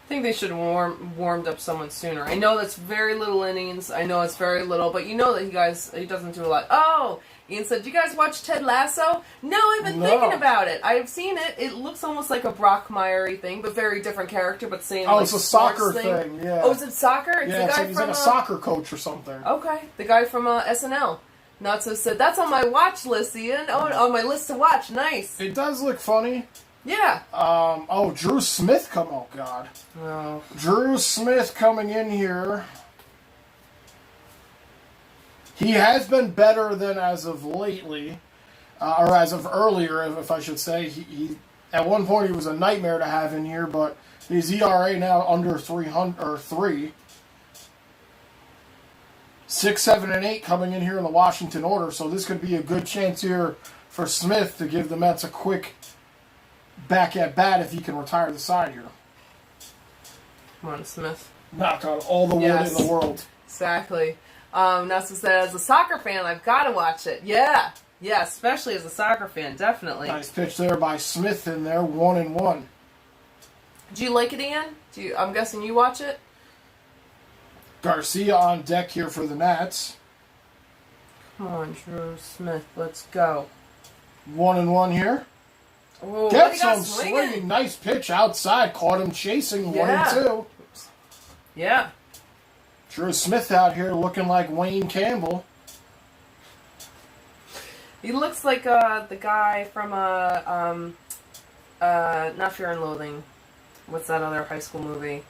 [SPEAKER 1] I think they should have warmed up someone sooner. I know that's very little innings. I know it's very little, but you know that he doesn't do a lot. Oh, Ian said, "Do you guys watch Ted Lasso?" No, I've been thinking about it. I've seen it. It looks almost like a Brockmire-y thing, but very different character, but same.
[SPEAKER 2] Oh, it's a soccer thing. Yeah.
[SPEAKER 1] Oh, is it soccer? It's
[SPEAKER 2] yeah,
[SPEAKER 1] the guy
[SPEAKER 2] he's
[SPEAKER 1] from
[SPEAKER 2] like a soccer coach or something.
[SPEAKER 1] Okay, the guy from SNL. Natso said, "That's on my watch list, Ian. Oh, on my list to watch. Nice."
[SPEAKER 2] It does look funny.
[SPEAKER 1] Yeah.
[SPEAKER 2] Drew Smith Oh, God.
[SPEAKER 1] Oh.
[SPEAKER 2] Drew Smith coming in here. He has been better than as of lately, or as of earlier, if I should say. He at one point he was a nightmare to have in here, but his ERA now under 300 or 3. 6, 7, and 8 coming in here in the Washington order, so this could be a good chance here for Smith to give the Mets a quick back at bat if he can retire the side here.
[SPEAKER 1] Come on, Smith.
[SPEAKER 2] Knock on all the wood in the world.
[SPEAKER 1] Exactly. Nessa said, as a soccer fan, I've got to watch it. Yeah. Yeah, especially as a soccer fan, definitely.
[SPEAKER 2] Nice pitch there by Smith in there, 1-1.
[SPEAKER 1] Do you like it, Ian? I'm guessing you watch it?
[SPEAKER 2] Garcia on deck here for the Nats.
[SPEAKER 1] Come on, Drew Smith. Let's go.
[SPEAKER 2] 1-1 here.
[SPEAKER 1] Oh,
[SPEAKER 2] gets him swinging. Nice pitch outside. Caught him chasing. 1-2.
[SPEAKER 1] Yeah.
[SPEAKER 2] Drew Smith out here looking like Wayne Campbell.
[SPEAKER 1] He looks like the guy from not Fear and Loathing. What's that other high school movie?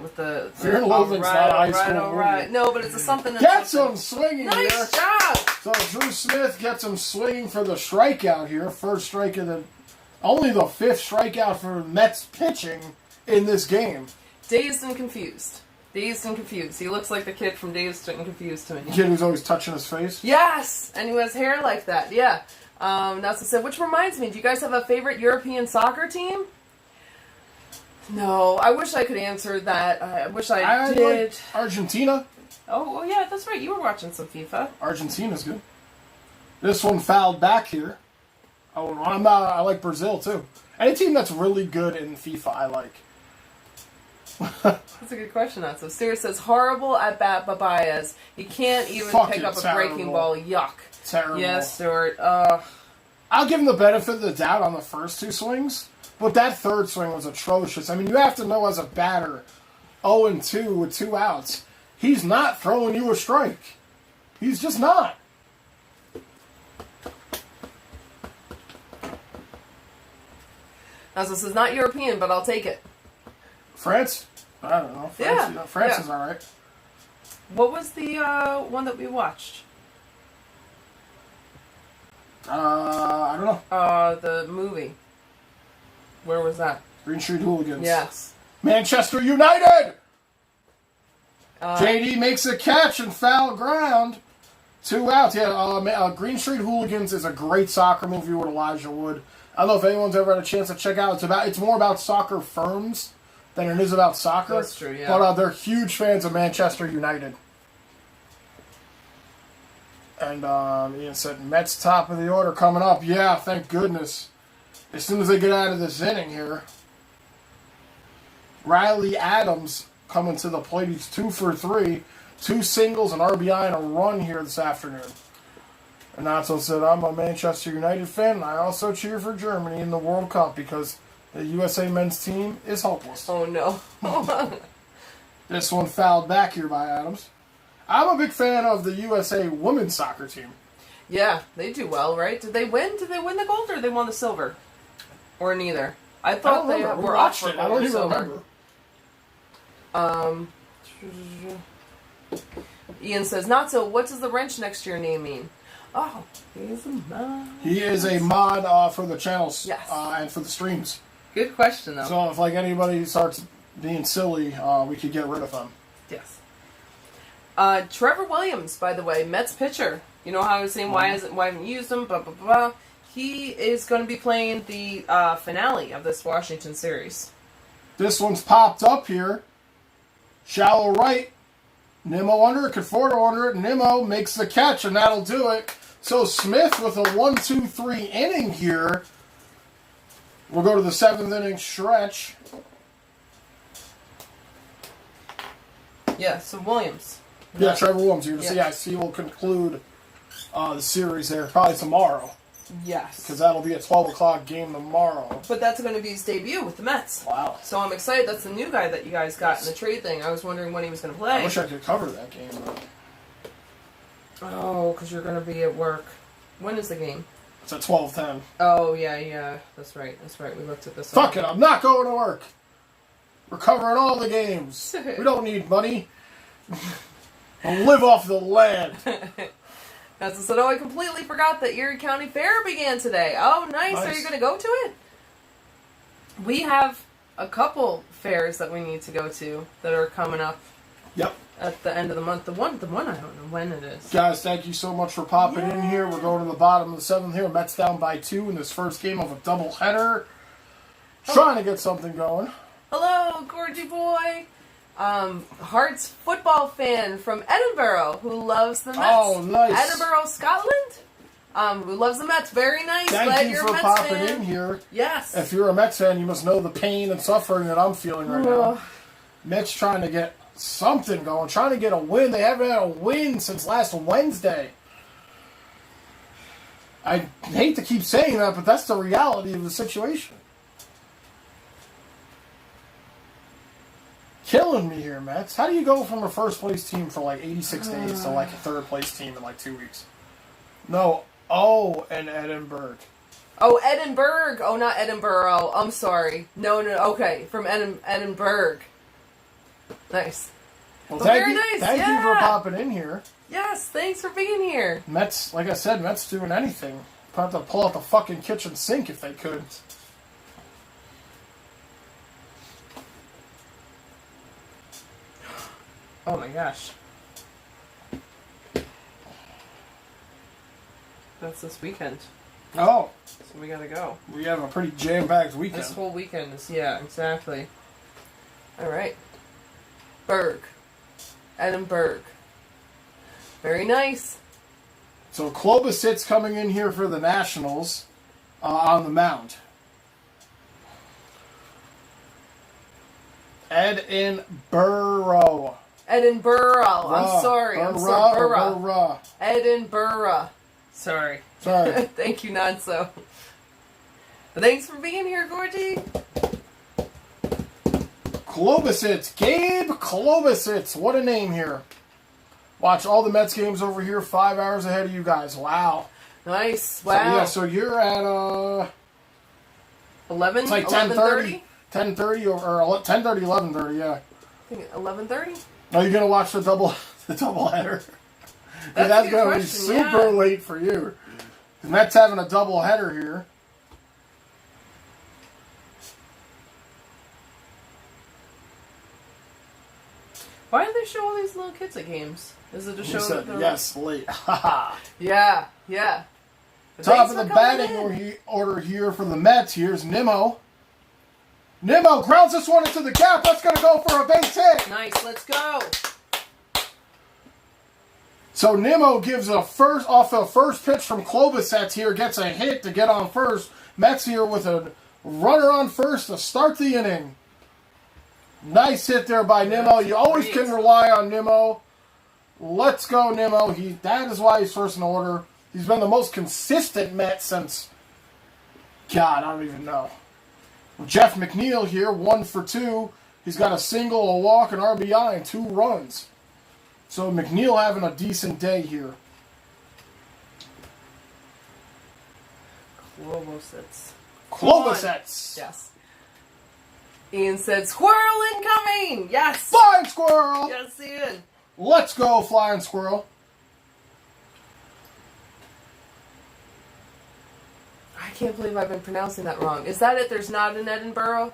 [SPEAKER 1] With the
[SPEAKER 2] Fear and Loathing's not a high school movie.
[SPEAKER 1] No, but it's a something.
[SPEAKER 2] Gets him swinging here.
[SPEAKER 1] Nice job.
[SPEAKER 2] So Drew Smith gets him swinging for the strikeout here. First strike of only the 5th strikeout for Mets pitching in this game.
[SPEAKER 1] Dazed and confused. Dazed and confused. He looks like the kid from Dazed and Confused to me.
[SPEAKER 2] The kid who's always touching his face?
[SPEAKER 1] Yes! And who has hair like that, yeah. Nelson said, which reminds me, do you guys have a favorite European soccer team? No, I wish I could answer that. I wish I did.
[SPEAKER 2] Like Argentina.
[SPEAKER 1] Oh, yeah, that's right. You were watching some FIFA.
[SPEAKER 2] Argentina's good. This one fouled back here. Oh, I like Brazil, too. Any team that's really good in FIFA, I like.
[SPEAKER 1] That's a good question, that. So Stuart says, horrible at bat Babayas. He can't even pick up a breaking ball. Yuck.
[SPEAKER 2] Terrible.
[SPEAKER 1] Yes, Stuart.
[SPEAKER 2] I'll give him the benefit of the doubt on the first 2 swings, but that third swing was atrocious. I mean, you have to know as a batter, 0-2 with 2 outs, he's not throwing you a strike. He's just not.
[SPEAKER 1] Now, this is not European, but I'll take it.
[SPEAKER 2] France? I don't know. France,
[SPEAKER 1] Yeah.
[SPEAKER 2] France is all right.
[SPEAKER 1] What was the one that we watched?
[SPEAKER 2] I don't know.
[SPEAKER 1] The movie. Where was that?
[SPEAKER 2] Green Street Hooligans.
[SPEAKER 1] Yes.
[SPEAKER 2] Manchester United! JD makes a catch and foul ground. 2 outs. Yeah, Green Street Hooligans is a great soccer movie with Elijah Wood. I don't know if anyone's ever had a chance to check out. It's more about soccer firms than it is about soccer.
[SPEAKER 1] That's true, yeah.
[SPEAKER 2] But they're huge fans of Manchester United. And Ian said, Mets top of the order coming up. Yeah, thank goodness. As soon as they get out of this inning here. Riley Adams coming to the plate. He's 2 for 3. 2 singles, an RBI, and a run here this afternoon. And Nato said, I'm a Manchester United fan, and I also cheer for Germany in the World Cup because the USA men's team is hopeless.
[SPEAKER 1] Oh, no.
[SPEAKER 2] This one fouled back here by Adams. I'm a big fan of the USA women's soccer team.
[SPEAKER 1] Yeah, they do well, right? Did they win? Did they win the gold or they won the silver? Or neither? I thought they were up for gold.
[SPEAKER 2] I don't even remember.
[SPEAKER 1] Ian says, not so. What does the wrench next to your name mean? Oh, he's a mod.
[SPEAKER 2] He is a mod for the channels.
[SPEAKER 1] Yes.
[SPEAKER 2] And for the streams.
[SPEAKER 1] Good question, though.
[SPEAKER 2] So if anybody starts being silly, we could get rid of them.
[SPEAKER 1] Yes. Trevor Williams, by the way, Mets pitcher. You know how I was saying why haven't used him? Blah blah blah. He is going to be playing the finale of this Washington series.
[SPEAKER 2] This one's popped up here. Shallow right. Nimmo under it. Conforto under it. Nimmo makes the catch, and that'll do it. So Smith with a 1-2-3 inning here. We'll go to the 7th inning stretch.
[SPEAKER 1] Yeah, so Williams.
[SPEAKER 2] Yeah, Trevor Williams here.
[SPEAKER 1] Yeah.
[SPEAKER 2] So, yeah, will conclude the series there probably tomorrow.
[SPEAKER 1] Yes.
[SPEAKER 2] Because that'll be a 12 o'clock game tomorrow.
[SPEAKER 1] But that's going to be his debut with the Mets.
[SPEAKER 2] Wow.
[SPEAKER 1] So I'm excited. That's the new guy that you guys got in the trade thing. I was wondering when he was going to play.
[SPEAKER 2] I wish I could cover that game. But
[SPEAKER 1] Oh, because you're going to be at work. When is the game?
[SPEAKER 2] it's at 12:10.
[SPEAKER 1] Oh, yeah. That's right. We looked at this.
[SPEAKER 2] Fuck it, I'm not going to work. We're covering all the games. We don't need money. We'll live off the land.
[SPEAKER 1] As I said, I completely forgot that Erie County Fair began today. Oh, nice. Are you going to go to it? We have a couple fairs that we need to go to that are coming up.
[SPEAKER 2] Yep.
[SPEAKER 1] At the end of the month. The one I don't know when it is.
[SPEAKER 2] Guys, thank you so much for popping in here. We're going to the bottom of the 7th here. Mets down by 2 in this first game of a doubleheader. Trying to get something going.
[SPEAKER 1] Hello, Gorgie boy. Hearts football fan from Edinburgh who loves the Mets.
[SPEAKER 2] Oh, nice.
[SPEAKER 1] Edinburgh, Scotland. Who loves the Mets. Very nice.
[SPEAKER 2] Thank
[SPEAKER 1] Glad
[SPEAKER 2] you
[SPEAKER 1] you're
[SPEAKER 2] for
[SPEAKER 1] a Mets
[SPEAKER 2] popping
[SPEAKER 1] fan.
[SPEAKER 2] in here.
[SPEAKER 1] Yes.
[SPEAKER 2] If you're a Mets fan, you must know the pain and suffering that I'm feeling right now. Mets trying to get something going, trying to get a win. They haven't had a win since last Wednesday. I hate to keep saying that, but that's the reality of the situation. Killing me here, Mets. How do you go from a first place team for like 86 days to like a third place team in like 2 weeks? No. Oh, and Edinburgh.
[SPEAKER 1] Oh, Edinburgh. Oh, not Edinburgh. I'm sorry. No. Okay. From Edinburgh. Nice.
[SPEAKER 2] Well,
[SPEAKER 1] very nice.
[SPEAKER 2] Thank you for popping in here.
[SPEAKER 1] Yes, thanks for being here.
[SPEAKER 2] Mets, like I said, Mets doing anything. Have to pull out the fucking kitchen sink if they could.
[SPEAKER 1] Oh my gosh. That's this weekend.
[SPEAKER 2] Oh.
[SPEAKER 1] So we gotta go.
[SPEAKER 2] We have a pretty jam-packed weekend.
[SPEAKER 1] This whole weekend is, yeah, exactly. Alright. Berg. Edinburgh. Very nice.
[SPEAKER 2] So Klobuchar's coming in here for the Nationals on the mound. Edinburgh.
[SPEAKER 1] Edinburgh. I'm sorry.
[SPEAKER 2] Burra.
[SPEAKER 1] Edinburgh. Sorry. Thank you, Nonso. Thanks for being here, Gorgie.
[SPEAKER 2] Klobuchar. Gabe Klobuchar. What a name here. Watch all the Mets games over here 5 hours ahead of you guys. Wow.
[SPEAKER 1] Nice. Wow.
[SPEAKER 2] So you're at
[SPEAKER 1] 11?
[SPEAKER 2] It's like 10:30. 10:30 or 10:30, 11:30, yeah.
[SPEAKER 1] I think 11:30?
[SPEAKER 2] Are you gonna watch the doubleheader?
[SPEAKER 1] That's
[SPEAKER 2] gonna be super late for you. The Mets having a doubleheader here.
[SPEAKER 1] Why do they show all these little kids at games? Is it to show that they're
[SPEAKER 2] yes, late.
[SPEAKER 1] Yeah.
[SPEAKER 2] Top of the batting order here for the Mets. Here's Nimmo. Nimmo grounds this one into the gap. That's going to go for a base hit.
[SPEAKER 1] Nice, let's go.
[SPEAKER 2] So Nimmo gives off a first pitch from Klobuchar here, gets a hit to get on first. Mets here with a runner on first to start the inning. Nice hit there by Nimmo. You always can rely on Nimmo. Let's go, Nimmo. That is why he's first in order. He's been the most consistent Met since, God, I don't even know. Jeff McNeil here, 1 for 2. He's got a single, a walk, an RBI, and 2 runs. So McNeil having a decent day here. Klobuchar.
[SPEAKER 1] Yes. Ian said, "Squirrel incoming!" Yes.
[SPEAKER 2] Flying squirrel.
[SPEAKER 1] Yes, Ian.
[SPEAKER 2] Let's go, flying squirrel.
[SPEAKER 1] I can't believe I've been pronouncing that wrong. Is that it? There's not an Edinburgh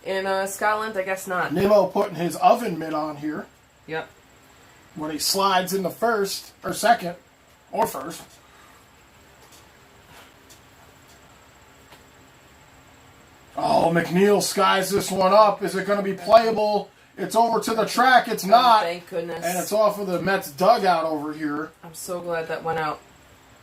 [SPEAKER 1] in Scotland? I guess not.
[SPEAKER 2] Nimmo putting his oven mitt on here.
[SPEAKER 1] Yep.
[SPEAKER 2] When he slides into first, or second, or first. Oh, McNeil skies this one up. Is it going to be playable? It's over to the track. It's not.
[SPEAKER 1] Thank goodness.
[SPEAKER 2] And it's off of the Mets dugout over here.
[SPEAKER 1] I'm so glad that went out.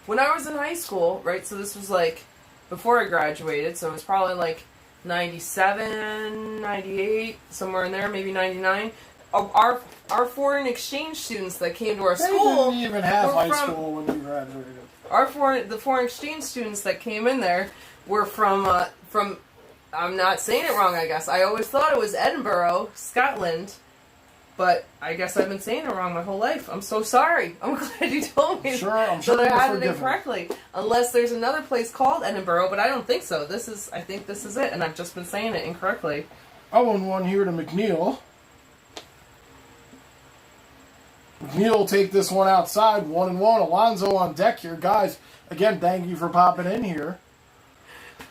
[SPEAKER 1] When I was in high school, right, so this was like before I graduated, so it was probably like 97, 98, somewhere in there, maybe 99. our foreign exchange students that came to our
[SPEAKER 2] They
[SPEAKER 1] school
[SPEAKER 2] didn't even have
[SPEAKER 1] were
[SPEAKER 2] high
[SPEAKER 1] from-
[SPEAKER 2] school when you graduated.
[SPEAKER 1] the foreign exchange students that came in there were from I'm not saying it wrong, I guess. I always thought it was Edinburgh, Scotland, but I guess I've been saying it wrong my whole life. I'm so sorry. I'm glad you told me
[SPEAKER 2] I'm sure
[SPEAKER 1] that I had it
[SPEAKER 2] forgiven.
[SPEAKER 1] incorrectly. Unless there's another place called Edinburgh, but I don't think so. I think this is it, and I've just been saying it incorrectly.
[SPEAKER 2] 0-1 here to McNeil. McNeil will take this one outside. 1-1. Alonso on deck here. Guys, again, thank you for popping in here.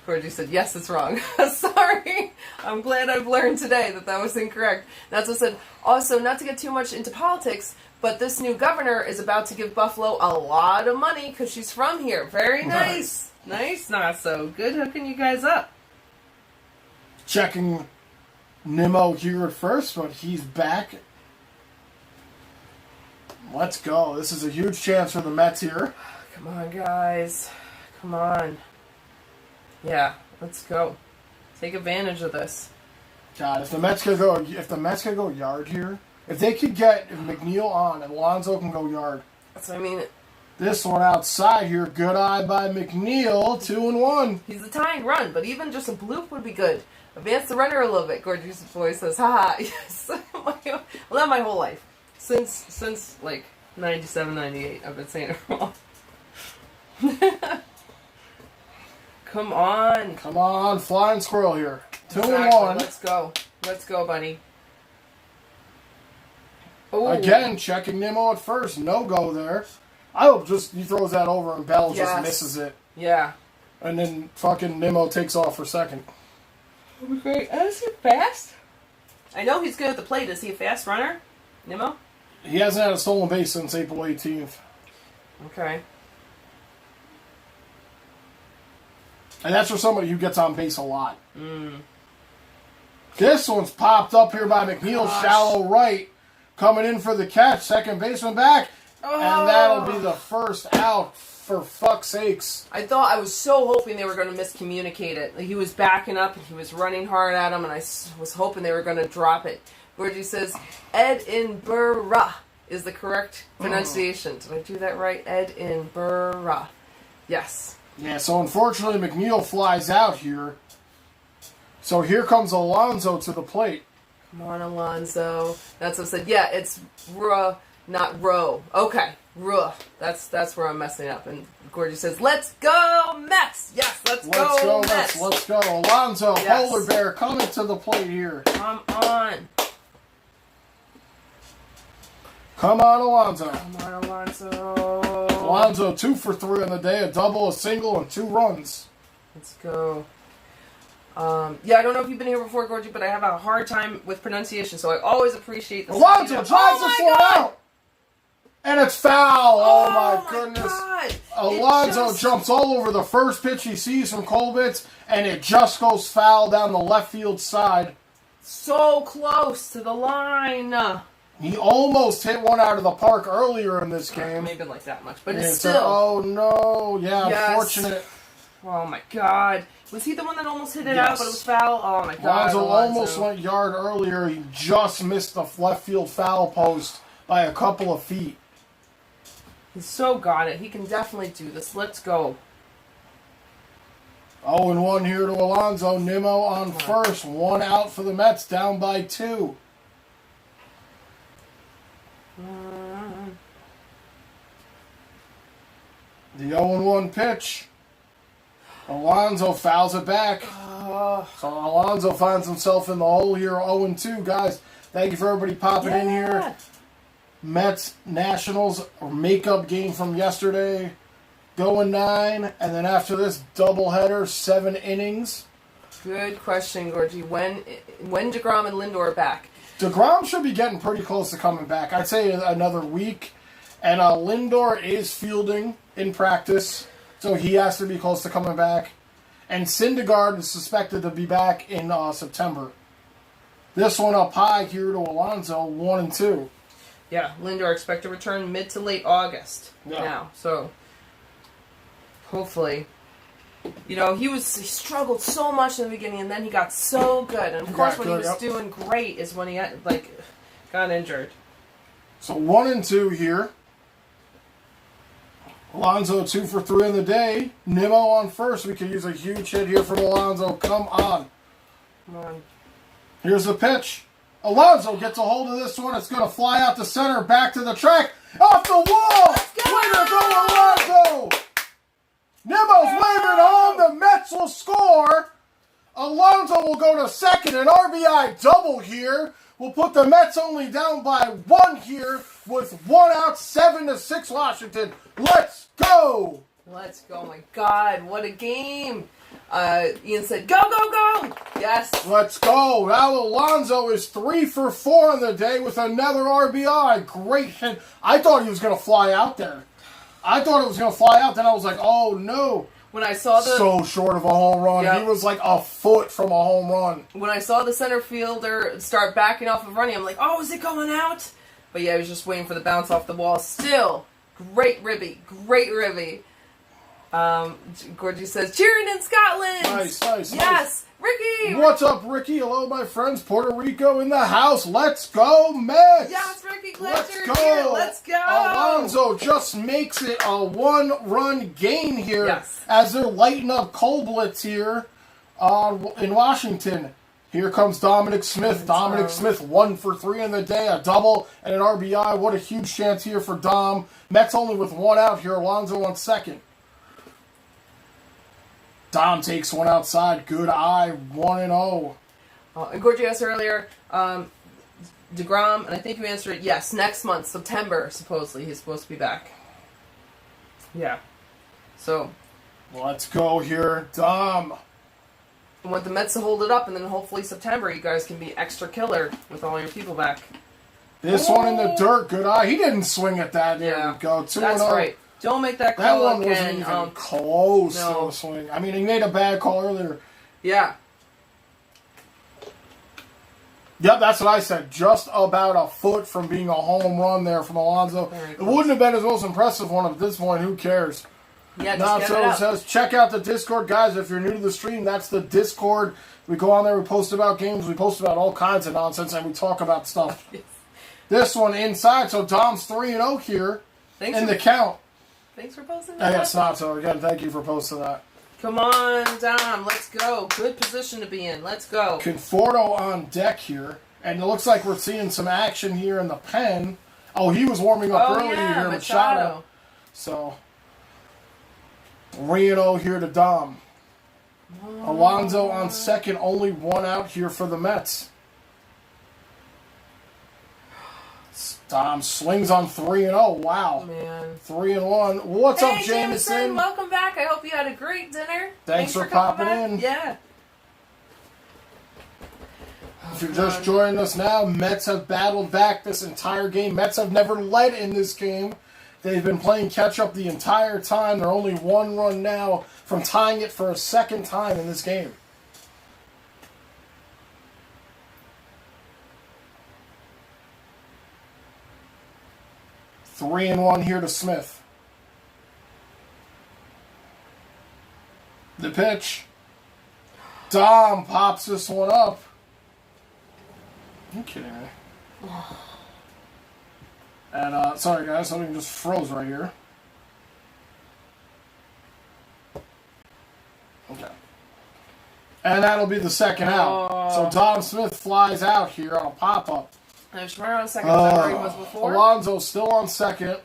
[SPEAKER 1] Cordy said, yes, it's wrong. Sorry. I'm glad I've learned today that was incorrect. That's what I said. Also, not to get too much into politics, but this new governor is about to give Buffalo a lot of money because she's from here. Very nice. Nice, not so good hooking you guys up.
[SPEAKER 2] Checking Nimmo here at first, but he's back. Let's go. This is a huge chance for the Mets here.
[SPEAKER 1] Come on, guys. Come on. Yeah, let's go. Take advantage of this.
[SPEAKER 2] God, if the Mets could go yard here, if McNeil on and Alonso can go yard.
[SPEAKER 1] That's what I mean.
[SPEAKER 2] This one outside here, good eye by McNeil, 2-1.
[SPEAKER 1] He's a tying run, but even just a bloop would be good. Advance the runner a little bit. Gorgeous voice says, haha, yes. Well, not my whole life. Since like 97, 98, I've been saying it wrong. Come on.
[SPEAKER 2] Come on, flying squirrel here. 2-1.
[SPEAKER 1] Exactly. Let's go, buddy. Ooh.
[SPEAKER 2] Again, checking Nimmo at first. No go there. I hope just he throws that over and Bell just misses it.
[SPEAKER 1] Yeah.
[SPEAKER 2] And then fucking Nimmo takes off for second.
[SPEAKER 1] Great. Is he fast? I know he's good at the plate. Is he a fast runner, Nimmo?
[SPEAKER 2] He hasn't had a stolen base since April 18th.
[SPEAKER 1] Okay.
[SPEAKER 2] And that's for somebody who gets on base a lot. This one's popped up here by McNeil, shallow right. Coming in for the catch. Second baseman back.
[SPEAKER 1] Oh.
[SPEAKER 2] And that'll be the first out, for fuck's sakes.
[SPEAKER 1] I was so hoping they were going to miscommunicate it. Like, he was backing up and he was running hard at him, and I was hoping they were going to drop it. Gorgie says, Edinburgh is the correct pronunciation. Did I do that right? Edinburgh. Yes.
[SPEAKER 2] Yeah, so unfortunately McNeil flies out here. So here comes Alonso to the plate.
[SPEAKER 1] Come on, Alonso. That's what I said. Yeah, it's ruh, not row. Okay, ruh. That's where I'm messing up. And Gorgie says, let's go, Mets! Yes, let's go, Mets!
[SPEAKER 2] Let's go. Alonso,
[SPEAKER 1] Yes.
[SPEAKER 2] Polar Bear, coming to the plate here.
[SPEAKER 1] Come on.
[SPEAKER 2] Come on, Alonso.
[SPEAKER 1] Come on, Alonso.
[SPEAKER 2] Alonso, 2 for 3 on the day, a double, a single, and 2 runs.
[SPEAKER 1] Let's go. Yeah, I don't know if you've been here before, Gorgie, but I have a hard time with pronunciation, so I always appreciate this.
[SPEAKER 2] Alonso drives this one out! And it's foul! Oh my goodness.
[SPEAKER 1] God.
[SPEAKER 2] Alonso jumps all over the first pitch he sees from Colbitz, and it just goes foul down the left field side.
[SPEAKER 1] So close to the line.
[SPEAKER 2] He almost hit one out of the park earlier in this game.
[SPEAKER 1] Maybe like that much, but
[SPEAKER 2] And
[SPEAKER 1] it's
[SPEAKER 2] so-
[SPEAKER 1] still.
[SPEAKER 2] oh no, yeah,
[SPEAKER 1] Yes.
[SPEAKER 2] unfortunate.
[SPEAKER 1] Oh my God. Was he the one that almost hit it
[SPEAKER 2] Yes.
[SPEAKER 1] out, but it was foul? Oh my God.
[SPEAKER 2] Alonso almost went yard earlier. He just missed the left field foul post by a couple of feet.
[SPEAKER 1] He's so got it. He can definitely do this. Let's go.
[SPEAKER 2] 0-1 here to Alonso. Nimmo on first. 1 out for the Mets, down by 2. The 0-1 pitch. Alonso fouls it back. So Alonso finds himself in the hole here, 0-2. Guys, thank you for everybody popping in here. Mets, Nationals, or makeup game from yesterday. Going 9, and then after this, doubleheader, 7 innings.
[SPEAKER 1] Good question, Gorgie. When DeGrom and Lindor are back?
[SPEAKER 2] DeGrom should be getting pretty close to coming back. I'd say another week. And Lindor is fielding in practice, so he has to be close to coming back. And Syndergaard is suspected to be back in September. This one up high here to Alonso, 1-2.
[SPEAKER 1] Yeah, Lindor expect to return mid to late August now. So hopefully, you know, he struggled so much in the beginning, and then he got so good. And of course, when he was doing great is when he had, like, got injured.
[SPEAKER 2] So 1-2 here. Alonso 2 for 3 in the day. Nimmo on first. We could use a huge hit here from Alonso. Come on.
[SPEAKER 1] Come on.
[SPEAKER 2] Here's the pitch. Alonso gets a hold of this one. It's going to fly out to center, back to the track. Off the wall! Way to go, Alonso! Nimmo's waving home. The Mets will score. Alonso will go to second. An RBI double here will put the Mets only down by 1 here with 1 out, 7-6 Washington. Let's go!
[SPEAKER 1] Let's go. Oh my God, what a game. Ian said, go, go, go! Yes.
[SPEAKER 2] Let's go. Now Alonso is 3 for 4 on the day with another RBI. Great hit. I thought he was going to fly out there. Then I was like, oh no.
[SPEAKER 1] When I saw the...
[SPEAKER 2] So short of a home run.
[SPEAKER 1] Yep.
[SPEAKER 2] He was like a foot from a home run.
[SPEAKER 1] When I saw the center fielder start backing off of running, I'm like, oh, is it going out? But yeah, I was just waiting for the bounce off the wall. Still, great ribby. Gorgie says, cheering in Scotland!
[SPEAKER 2] Nice.
[SPEAKER 1] Yes! Ricky!
[SPEAKER 2] What's up, Ricky? Hello, my friends. Puerto Rico in the house. Let's go, Mets!
[SPEAKER 1] Yes, Ricky, glad
[SPEAKER 2] Let's
[SPEAKER 1] you're
[SPEAKER 2] go!
[SPEAKER 1] here. Let's go!
[SPEAKER 2] Alonso just makes it a 1-run game here.
[SPEAKER 1] Yes.
[SPEAKER 2] As they're lighting up Colblitz here in Washington. Here comes Dominic Smith. Dominic Smith 1 for 3 in the day. A double and an RBI. What a huge chance here for Dom. Mets only with 1 out here. Alonso on second. Dom takes one outside. Good eye. 1-0.
[SPEAKER 1] And Gorgie asked earlier, DeGrom, and I think you answered it, yes, next month, September, supposedly, he's supposed to be back. Yeah. So.
[SPEAKER 2] Let's go here. Dom.
[SPEAKER 1] I want the Mets to hold it up, and then hopefully September you guys can be extra killer with all your people back.
[SPEAKER 2] This one in the dirt. Good eye. He didn't swing at that. There we go. 2-0.
[SPEAKER 1] That's right. Don't make that
[SPEAKER 2] That
[SPEAKER 1] call
[SPEAKER 2] one
[SPEAKER 1] again.
[SPEAKER 2] wasn't even close to
[SPEAKER 1] no.
[SPEAKER 2] a swing. I mean, he made a bad call earlier.
[SPEAKER 1] Yeah.
[SPEAKER 2] Yep, that's what I said. Just about a foot from being a home run there from Alonso. It wouldn't have been his most impressive one at this point. Who cares?
[SPEAKER 1] Yeah, just get it
[SPEAKER 2] Nacho
[SPEAKER 1] up.
[SPEAKER 2] says, check out the Discord, guys. If you're new to the stream, that's the Discord. We go on there, we post about games, we post about all kinds of nonsense, and we talk about stuff.
[SPEAKER 1] Yes.
[SPEAKER 2] This one inside, so Dom's 3-0 here in the count.
[SPEAKER 1] Thanks for posting that.
[SPEAKER 2] Yes, Nacho, again, thank you for posting that.
[SPEAKER 1] Come on, Dom. Let's go. Good position to be in. Let's go.
[SPEAKER 2] Conforto on deck here, and it looks like we're seeing some action here in the pen. Oh, he was warming up earlier here, Machado. So, 3-0 here to Dom. Alonso on second, only 1 out here for the Mets. Dom swings on 3-0. Wow.
[SPEAKER 1] Man.
[SPEAKER 2] 3-1. What's up,
[SPEAKER 1] Hey,
[SPEAKER 2] Jameson?
[SPEAKER 1] Welcome back. I hope you had a great dinner.
[SPEAKER 2] Thanks for
[SPEAKER 1] coming
[SPEAKER 2] popping
[SPEAKER 1] back.
[SPEAKER 2] in.
[SPEAKER 1] Yeah.
[SPEAKER 2] If you're just joining us now, Mets have battled back this entire game. Mets have never led in this game. They've been playing catch-up the entire time. They're only 1 run now from tying it for a second time in this game. Three and 1 here to Smith. The pitch. Dom pops this one up. Are you kidding me? And, sorry guys, something just froze right here. Okay. And that'll be the second out. So Dom Smith flies out here on a pop-up.
[SPEAKER 1] There's right on second. Is that where he was before?
[SPEAKER 2] Alonso still on second.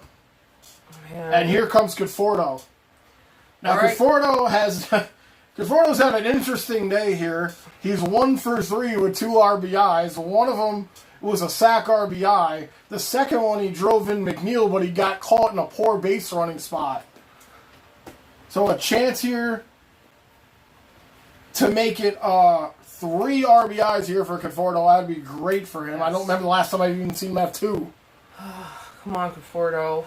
[SPEAKER 1] Man.
[SPEAKER 2] And here comes Conforto. Now,
[SPEAKER 1] Right.
[SPEAKER 2] Conforto's had an interesting day here. He's 1 for 3 with 2 RBIs. One of them was a sack RBI. The second one, he drove in McNeil, but he got caught in a poor base running spot. So a chance here to make it 3 RBIs here for Conforto. That would be great for him. Yes. I don't remember the last time I've even seen him have 2.
[SPEAKER 1] Come on, Conforto.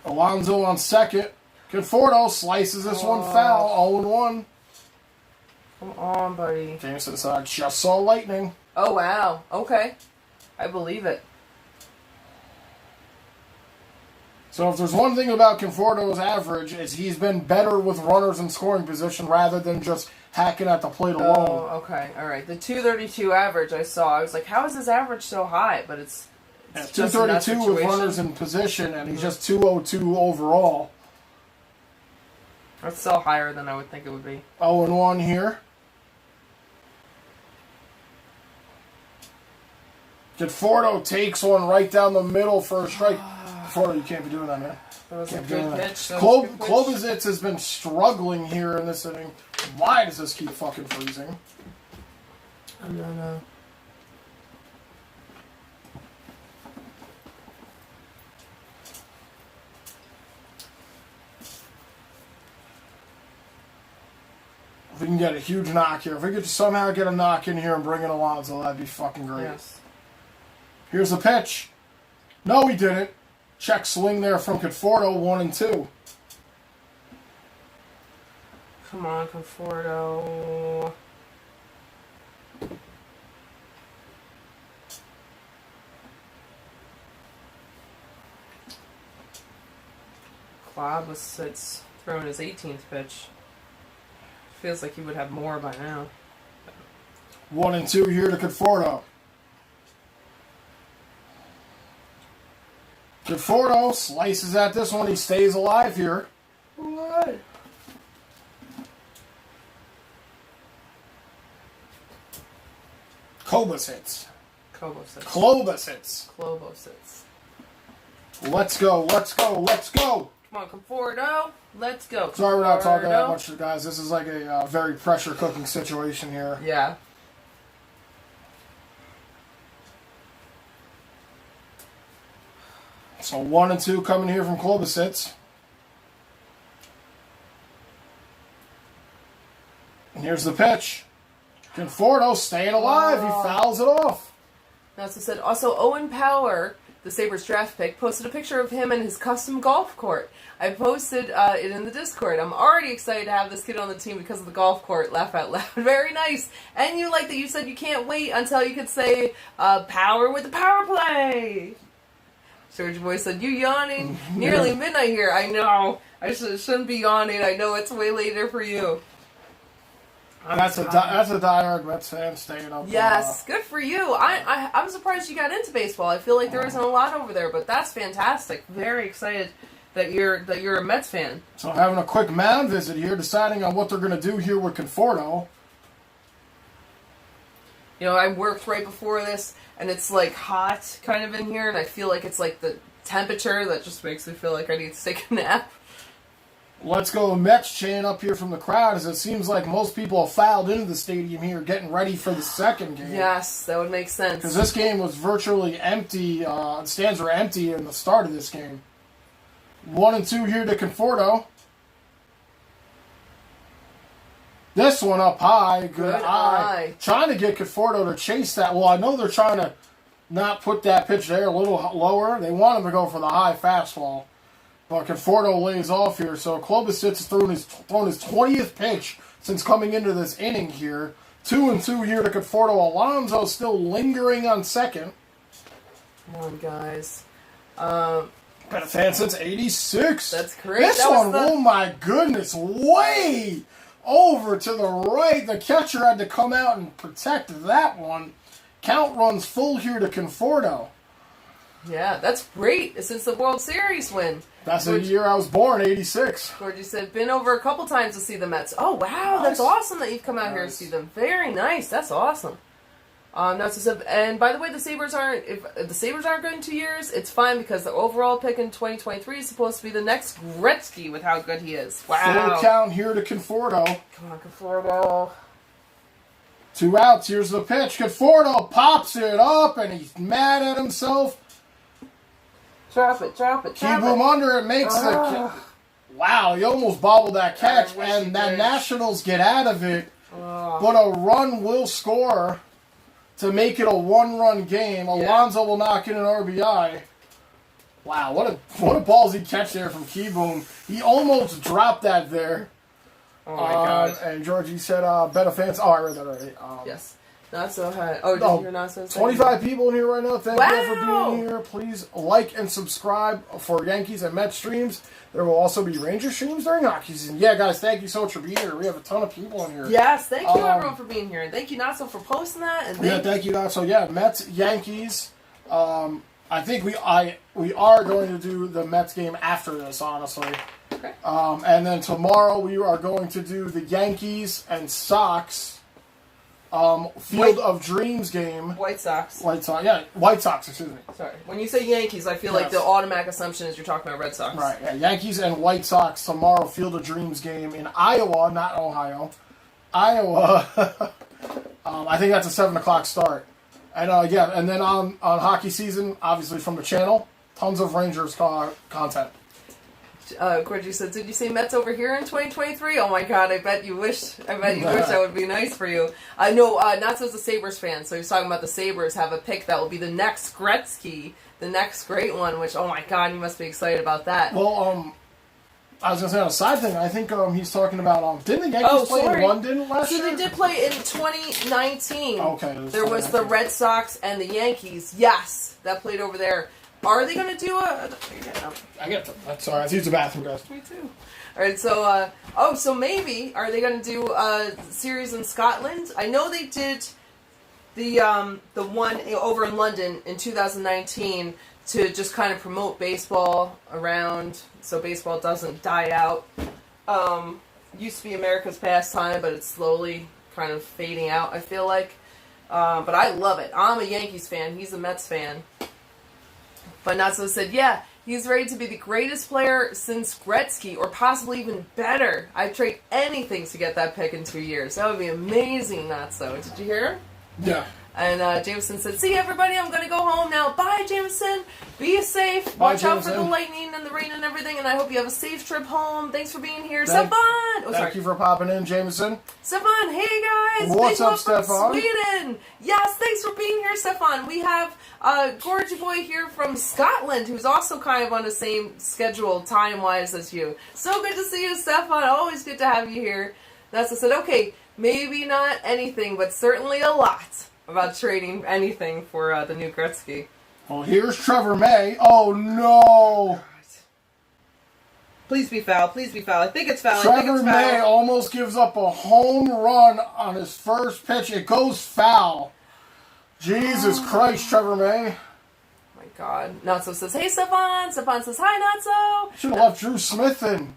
[SPEAKER 2] Alonso on second. Conforto slices this one foul. 0-1.
[SPEAKER 1] Come on, buddy.
[SPEAKER 2] Jameson said, I just saw lightning.
[SPEAKER 1] Oh, wow. Okay. I believe it.
[SPEAKER 2] So if there's one thing about Conforto's average, is he's been better with runners in scoring position rather than just hacking at the plate alone.
[SPEAKER 1] Oh, okay. All right. The 232 average I saw. I was like, how is his average so high? But it's
[SPEAKER 2] Yeah,
[SPEAKER 1] just in that
[SPEAKER 2] 232 with
[SPEAKER 1] situation.
[SPEAKER 2] runners in position, and he's just 202 overall.
[SPEAKER 1] That's still higher than I would think it would be.
[SPEAKER 2] 0-1 here. Conforto takes one right down the middle for a strike. Conforto, you can't be doing that, man.
[SPEAKER 1] That was a
[SPEAKER 2] Can't be
[SPEAKER 1] good
[SPEAKER 2] doing that.
[SPEAKER 1] pitch. That was a good pitch.
[SPEAKER 2] Klobosits has been struggling here in this inning. Why does this keep fucking freezing?
[SPEAKER 1] I don't know.
[SPEAKER 2] If we can get a huge knock here. If we could somehow get a knock in here and bring in Alonso, that'd be fucking great.
[SPEAKER 1] Yes.
[SPEAKER 2] Here's the pitch. No, he didn't. Check swing there from Conforto, 1-2.
[SPEAKER 1] Come on, Conforto. Klob was throwing his 18th pitch. Feels like he would have more by now.
[SPEAKER 2] 1-2 here to Conforto. Conforto slices at this one. He stays alive here.
[SPEAKER 1] What?
[SPEAKER 2] Klobosits.
[SPEAKER 1] Klobosits.
[SPEAKER 2] Let's go, let's go, let's go.
[SPEAKER 1] Come on, Conforto. Let's go.
[SPEAKER 2] Sorry we're not talking that
[SPEAKER 1] Conforto.
[SPEAKER 2] much, guys. This is like a very pressure cooking situation here.
[SPEAKER 1] Yeah.
[SPEAKER 2] So 1-2 coming here from Klobosits. And here's the pitch. Conforto staying alive. He fouls it off.
[SPEAKER 1] That's what I said. Also, Owen Power, the Sabres draft pick, posted a picture of him and his custom golf court. I posted it in the Discord. I'm already excited to have this kid on the team because of the golf court. Laugh out loud. Very nice. And you like that you said you can't wait until you could say power with the power play. George Boy said, you yawning? Nearly midnight here. I know. I shouldn't be yawning. I know it's way later for you.
[SPEAKER 2] That's a diehard Mets fan staying up.
[SPEAKER 1] Yes, good for you. I'm surprised you got into baseball. I feel like there isn't a lot over there, but that's fantastic. Very excited that you're a Mets fan.
[SPEAKER 2] So having a quick mound visit here, deciding on what they're going to do here with Conforto.
[SPEAKER 1] You know, I worked right before this, and it's like hot kind of in here, and I feel like it's like the temperature that just makes me feel like I need to take a nap.
[SPEAKER 2] Let's go Mets chant up here from the crowd, as it seems like most people have filed into the stadium here, getting ready for the second game.
[SPEAKER 1] Yes, that would make sense.
[SPEAKER 2] Because this game was virtually empty. Stands were empty in the start of this game. 1-2 here to Conforto. This one up high. Good eye. Trying to get Conforto to chase that. Well, I know they're trying to not put that pitch there a little lower. They want him to go for the high fastball. But Conforto lays off here. So Klobosits has thrown his 20th pitch since coming into this inning here. 2-2 here to Conforto. Alonso still lingering on second.
[SPEAKER 1] Come on, guys.
[SPEAKER 2] Been a fan since '86.
[SPEAKER 1] That's great.
[SPEAKER 2] This
[SPEAKER 1] that
[SPEAKER 2] one,
[SPEAKER 1] was
[SPEAKER 2] oh my goodness, way over to the right. The catcher had to come out and protect that one. Count runs full here to Conforto.
[SPEAKER 1] Yeah, that's great since the World Series win.
[SPEAKER 2] That's the year I was born, '86.
[SPEAKER 1] Georgie said, been over a couple times to see the Mets. Oh, wow,
[SPEAKER 2] Nice.
[SPEAKER 1] that's awesome that you've come out here to see them. Very nice. That's awesome. And by the way, the Sabres aren't. If the Sabres aren't good in 2 years, it's fine because the overall pick in 2023 is supposed to be the next Gretzky with how good he is. Wow.
[SPEAKER 2] Full count here to Conforto.
[SPEAKER 1] Come on, Conforto.
[SPEAKER 2] 2 outs. Here's the pitch. Conforto pops it up, and he's mad at himself.
[SPEAKER 1] Drop it.
[SPEAKER 2] Keep him under it. Makes the. Wow, he almost bobbled that catch, and the Nationals get out of it. But a run will score to make it a 1-run game. Alonso will knock in an RBI. Wow, what a ballsy catch there from Keyboom. He almost dropped that there.
[SPEAKER 1] Oh my God.
[SPEAKER 2] And Georgie said, bet a fans. Oh, I read that already.
[SPEAKER 1] Yes. Not so high. Oh, did
[SPEAKER 2] No,
[SPEAKER 1] you hear not so?
[SPEAKER 2] 25 people in here right now. Thank you all for
[SPEAKER 1] Wow.
[SPEAKER 2] being here. Please like and subscribe for Yankees and Mets streams. There will also be Ranger streams during hockey season. Yeah, guys, thank you so much for being here. We have a ton of people in here.
[SPEAKER 1] Yes, thank you everyone for being here, and thank you Natso for posting that. And
[SPEAKER 2] Thank you, guys. So yeah, Mets, Yankees. I think we are going to do the Mets game after this, honestly.
[SPEAKER 1] Okay.
[SPEAKER 2] And then tomorrow we are going to do the Yankees and Sox Field of Dreams game.
[SPEAKER 1] White Sox.
[SPEAKER 2] White Sox, excuse me.
[SPEAKER 1] Sorry. When you say Yankees, I feel like the automatic assumption is you're talking about Red Sox.
[SPEAKER 2] Right, yeah, Yankees and White Sox tomorrow, Field of Dreams game in Iowa, not Ohio. Iowa. I think that's a 7 o'clock start. And and then on hockey season, obviously from the channel, tons of Rangers content.
[SPEAKER 1] Corgi said, did you say Mets over here in 2023? Oh my god, I bet you wish that would be nice for you. I know, Natso's a Sabres fan, so he's talking about the Sabres have a pick that will be the next Gretzky, the next great one, which, oh my god, you must be excited about that.
[SPEAKER 2] Well, I was going to say on a side thing, I think he's talking about, didn't the Yankees play in London last year?
[SPEAKER 1] So they did play in 2019.
[SPEAKER 2] Okay.
[SPEAKER 1] There was the Red Sox and the Yankees, yes, that played over there. Are they going to do
[SPEAKER 2] I get them. Sorry, I used the bathroom, guys.
[SPEAKER 1] Me too. All right, so so maybe are they going to do a series in Scotland? I know they did the one over in London in 2019 to just kind of promote baseball around, so baseball doesn't die out. Used to be America's pastime, but it's slowly kind of fading out, I feel like. But I love it. I'm a Yankees fan. He's a Mets fan. But Natso said, yeah, he's ready to be the greatest player since Gretzky, or possibly even better. I'd trade anything to get that pick in 2 years. That would be amazing, Natso. Did you hear him?
[SPEAKER 2] Yeah.
[SPEAKER 1] And Jameson said, see, everybody, I'm going to go home now. Bye, Jameson. Be safe. Watch out for the lightning and the rain and everything, and I hope you have a safe trip home. Thanks for being here. Stefan!
[SPEAKER 2] Thank you for popping in, Jameson.
[SPEAKER 1] Stefan, hey, guys.
[SPEAKER 2] What's up, Stefan?
[SPEAKER 1] Sweden. Yes, thanks for being here, Stefan. We have Gorgy Boy here from Scotland, who's also kind of on the same schedule, time-wise, as you. So good to see you, Stefan. Always good to have you here. That's what I said, okay, maybe not anything, but certainly a lot about trading anything for the new Gretzky.
[SPEAKER 2] Well, here's Trevor May. Oh, no.
[SPEAKER 1] Please be foul. Please be foul. I think it's foul.
[SPEAKER 2] Trevor May almost gives up a home run on his first pitch. It goes foul. Jesus Christ, Trevor May.
[SPEAKER 1] Oh, my God. Natso says, hey, Stefan. Stefan says, hi, Natso.
[SPEAKER 2] Should have left Drew Smith in.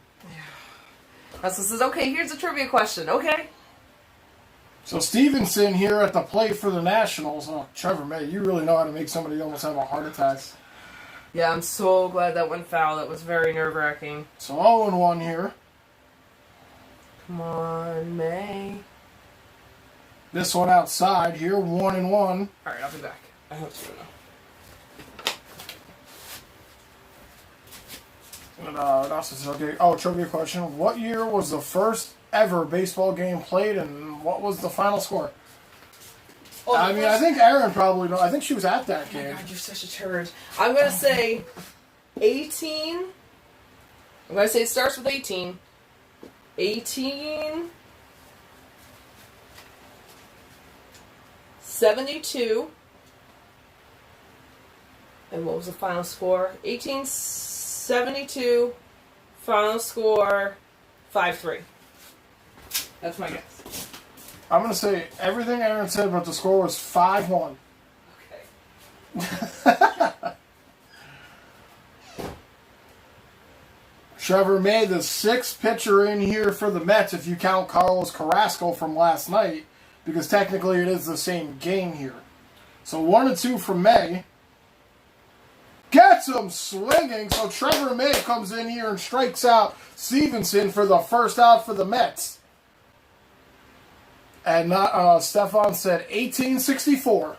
[SPEAKER 1] Natso says, okay, here's a trivia question. Okay.
[SPEAKER 2] So Stevenson here at the plate for the Nationals. Oh, Trevor May, you really know how to make somebody almost have a heart attack.
[SPEAKER 1] Yeah, I'm so glad that went foul. That was very nerve-wracking.
[SPEAKER 2] So 0-1 here.
[SPEAKER 1] Come on, May.
[SPEAKER 2] This one outside here, 1-1.
[SPEAKER 1] All right, I'll be back. I hope so.
[SPEAKER 2] And okay. Oh, trivia question. What year was the first ever baseball game played, and what was the final score?
[SPEAKER 1] Oh,
[SPEAKER 2] I mean, I think Aaron probably knows. I think she was at that game.
[SPEAKER 1] Oh my God, you're such a turd. I'm going to say 18. I'm going to say it starts with 18. 1872. And what was the final score? 1872. Final score 5-3. That's my guess.
[SPEAKER 2] I'm going to say everything Aaron said, but the score was 5-1.
[SPEAKER 1] Okay.
[SPEAKER 2] Trevor May, the sixth pitcher in here for the Mets, if you count Carlos Carrasco from last night, because technically it is the same game here. So 1-2 from May. Gets him swinging, so Trevor May comes in here and strikes out Stevenson for the first out for the Mets. And Stefan said 1864.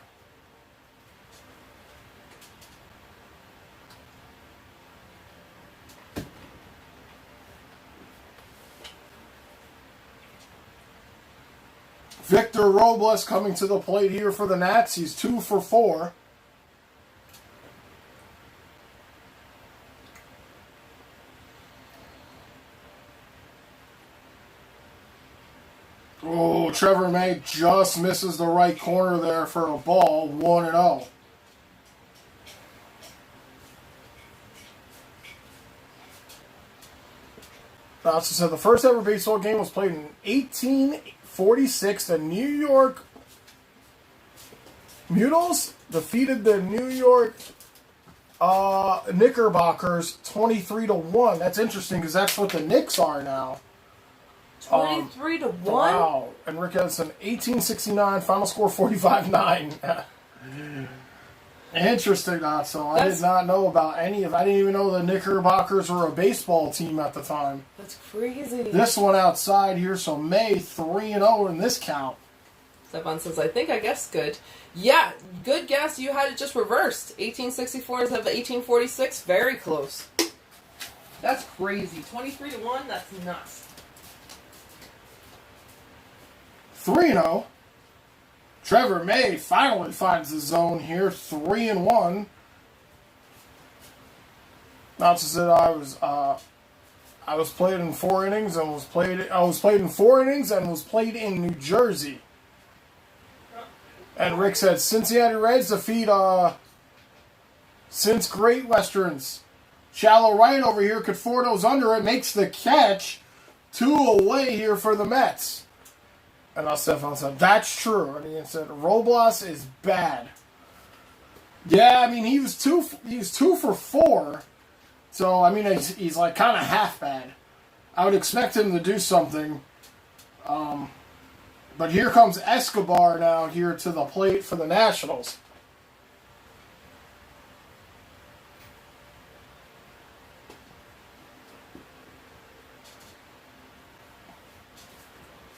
[SPEAKER 2] Victor Robles coming to the plate here for the Nats. He's 2 for 4. Oh, Trevor May just misses the right corner there for a ball, 1-0. So said the first ever baseball game was played in 1846. The New York Mules defeated the New York Knickerbockers 23-1. That's interesting because that's what the Knicks are now.
[SPEAKER 1] 23-1?
[SPEAKER 2] Wow. And Rick Edson, 1869, final score 45-9. Interesting, so I did not know about any of. I didn't even know the Knickerbockers were a baseball team at the time.
[SPEAKER 1] That's crazy.
[SPEAKER 2] This one outside here, so May 3-0 in this count.
[SPEAKER 1] Stefan says, I think I guessed good. Yeah, good guess. You had it just reversed. 1864 instead of 1846. Very close. That's crazy. 23-1. That's nuts.
[SPEAKER 2] 3-0. Trevor May finally finds the zone here, 3-1. Now to say I was played in 4 innings and was played in 4 innings and was played in New Jersey. And Rick said Cincinnati Reds defeat since Great Westerns. Shallow right over here, Conforto's under it, makes the catch. 2 away here for the Mets. And Stefan said, that's true. And he said, Robles is bad. Yeah, I mean, he was 2 for 4. So, I mean, he's like kind of half bad. I would expect him to do something. But here comes Escobar now here to the plate for the Nationals.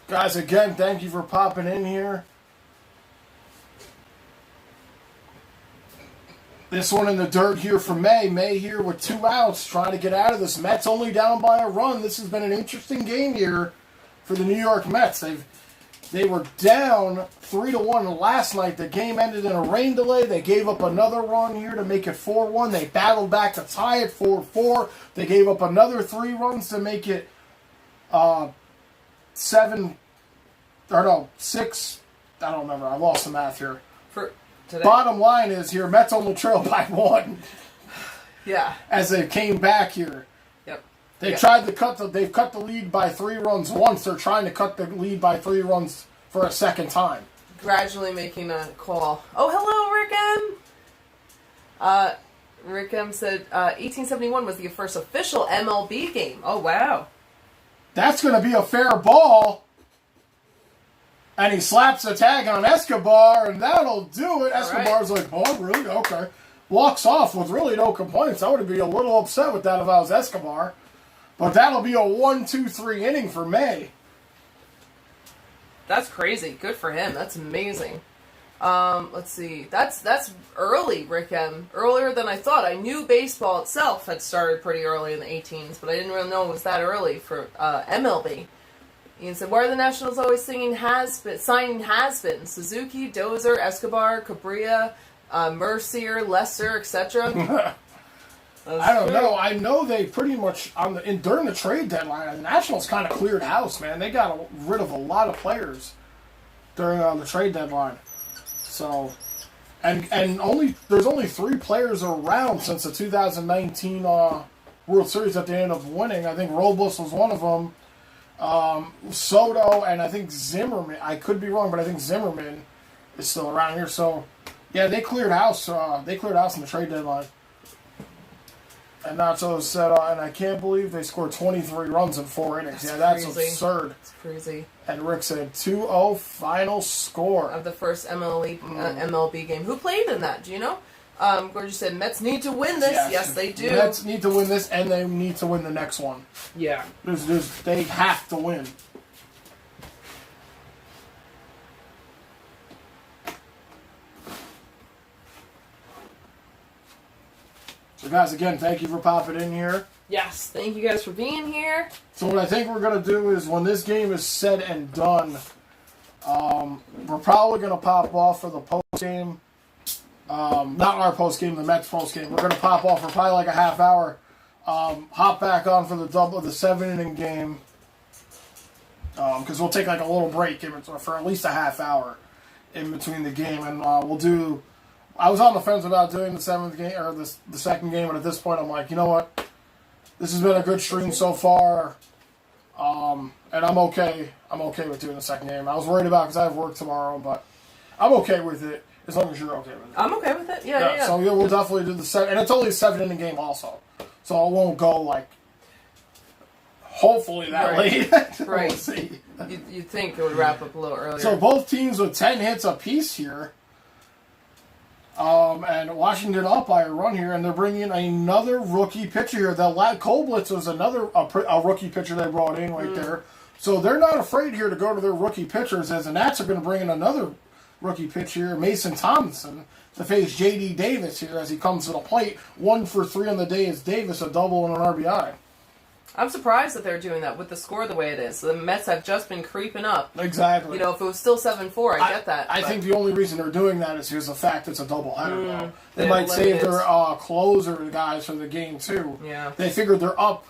[SPEAKER 2] Guys, again, thank you for popping in here. This one in the dirt here for May. May here with 2 outs, trying to get out of this. Mets only down by a run. This has been an interesting game here for the New York Mets. They were down 3-1 last night. The game ended in a rain delay. They gave up another run here to make it 4-1. They battled back to tie it 4-4. They gave up another 3 runs to make it 6. I don't remember. I lost the math here.
[SPEAKER 1] For today?
[SPEAKER 2] Bottom line is here, Mets only trail by 1.
[SPEAKER 1] Yeah.
[SPEAKER 2] As they came back here.
[SPEAKER 1] Yep.
[SPEAKER 2] They've cut the lead by 3 runs once. They're trying to cut the lead by 3 runs for a second time.
[SPEAKER 1] Gradually making a call. Oh, hello, Rick M. Rick M said 1871 was the first official MLB game. Oh, wow.
[SPEAKER 2] That's going to be a fair ball. And he slaps a tag on Escobar, and that'll do it. Escobar's like, oh, really? Okay. Walks off with really no complaints. I would be a little upset with that if I was Escobar. But that'll be a 1-2-3 inning for May.
[SPEAKER 1] That's crazy. Good for him. That's amazing. Let's see. That's early, Rick M. Earlier than I thought. I knew baseball itself had started pretty early in the 18s, but I didn't really know it was that early for MLB. Ian said, why are the Nationals always signing has-been? Suzuki, Dozer, Escobar, Cabrera, Mercier, Lester, etc.
[SPEAKER 2] I don't know. I know they pretty much during the trade deadline, the Nationals kind of cleared house, man. They got rid of a lot of players during the trade deadline. So, and there's only 3 players around since the 2019 World Series that they ended up winning. I think Robles was one of them. Soto and I think Zimmerman. I could be wrong, but I think Zimmerman is still around here. So, yeah, they cleared house. They cleared house in the trade deadline. And Nacho said, and I can't believe they scored 23 runs in 4 innings. That's absurd.
[SPEAKER 1] That's crazy.
[SPEAKER 2] And Rick said 2-0 final score
[SPEAKER 1] of the first MLB game. Who played in that? Do you know? Gorgeous said Mets need to win this. Yes, they do.
[SPEAKER 2] Mets need to win this, and they need to win the next one.
[SPEAKER 1] Yeah.
[SPEAKER 2] They have to win. So, guys, again, thank you for popping in here.
[SPEAKER 1] Yes, thank you guys for being here.
[SPEAKER 2] So what I think we're going to do is when this game is said and done, we're probably going to pop off for the post-game. Not our post-game, the Mets post-game. We're going to pop off for probably like a half hour. Hop back on for the 7-inning game. because we'll take like a little break for at least a half hour in between the game, and we'll do. I was on the fence about doing the seventh game or the second game, but at this point, I'm like, you know what? This has been a good stream so far, and I'm okay. I'm okay with doing the second game. I was worried about because I have work tomorrow, but I'm okay with it as long as you're okay with it.
[SPEAKER 1] I'm okay with it. Yeah.
[SPEAKER 2] So yeah, we'll definitely do the 7, and it's only a 7-inning game also, so it won't go like. Hopefully that late.
[SPEAKER 1] Right.
[SPEAKER 2] We'll see.
[SPEAKER 1] You'd think it would wrap up a little earlier.
[SPEAKER 2] So both teams with 10 hits apiece here. And Washington up by a run here, and they're bringing in another rookie pitcher here. Koblitz was another a rookie pitcher they brought in right there. So they're not afraid here to go to their rookie pitchers, as the Nats are going to bring in another rookie pitcher here, Mason Thompson, to face J.D. Davis here as he comes to the plate. 1 for 3 on the day is Davis, a double and an RBI.
[SPEAKER 1] I'm surprised that they're doing that with the score the way it is. The Mets have just been creeping up.
[SPEAKER 2] Exactly.
[SPEAKER 1] You know, if it was still 7-4, I get that.
[SPEAKER 2] I think the only reason they're doing that is because the fact it's a doubleheader. Though. They
[SPEAKER 1] They're
[SPEAKER 2] might save
[SPEAKER 1] limited.
[SPEAKER 2] their closer guys for the game, too.
[SPEAKER 1] Yeah.
[SPEAKER 2] They figured they're up.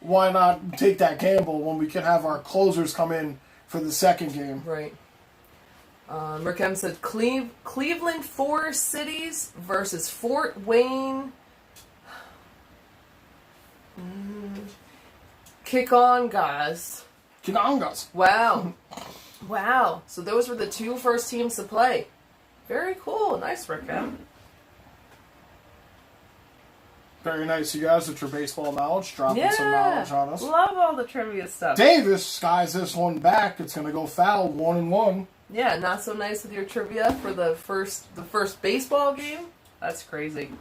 [SPEAKER 2] Why not take that gamble when we can have our closers come in for the second game?
[SPEAKER 1] Right. Rick M said Cleveland 4 cities versus Fort Wayne. Kick on, guys.
[SPEAKER 2] Kinangas.
[SPEAKER 1] Wow. Wow. So those were the 2 first teams to play. Very cool. Nice, Rick M.
[SPEAKER 2] Very nice, you guys, with your baseball knowledge. Dropping some knowledge on us.
[SPEAKER 1] Love all the trivia stuff.
[SPEAKER 2] Davis skies this one back. It's going to go foul, 1-1.
[SPEAKER 1] Yeah, not so nice with your trivia for the first baseball game. That's crazy.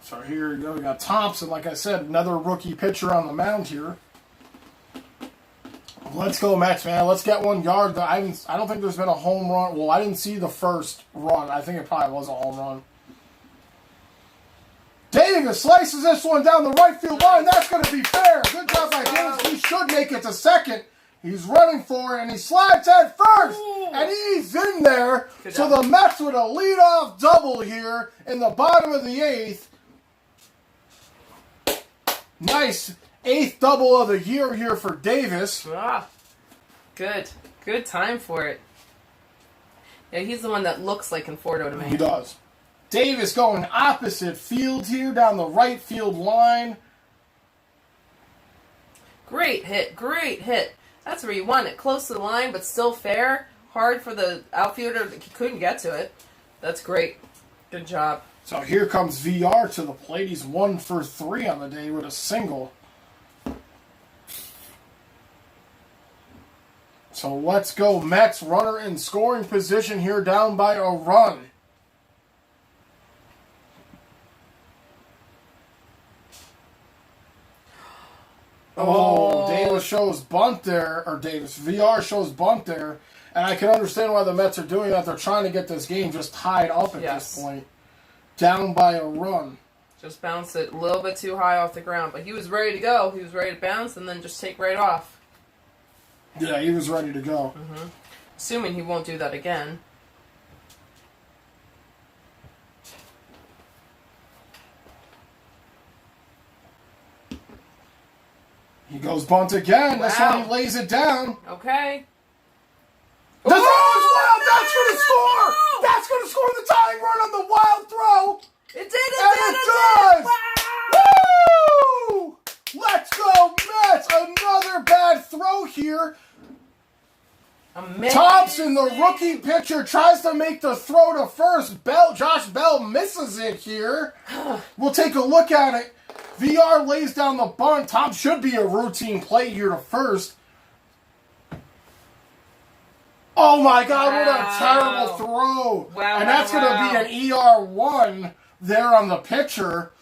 [SPEAKER 2] So here you go. We got Thompson, like I said, another rookie pitcher on the mound here. Let's go, Mets, man. Let's get 1 yard. I don't think there's been a home run. Well, I didn't see the first run. I think it probably was a home run. Davis slices this one down the right field line. That's going to be fair. Good job by Davis. He should make it to second. He's running for it, and he slides at first. And he's in there. So the Mets with a leadoff double here in the bottom of the 8th. Nice 8th double of the year here for Davis.
[SPEAKER 1] Good. Good time for it. Yeah, he's the one that looks like Conforto to me.
[SPEAKER 2] He does. Davis going opposite field here down the right field line.
[SPEAKER 1] Great hit. Great hit. That's where you want it. Close to the line, but still fair. Hard for the outfielder. He couldn't get to it. That's great. Good job.
[SPEAKER 2] So here comes VR to the plate. He's 1 for 3 on the day with a single. So let's go Mets. Runner in scoring position here down by a run. Oh, Davis shows bunt there, or VR shows bunt there, and I can understand why the Mets are doing that. They're trying to get this game just tied up at this point. Down by a run.
[SPEAKER 1] Just bounced it a little bit too high off the ground, but he was ready to go. He was ready to bounce and then just take right off.
[SPEAKER 2] Yeah, he was ready to go.
[SPEAKER 1] Assuming he won't do that again.
[SPEAKER 2] He goes bunt again.
[SPEAKER 1] Wow.
[SPEAKER 2] This one he lays it down.
[SPEAKER 1] Okay.
[SPEAKER 2] The throw is wild. That's going to score. That's going to score the tying run on the wild throw.
[SPEAKER 1] It did.
[SPEAKER 2] And it does.
[SPEAKER 1] Wow.
[SPEAKER 2] Woo! Let's go, Mets. Another bad throw here.
[SPEAKER 1] Amazing.
[SPEAKER 2] Thompson, the rookie pitcher, tries to make the throw to first. Josh Bell misses it here. We'll take a look at it. VR lays down the bunt. Tom should be a routine play here to first. Oh my God, what a terrible throw.
[SPEAKER 1] Wow,
[SPEAKER 2] and that's going to be an ER1 there on the pitcher.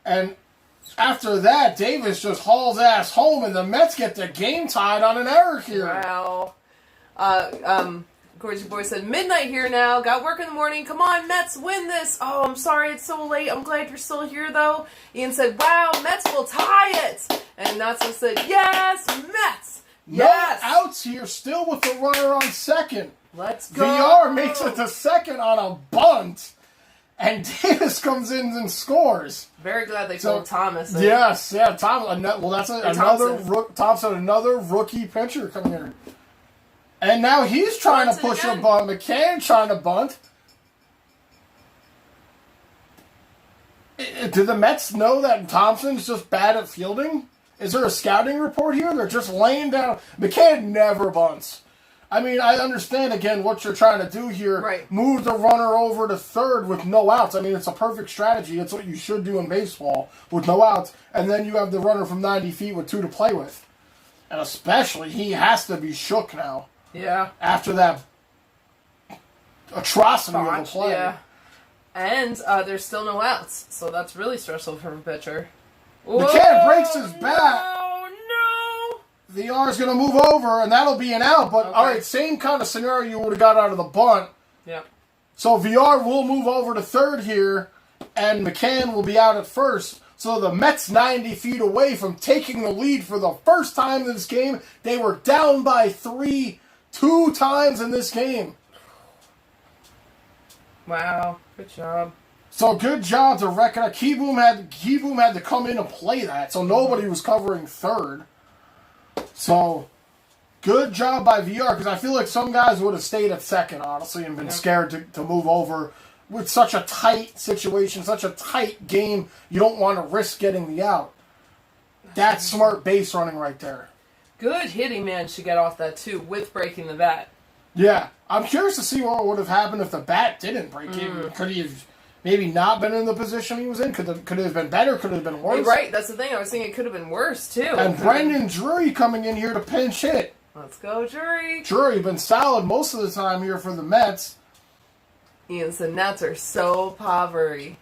[SPEAKER 2] And after that, Davis just hauls ass home, and the Mets get the game tied on an error here.
[SPEAKER 1] Wow. Gorgeous Boy said, midnight here now. Got work in the morning. Come on, Mets, win this. Oh, I'm sorry it's so late. I'm glad you're still here, though. Ian said, wow, Mets will tie it. And Natsu said, yes, Mets. Yes.
[SPEAKER 2] No outs here, still with the runner on second.
[SPEAKER 1] Let's go.
[SPEAKER 2] VR makes it to second on a bunt. and Davis comes in and scores.
[SPEAKER 1] Very glad they told Thomas.
[SPEAKER 2] Yes, Thomas. Well, that's another Thompson, another rookie pitcher coming in. And now he's trying to push a bunt. McCann trying to bunt. Do the Mets know that Thompson's just bad at fielding? Is there a scouting report here? They're just laying down. McCann never bunts. I mean, I understand, again, what you're trying to do here.
[SPEAKER 1] Right.
[SPEAKER 2] Move the runner over to third with no outs. I mean, it's a perfect strategy. It's what you should do in baseball with no outs. And then you have the runner from 90 feet with 2 to play with. And especially, he has to be shook now.
[SPEAKER 1] Yeah.
[SPEAKER 2] After that atrocity of a play.
[SPEAKER 1] Yeah. And there's still no outs. So that's really stressful for a pitcher.
[SPEAKER 2] McCann breaks his bat.
[SPEAKER 1] No.
[SPEAKER 2] VR's going to move over, and that'll be an out. But, all right, same kind of scenario you would have got out of the bunt.
[SPEAKER 1] Yeah.
[SPEAKER 2] So VR will move over to third here, and McCann will be out at first. So the Mets 90 feet away from taking the lead for the first time in this game. They were down by 3 2 times in this game.
[SPEAKER 1] Wow. Good job.
[SPEAKER 2] So good job to reckon. Keyboom had to come in and play that, so nobody was covering third. So good job by VR, because I feel like some guys would have stayed at second, honestly, and been scared to move over. With such a tight situation, such a tight game, you don't want to risk getting the out. That's smart base running right there.
[SPEAKER 1] Good hitting man should get off that too, with breaking the bat.
[SPEAKER 2] Yeah. I'm curious to see what would have happened if the bat didn't break. Could he have maybe not been in the position he was in? Could it have been better? Could it have been worse?
[SPEAKER 1] Right, that's the thing. I was thinking it could have been worse, too.
[SPEAKER 2] And Brendan Drury coming in here to pinch hit.
[SPEAKER 1] Let's go, Drury.
[SPEAKER 2] Drury been solid most of the time here for the Mets.
[SPEAKER 1] Ian said, Nats are so poverty.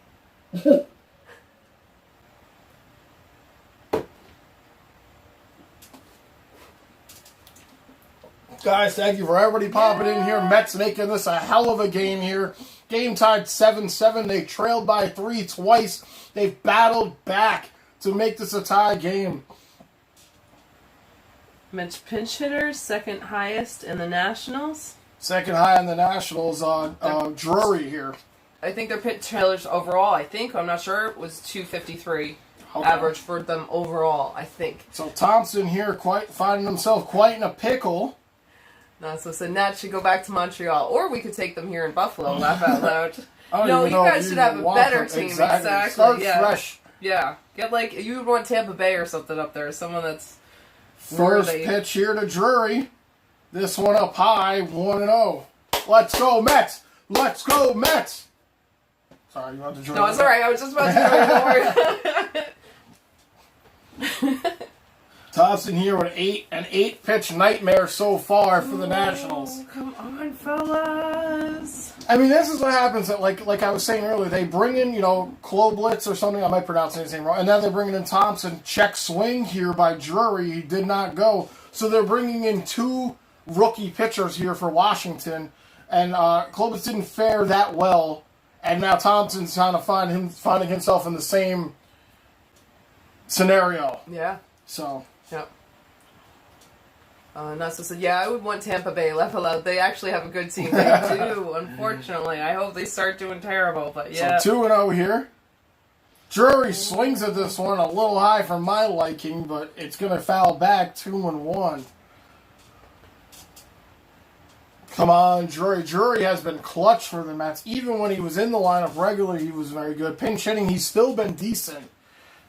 [SPEAKER 2] Guys, thank you for everybody popping in here. Mets making this a hell of a game here. Game tied 7-7. They trailed by 3 twice. They've battled back to make this a tie game.
[SPEAKER 1] Mets pinch hitters, second highest in the Nationals.
[SPEAKER 2] Second high in the Nationals on Drury here.
[SPEAKER 1] I think their pinch hitters overall, I'm not sure, was 253 average for them overall, I think.
[SPEAKER 2] So Thompson here finding himself quite in a pickle.
[SPEAKER 1] So Nats should go back to Montreal. Or we could take them here in Buffalo, laugh out loud.
[SPEAKER 2] No,
[SPEAKER 1] you guys should have a better team. Exactly.
[SPEAKER 2] Start fresh.
[SPEAKER 1] Yeah. Get you would want Tampa Bay or something up there. Someone that's
[SPEAKER 2] first pitch here to Drury. This one up high, 1-0. Let's go, Mets! Let's go, Mets! Sorry, you want to join?
[SPEAKER 1] No, it's alright. I was just about to don't worry.
[SPEAKER 2] Thompson here with an 8-pitch nightmare so far for the Nationals.
[SPEAKER 1] Come on, fellas.
[SPEAKER 2] I mean, this is what happens. That, like I was saying earlier, they bring in, Kloblitz or something. I might pronounce his name wrong. And then they're bringing in Thompson. Check swing here by Drury. He did not go. So they're bringing in 2 rookie pitchers here for Washington. And Kloblitz didn't fare that well. And now Thompson's trying to finding himself in the same scenario.
[SPEAKER 1] Yeah.
[SPEAKER 2] So...
[SPEAKER 1] Yep. Nasa said, I would want Tampa Bay left alone. They actually have a good team there, too, unfortunately. I hope they start doing terrible, but yeah.
[SPEAKER 2] So 2-0 here. Drury swings at this one a little high for my liking, but it's going to foul back 2-1. Come on, Drury. Drury has been clutch for the Mets. Even when he was in the lineup regularly, he was very good. Pinch hitting, he's still been decent.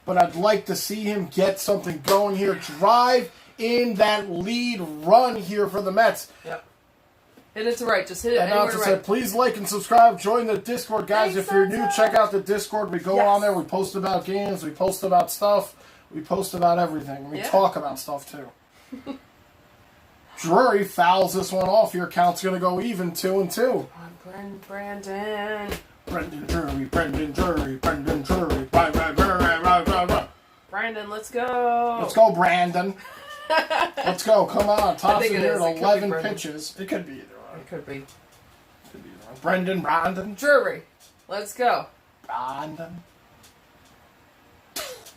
[SPEAKER 2] But I'd like to see him get something going here. Drive in that lead run here for the Mets.
[SPEAKER 1] Yep. Hit it to right. Just hit it
[SPEAKER 2] anywhere
[SPEAKER 1] anywhere to right.
[SPEAKER 2] Said, please like and subscribe. Join the Discord. Guys, if you're new, check out the Discord. We go on there. We post about games. We post about stuff. We post about everything. We talk about stuff, too. Drury fouls this one off. Your count's going to go even 2-2.
[SPEAKER 1] Come on, Brandon.
[SPEAKER 2] Brendan Drury, Brendan Drury, Brendan Drury.
[SPEAKER 1] Brandon, let's go.
[SPEAKER 2] Let's go, Brandon. Let's go. Come on. Thompson here at 11 pitches. It could be either one.
[SPEAKER 1] It could be.
[SPEAKER 2] Brandon.
[SPEAKER 1] Drury. Let's go.
[SPEAKER 2] Brandon.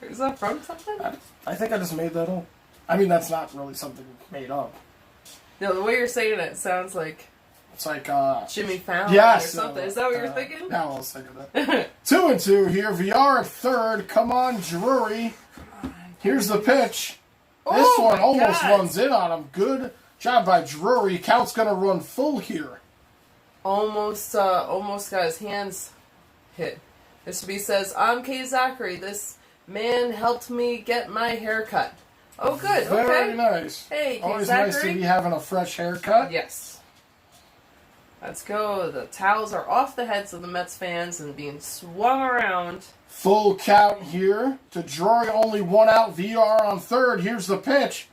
[SPEAKER 1] Is that from something?
[SPEAKER 2] I think I just made that up. I mean, that's not really something made up.
[SPEAKER 1] No, the way you're saying it sounds like...
[SPEAKER 2] It's like
[SPEAKER 1] Jimmy Fallon
[SPEAKER 2] yes,
[SPEAKER 1] or something. Is that what you're thinking?
[SPEAKER 2] Yeah, I was thinking that. 2-2 here. VR at third. Come on, Drury. Here's the pitch. This
[SPEAKER 1] Oh,
[SPEAKER 2] one
[SPEAKER 1] my
[SPEAKER 2] almost
[SPEAKER 1] God.
[SPEAKER 2] runs in on him. Good job by Drury. Count's gonna run full here.
[SPEAKER 1] Almost got his hands hit. Mr. B says, I'm Kay Zachary. This man helped me get my hair cut. Oh, good.
[SPEAKER 2] Very
[SPEAKER 1] okay.
[SPEAKER 2] nice.
[SPEAKER 1] Hey, Kay
[SPEAKER 2] Always
[SPEAKER 1] Zachary.
[SPEAKER 2] nice to be having a fresh haircut.
[SPEAKER 1] Yes. Let's go. The towels are off the heads of the Mets fans and being swung around.
[SPEAKER 2] Full count here to Drury. Only one out. VR on third. Here's the pitch.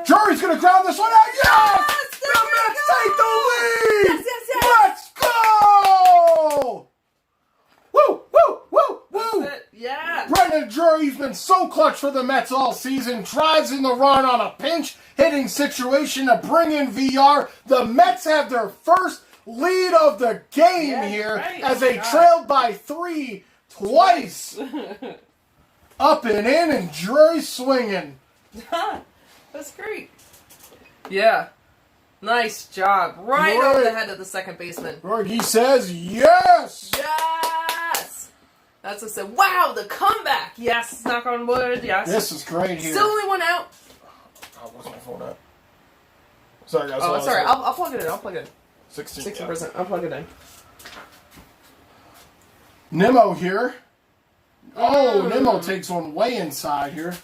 [SPEAKER 2] Drury's gonna ground this one out. Yes! The Mets take the lead!
[SPEAKER 1] Yes, yes, yes!
[SPEAKER 2] Let's go! Woo, woo, woo, woo!
[SPEAKER 1] That's it. Yeah.
[SPEAKER 2] Brendan Drury's been so clutch for the Mets all season. Drives in the run on a pinch hitting situation to bring in VR. The Mets have their first lead of the game
[SPEAKER 1] Yeah,
[SPEAKER 2] here
[SPEAKER 1] right.
[SPEAKER 2] as
[SPEAKER 1] Oh
[SPEAKER 2] they
[SPEAKER 1] my God.
[SPEAKER 2] trailed by 3 twice. Up and in, and Drury swinging.
[SPEAKER 1] That's great. Yeah. Nice job. Right over the head of the second baseman.
[SPEAKER 2] Rourke says yes.
[SPEAKER 1] Yes! That's what I said. Wow, the comeback! Yes, knock on wood, yes.
[SPEAKER 2] This is great here.
[SPEAKER 1] Still only one out.
[SPEAKER 2] Oh, what's my phone at? Sorry, guys.
[SPEAKER 1] Oh, sorry. I'll plug it in.
[SPEAKER 2] 16.
[SPEAKER 1] 60%. I'll plug it in.
[SPEAKER 2] Nimmo here. Oh, Nimmo takes one way inside here.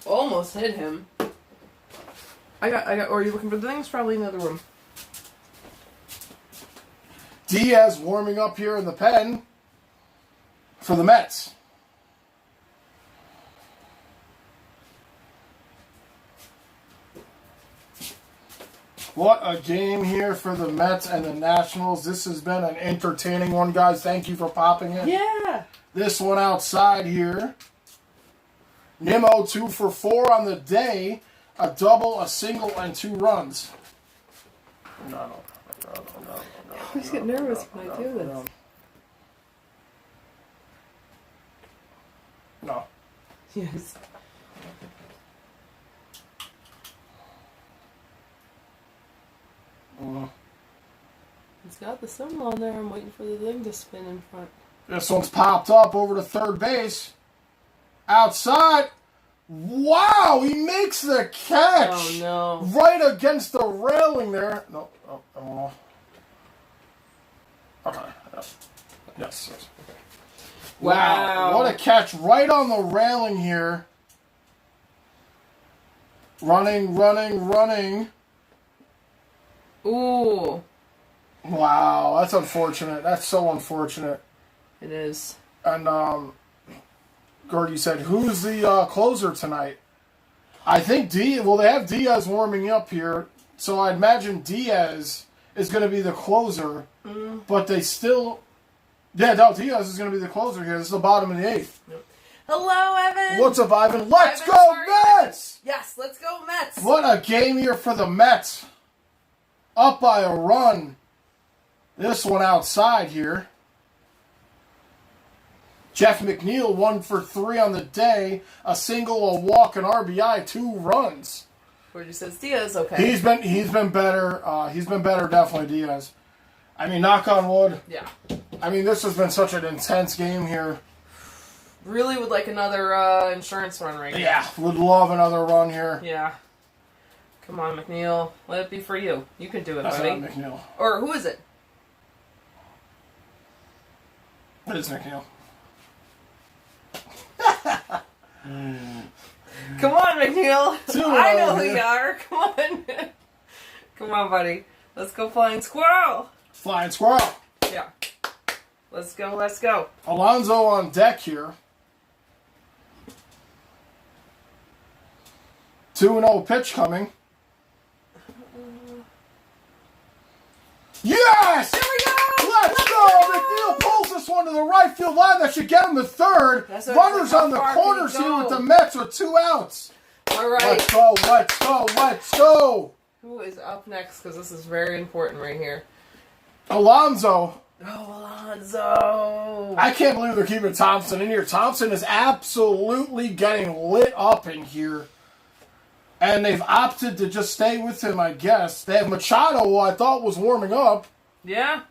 [SPEAKER 1] Almost hit him. I got, or are you looking for the things? Probably in the other room.
[SPEAKER 2] Diaz warming up here in the pen for the Mets. What a game here for the Mets and the Nationals. This has been an entertaining one, guys. Thank you for popping in.
[SPEAKER 1] Yeah!
[SPEAKER 2] This one outside here. Nimmo 2 for 4 on the day. A double, a single, and 2 runs. No.
[SPEAKER 1] I always get nervous when I do this.
[SPEAKER 2] No.
[SPEAKER 1] Yes. It's got the symbol on there. I'm waiting for the thing to spin in front.
[SPEAKER 2] This one's popped up over to third base. Outside. Wow, he makes the catch.
[SPEAKER 1] Oh, no.
[SPEAKER 2] Right against the railing there. No. Oh. Okay. Yes.
[SPEAKER 1] Wow.
[SPEAKER 2] What a catch right on the railing here. Running.
[SPEAKER 1] Ooh.
[SPEAKER 2] Wow, that's unfortunate. That's so unfortunate.
[SPEAKER 1] It is.
[SPEAKER 2] And Gordy said, who's the closer tonight? I think they have Diaz warming up here, so I imagine Diaz is going to be the closer, but they still... Yeah, no, Diaz is going to be the closer here. This is the bottom of the 8th.
[SPEAKER 1] Hello, Evan.
[SPEAKER 2] What's up, Ivan? Let's
[SPEAKER 1] Ivan,
[SPEAKER 2] go,
[SPEAKER 1] sorry.
[SPEAKER 2] Mets!
[SPEAKER 1] Yes, let's go, Mets.
[SPEAKER 2] What a game here for the Mets. Up by a run. This one outside here. Jeff McNeil 1 for 3 on the day. A single, a walk, an RBI, 2 runs.
[SPEAKER 1] Gordy says Diaz, okay.
[SPEAKER 2] He's been better. He's been better, definitely, Diaz. I mean, knock on wood.
[SPEAKER 1] Yeah.
[SPEAKER 2] I mean, this has been such an intense game here.
[SPEAKER 1] Really would like another insurance run right now.
[SPEAKER 2] Yeah, would love another run here.
[SPEAKER 1] Yeah. Come on, McNeil. Let it be for you. You can do it,
[SPEAKER 2] That's
[SPEAKER 1] buddy.
[SPEAKER 2] not McNeil.
[SPEAKER 1] Or who is it?
[SPEAKER 2] It is McNeil.
[SPEAKER 1] Come on, McNeil.
[SPEAKER 2] 2-0
[SPEAKER 1] I know who
[SPEAKER 2] here.
[SPEAKER 1] you are. Come on. Come on, buddy. Let's go flying squirrel.
[SPEAKER 2] Flying squirrel.
[SPEAKER 1] Yeah. Let's go.
[SPEAKER 2] Alonso on deck here. 2-0 pitch coming. Yes!
[SPEAKER 1] There we go!
[SPEAKER 2] Let's go! McNeil pulls this one to the right field line. That should get him to third.
[SPEAKER 1] That's what
[SPEAKER 2] Runners
[SPEAKER 1] how
[SPEAKER 2] on the
[SPEAKER 1] far can
[SPEAKER 2] corners
[SPEAKER 1] you
[SPEAKER 2] here
[SPEAKER 1] go?
[SPEAKER 2] with the Mets with 2 outs.
[SPEAKER 1] All right.
[SPEAKER 2] Let's go.
[SPEAKER 1] Who is up next? Because this is very important right here.
[SPEAKER 2] Alonso.
[SPEAKER 1] Oh, Alonso.
[SPEAKER 2] I can't believe they're keeping Thompson in here. Thompson is absolutely getting lit up in here. And they've opted to just stay with him, I guess. They have Machado, who I thought was warming up.
[SPEAKER 1] Yeah.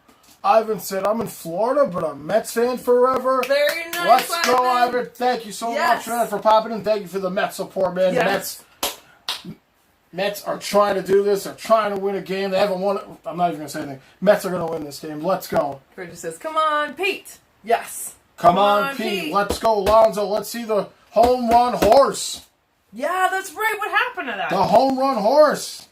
[SPEAKER 2] Ivan said, I'm in Florida, but a Mets fan forever.
[SPEAKER 1] Very nice,
[SPEAKER 2] Let's go, Ivan. Thank you so
[SPEAKER 1] Yes.
[SPEAKER 2] much, man, for popping in. Thank you for the Mets support, man.
[SPEAKER 1] Yes.
[SPEAKER 2] Mets are trying to do this. They're trying to win a game. They haven't won it. I'm not even going to say anything. Mets are going to win this game. Let's go.
[SPEAKER 1] Bridget says, come on, Pete. Yes.
[SPEAKER 2] Come on, Pete. Let's go, Lonzo. Let's see the home run horse.
[SPEAKER 1] Yeah, that's right. What happened to that?
[SPEAKER 2] The home run horse.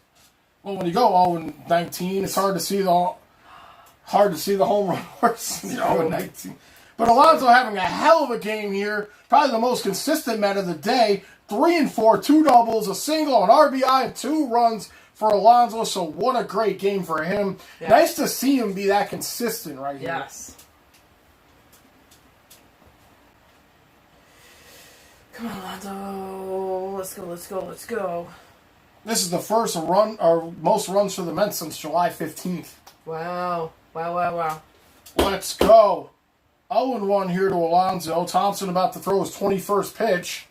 [SPEAKER 2] Well, when you go 0-19, it's hard to see the home run horse. 0-19. But Alonso having a hell of a game here. Probably the most consistent Met of the day. 3 and 4, 2 doubles, a single, an RBI, and 2 runs for Alonso. So what a great game for him. Yeah. Nice to see him be that consistent right here.
[SPEAKER 1] Yes. Come on, Alonso. Let's go, let's go, let's go.
[SPEAKER 2] This is the first run or most runs for the Mets since July 15th.
[SPEAKER 1] Wow. Wow.
[SPEAKER 2] Let's go. 0-1 here to Alonso. Thompson about to throw his 21st pitch.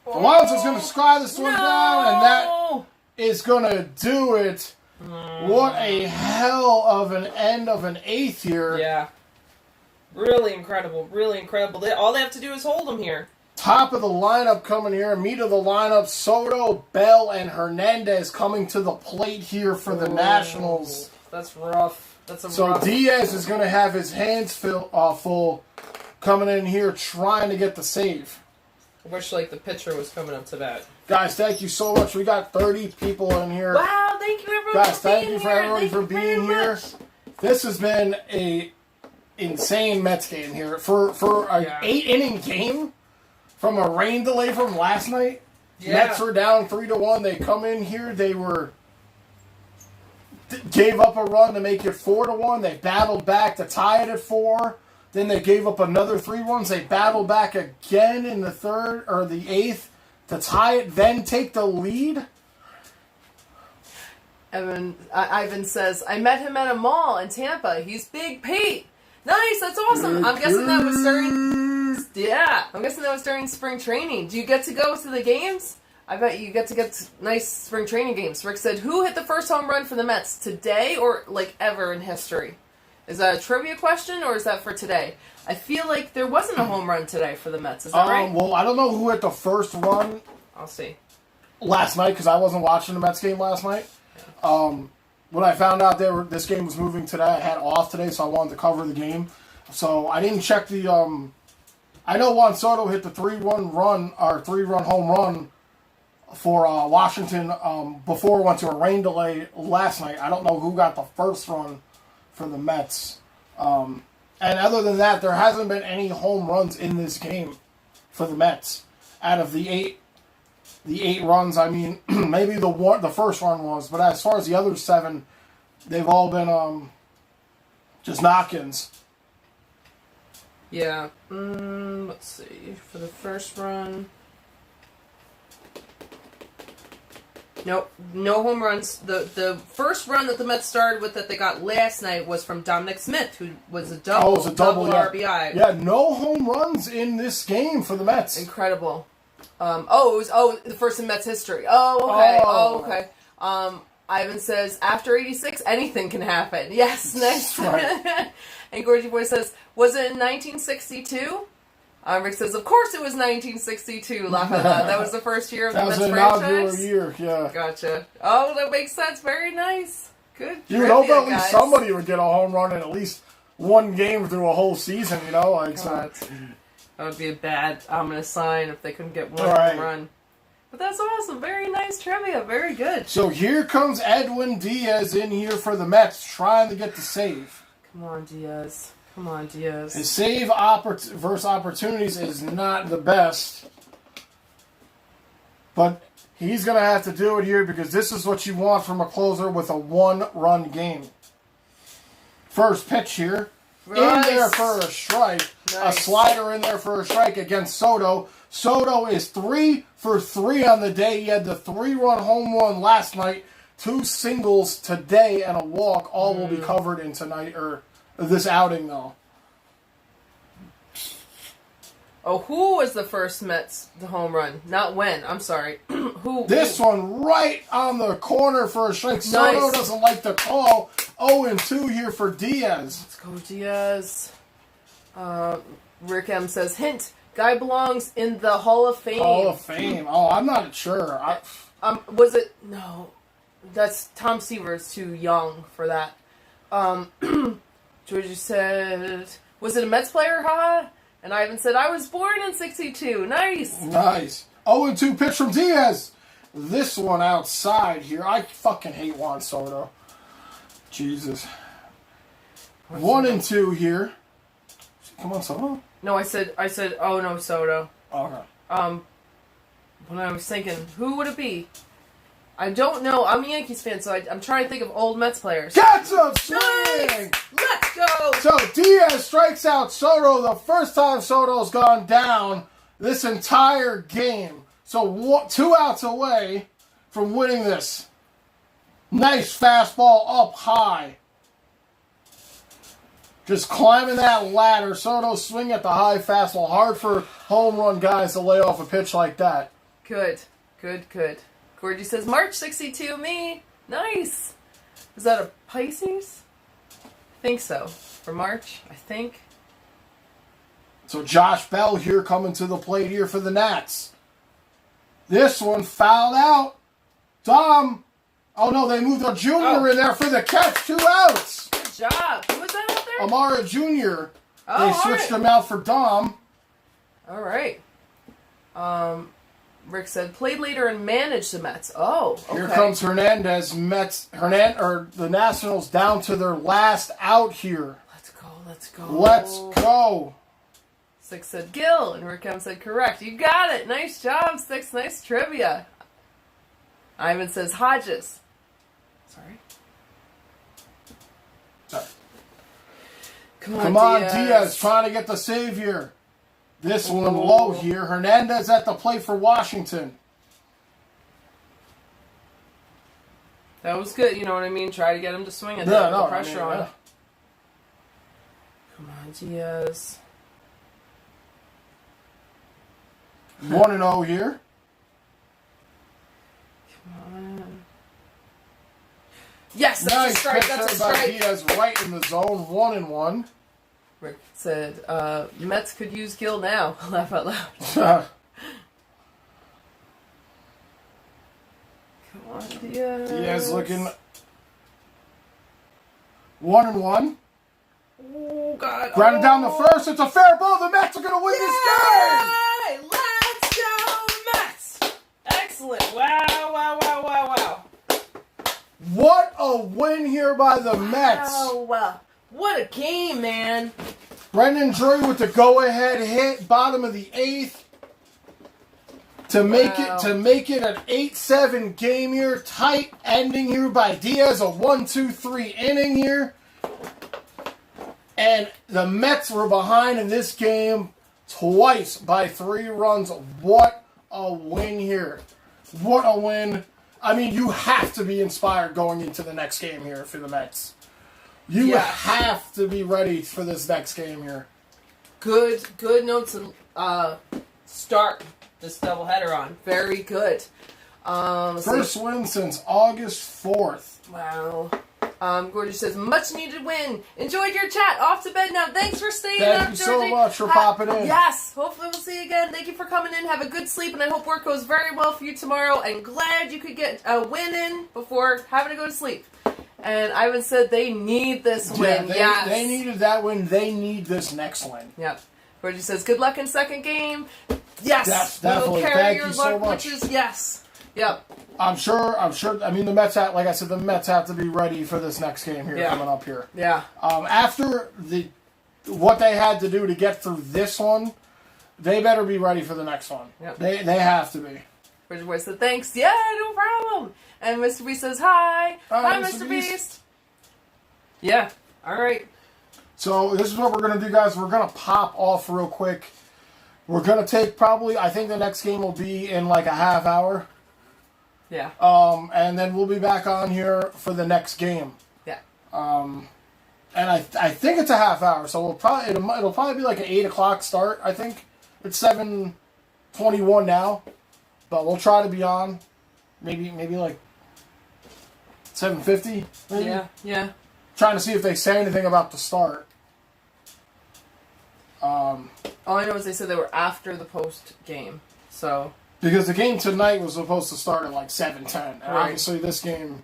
[SPEAKER 2] Alonso's going to sky this one down, and that is going to do it. What a hell of an end of an eighth here.
[SPEAKER 1] Yeah. Really incredible. Really incredible. All they have to do is hold him here.
[SPEAKER 2] Top of the lineup coming here. Meat of the lineup. Soto, Bell, and Hernandez coming to the plate here for the Nationals.
[SPEAKER 1] That's rough. That's rough.
[SPEAKER 2] So Diaz is going to have his hands full coming in here trying to get the save.
[SPEAKER 1] I wish the pitcher was coming up to bat.
[SPEAKER 2] Guys, thank you so much. We got 30 people in here.
[SPEAKER 1] Wow, thank you everyone
[SPEAKER 2] Guys, thank you for everybody for being here. This has been a insane Mets game here. For an 8-inning game from a rain delay from last night. Yeah. Mets were down 3-1. They come in here. They gave up a run to make it 4-1. They battled back to tie it at 4. Then they gave up another 3 runs. They battled back again in the 3rd or the 8th to tie it, then take the lead.
[SPEAKER 1] Ivan says, I met him at a mall in Tampa. He's Big Pete. Nice, that's awesome. I'm guessing that was during spring training. Do you get to go to the games? I bet you get to get nice spring training games. Rick said, who hit the first home run for the Mets today or ever in history? Is that a trivia question, or is that for today? I feel like there wasn't a home run today for the Mets. Is that right?
[SPEAKER 2] Well, I don't know who hit the first run.
[SPEAKER 1] I'll see.
[SPEAKER 2] Last night, because I wasn't watching the Mets game last night. Yeah. When I found out this game was moving today, I had off today, so I wanted to cover the game. So I didn't check the... I know Juan Soto hit the 3-1 home run for Washington before it went to a rain delay last night. I don't know who got the first run for the Mets. And other than that, there hasn't been any home runs in this game for the Mets. Out of the eight runs, I mean, maybe the first run was, but as far as the other 7, they've all been just knock-ins.
[SPEAKER 1] Yeah. Let's see. For the first run... Nope, no home runs. The first run that the Mets started with that they got last night was from Dominic Smith, who was a double.
[SPEAKER 2] Oh, it was a double
[SPEAKER 1] RBI.
[SPEAKER 2] Yeah, no home runs in this game for the Mets.
[SPEAKER 1] Incredible. It was the first in Mets history. Okay. Ivan says, after 86, anything can happen. Yes, nice. Right. And Gorgie Boy says, was it in 1962? Rick says, of course it was 1962. That was the first year of the Mets franchise. That was an inaugural
[SPEAKER 2] year, yeah.
[SPEAKER 1] Gotcha. Oh, that makes sense. Very nice. Good.
[SPEAKER 2] You would hope at least somebody would get a home run in at least one game through a whole season,
[SPEAKER 1] That would be a bad ominous sign if they couldn't get one home run. But that's awesome. Very nice trivia. Very good.
[SPEAKER 2] So here comes Edwin Diaz in here for the Mets, trying to get the save.
[SPEAKER 1] Come on, Diaz. His
[SPEAKER 2] save versus opportunities is not the best. But he's going to have to do it here because this is what you want from a closer with a 1-run game. First pitch here. Nice. In there for a strike. Nice. A slider in there for a strike against Soto. Soto is 3 for 3 on the day. He had the 3-run home run last night. 2 singles today and a walk. All will be covered in tonight or this outing, though.
[SPEAKER 1] Oh, who was the first Mets home run? Not when. I'm sorry. Who?
[SPEAKER 2] This one right on the corner for a strike. Soto doesn't like the call. 0-2 here for Diaz.
[SPEAKER 1] Let's go, Diaz. Rick M says, hint, guy belongs in the Hall of Fame.
[SPEAKER 2] Hall of Fame. Oh, I'm not sure.
[SPEAKER 1] Was it? No. That's Tom Seaver's too young for that. Georgie said, was it a Mets player? Haha. And Ivan said, I was born in 62. Nice.
[SPEAKER 2] Nice. 0-2 pitch from Diaz. This one outside here. I fucking hate Juan Soto. Jesus. 1-2 here. Come on, Soto.
[SPEAKER 1] No, I said, oh no, Soto.
[SPEAKER 2] Okay.
[SPEAKER 1] When I was thinking, who would it be? I don't know. I'm a Yankees fan, so I'm trying to think of old Mets players.
[SPEAKER 2] Gets a swing!
[SPEAKER 1] Nice! Let's go!
[SPEAKER 2] So Diaz strikes out Soto the first time Soto's gone down this entire game. So 2 outs away from winning this. Nice fastball up high. Just climbing that ladder. Soto swing at the high fastball. Hard for home run guys to lay off a pitch like that.
[SPEAKER 1] Good. Gorgie says, March 62, me. Nice. Is that a Pisces? I think so. For March, I think.
[SPEAKER 2] So Josh Bell here coming to the plate here for the Nats. This one fouled out. Dom. Oh no, they moved a junior in there for the catch. 2 outs.
[SPEAKER 1] Good job. Who was that out there?
[SPEAKER 2] Amara Jr.
[SPEAKER 1] Oh,
[SPEAKER 2] They switched him out for Dom.
[SPEAKER 1] All right. Rick said, played later and managed the Mets. Oh, okay.
[SPEAKER 2] Here comes Hernandez. The Nationals down to their last out here.
[SPEAKER 1] Let's go.
[SPEAKER 2] Let's go.
[SPEAKER 1] Six said Gil, and Rick M said correct. You got it. Nice job, Six. Nice trivia. Ivan says Hodges. Sorry. Come on,
[SPEAKER 2] Diaz trying to get the save here. This one low here. Hernandez at the plate for Washington.
[SPEAKER 1] That was good. You know what I mean? Try to get him to swing it. The pressure on.
[SPEAKER 2] Yeah.
[SPEAKER 1] Come on, Diaz.
[SPEAKER 2] 1-0 here.
[SPEAKER 1] Come on. Yes, that's
[SPEAKER 2] Nice
[SPEAKER 1] a strike.
[SPEAKER 2] pitch
[SPEAKER 1] That's a
[SPEAKER 2] there by
[SPEAKER 1] strike.
[SPEAKER 2] Diaz right in the zone. 1-1.
[SPEAKER 1] Rick said, Mets could use Gil now. Laugh out loud.
[SPEAKER 2] Come
[SPEAKER 1] on, Diaz.
[SPEAKER 2] Diaz looking 1-1.
[SPEAKER 1] Oh, God.
[SPEAKER 2] Grounded down the first. It's a fair ball. The Mets are going to win this game.
[SPEAKER 1] Let's go, Mets. Excellent. Wow.
[SPEAKER 2] What a win here by the Mets.
[SPEAKER 1] Wow. What a game, man.
[SPEAKER 2] Brendan Drury with the go-ahead hit, bottom of the 8th. To make it an 8-7 game here. Tight ending here by Diaz. A 1-2-3 inning here. And the Mets were behind in this game twice by 3 runs. What a win here. What a win. I mean, you have to be inspired going into the next game here for the Mets. You have to be ready for this next game here.
[SPEAKER 1] Good notes to start this doubleheader on. Very good.
[SPEAKER 2] First win since August 4th.
[SPEAKER 1] Wow. Gordy says, much needed win. Enjoyed your chat. Off to bed now. Thanks for staying up,
[SPEAKER 2] Thank you so much for popping in.
[SPEAKER 1] Yes. Hopefully we'll see you again. Thank you for coming in. Have a good sleep, and I hope work goes very well for you tomorrow. And glad you could get a win in before having to go to sleep. And Ivan said they need this win.
[SPEAKER 2] They needed that win. They need this next win.
[SPEAKER 1] Yep. Gordy says, good luck in second game. Yes.
[SPEAKER 2] Definitely.
[SPEAKER 1] We'll carry
[SPEAKER 2] Thank
[SPEAKER 1] your
[SPEAKER 2] you
[SPEAKER 1] luck,
[SPEAKER 2] so much.
[SPEAKER 1] which is yes. Yep.
[SPEAKER 2] I'm sure. I mean, the Mets have, like I said, the Mets have to be ready for this next game here coming up here.
[SPEAKER 1] Yeah.
[SPEAKER 2] After what they had to do to get through this one, they better be ready for the next one.
[SPEAKER 1] Yep.
[SPEAKER 2] They have to be.
[SPEAKER 1] Bridget Boy said, thanks. Yeah, no problem. And Mr. Beast says, hi. Hi, Mr. Beast. Yeah. All right.
[SPEAKER 2] So this is what we're going to do, guys. We're going to pop off real quick. We're going to take probably, I think the next game will be in like a half hour.
[SPEAKER 1] Yeah.
[SPEAKER 2] And then we'll be back on here for the next game.
[SPEAKER 1] Yeah.
[SPEAKER 2] And I think it's a half hour, so it'll probably be like an 8 o'clock start, I think. It's 7:21 now, but we'll try to be on. Maybe like 7:50. Maybe.
[SPEAKER 1] Yeah.
[SPEAKER 2] Trying to see if they say anything about the start.
[SPEAKER 1] All I know is they said they were after the post game. So
[SPEAKER 2] because the game tonight was supposed to start at like 7:10, and
[SPEAKER 1] right.
[SPEAKER 2] obviously this game.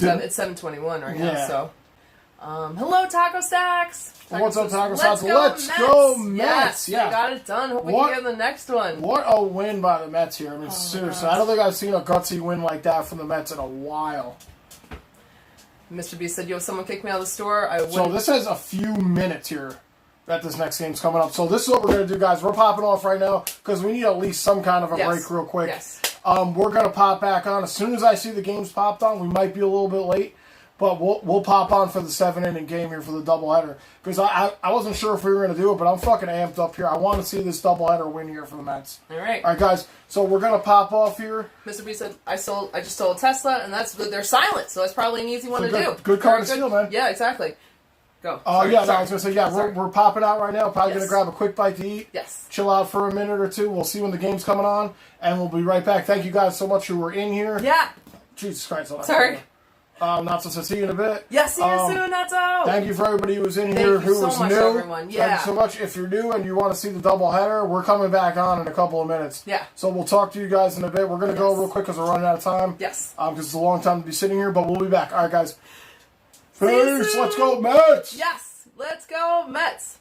[SPEAKER 1] It's 7:21 right now. So, hello Taco Stacks.
[SPEAKER 2] What's up, Taco
[SPEAKER 1] Stacks?
[SPEAKER 2] Let's go Mets!
[SPEAKER 1] Yes, they got it done. Hope we can get the next one.
[SPEAKER 2] What a win by the Mets here! I mean, seriously, I don't think I've seen a gutsy win like that from the Mets in a while.
[SPEAKER 1] Mr. B said, "Yo, someone kicked me out of the store."
[SPEAKER 2] So this has a few minutes here that this next game's coming up. So this is what we're going to do, guys. We're popping off right now because we need at least some kind of a break real quick.
[SPEAKER 1] Yes.
[SPEAKER 2] We're going to pop back on. As soon as I see the games popped on, we might be a little bit late, but we'll pop on for the 7-inning game here for the doubleheader. Because I wasn't sure if we were going to do it, but I'm fucking amped up here. I want to see this doubleheader win here for the Mets.
[SPEAKER 1] All right.
[SPEAKER 2] All right, guys. So we're going to pop off here.
[SPEAKER 1] Mr. B said, I just sold a Tesla, and they're silent, so it's probably an easy one to do.
[SPEAKER 2] Good card to steal, man.
[SPEAKER 1] Yeah, exactly. Go.
[SPEAKER 2] I was going to say, we're popping out right now. Probably going to grab a quick bite to eat.
[SPEAKER 1] Yes.
[SPEAKER 2] Chill out for a minute or two. We'll see when the game's coming on, and we'll be right back. Thank you guys so much who were in here.
[SPEAKER 1] Yeah.
[SPEAKER 2] Jesus Christ.
[SPEAKER 1] Sorry.
[SPEAKER 2] Not to see you in a bit.
[SPEAKER 1] Yes, see you soon, Natto.
[SPEAKER 2] Thank you for everybody who was in here who was new.
[SPEAKER 1] Everyone. Yeah.
[SPEAKER 2] Thank you so much. If you're new and you want to see the doubleheader, we're coming back on in a couple of minutes.
[SPEAKER 1] Yeah.
[SPEAKER 2] So we'll talk to you guys in a bit. We're going to go real quick because we're running out of time.
[SPEAKER 1] Yes.
[SPEAKER 2] Because it's a long time to be sitting here, but we'll be back. All right, guys. Peace. Let's go, Mets.
[SPEAKER 1] Yes. Let's go, Mets.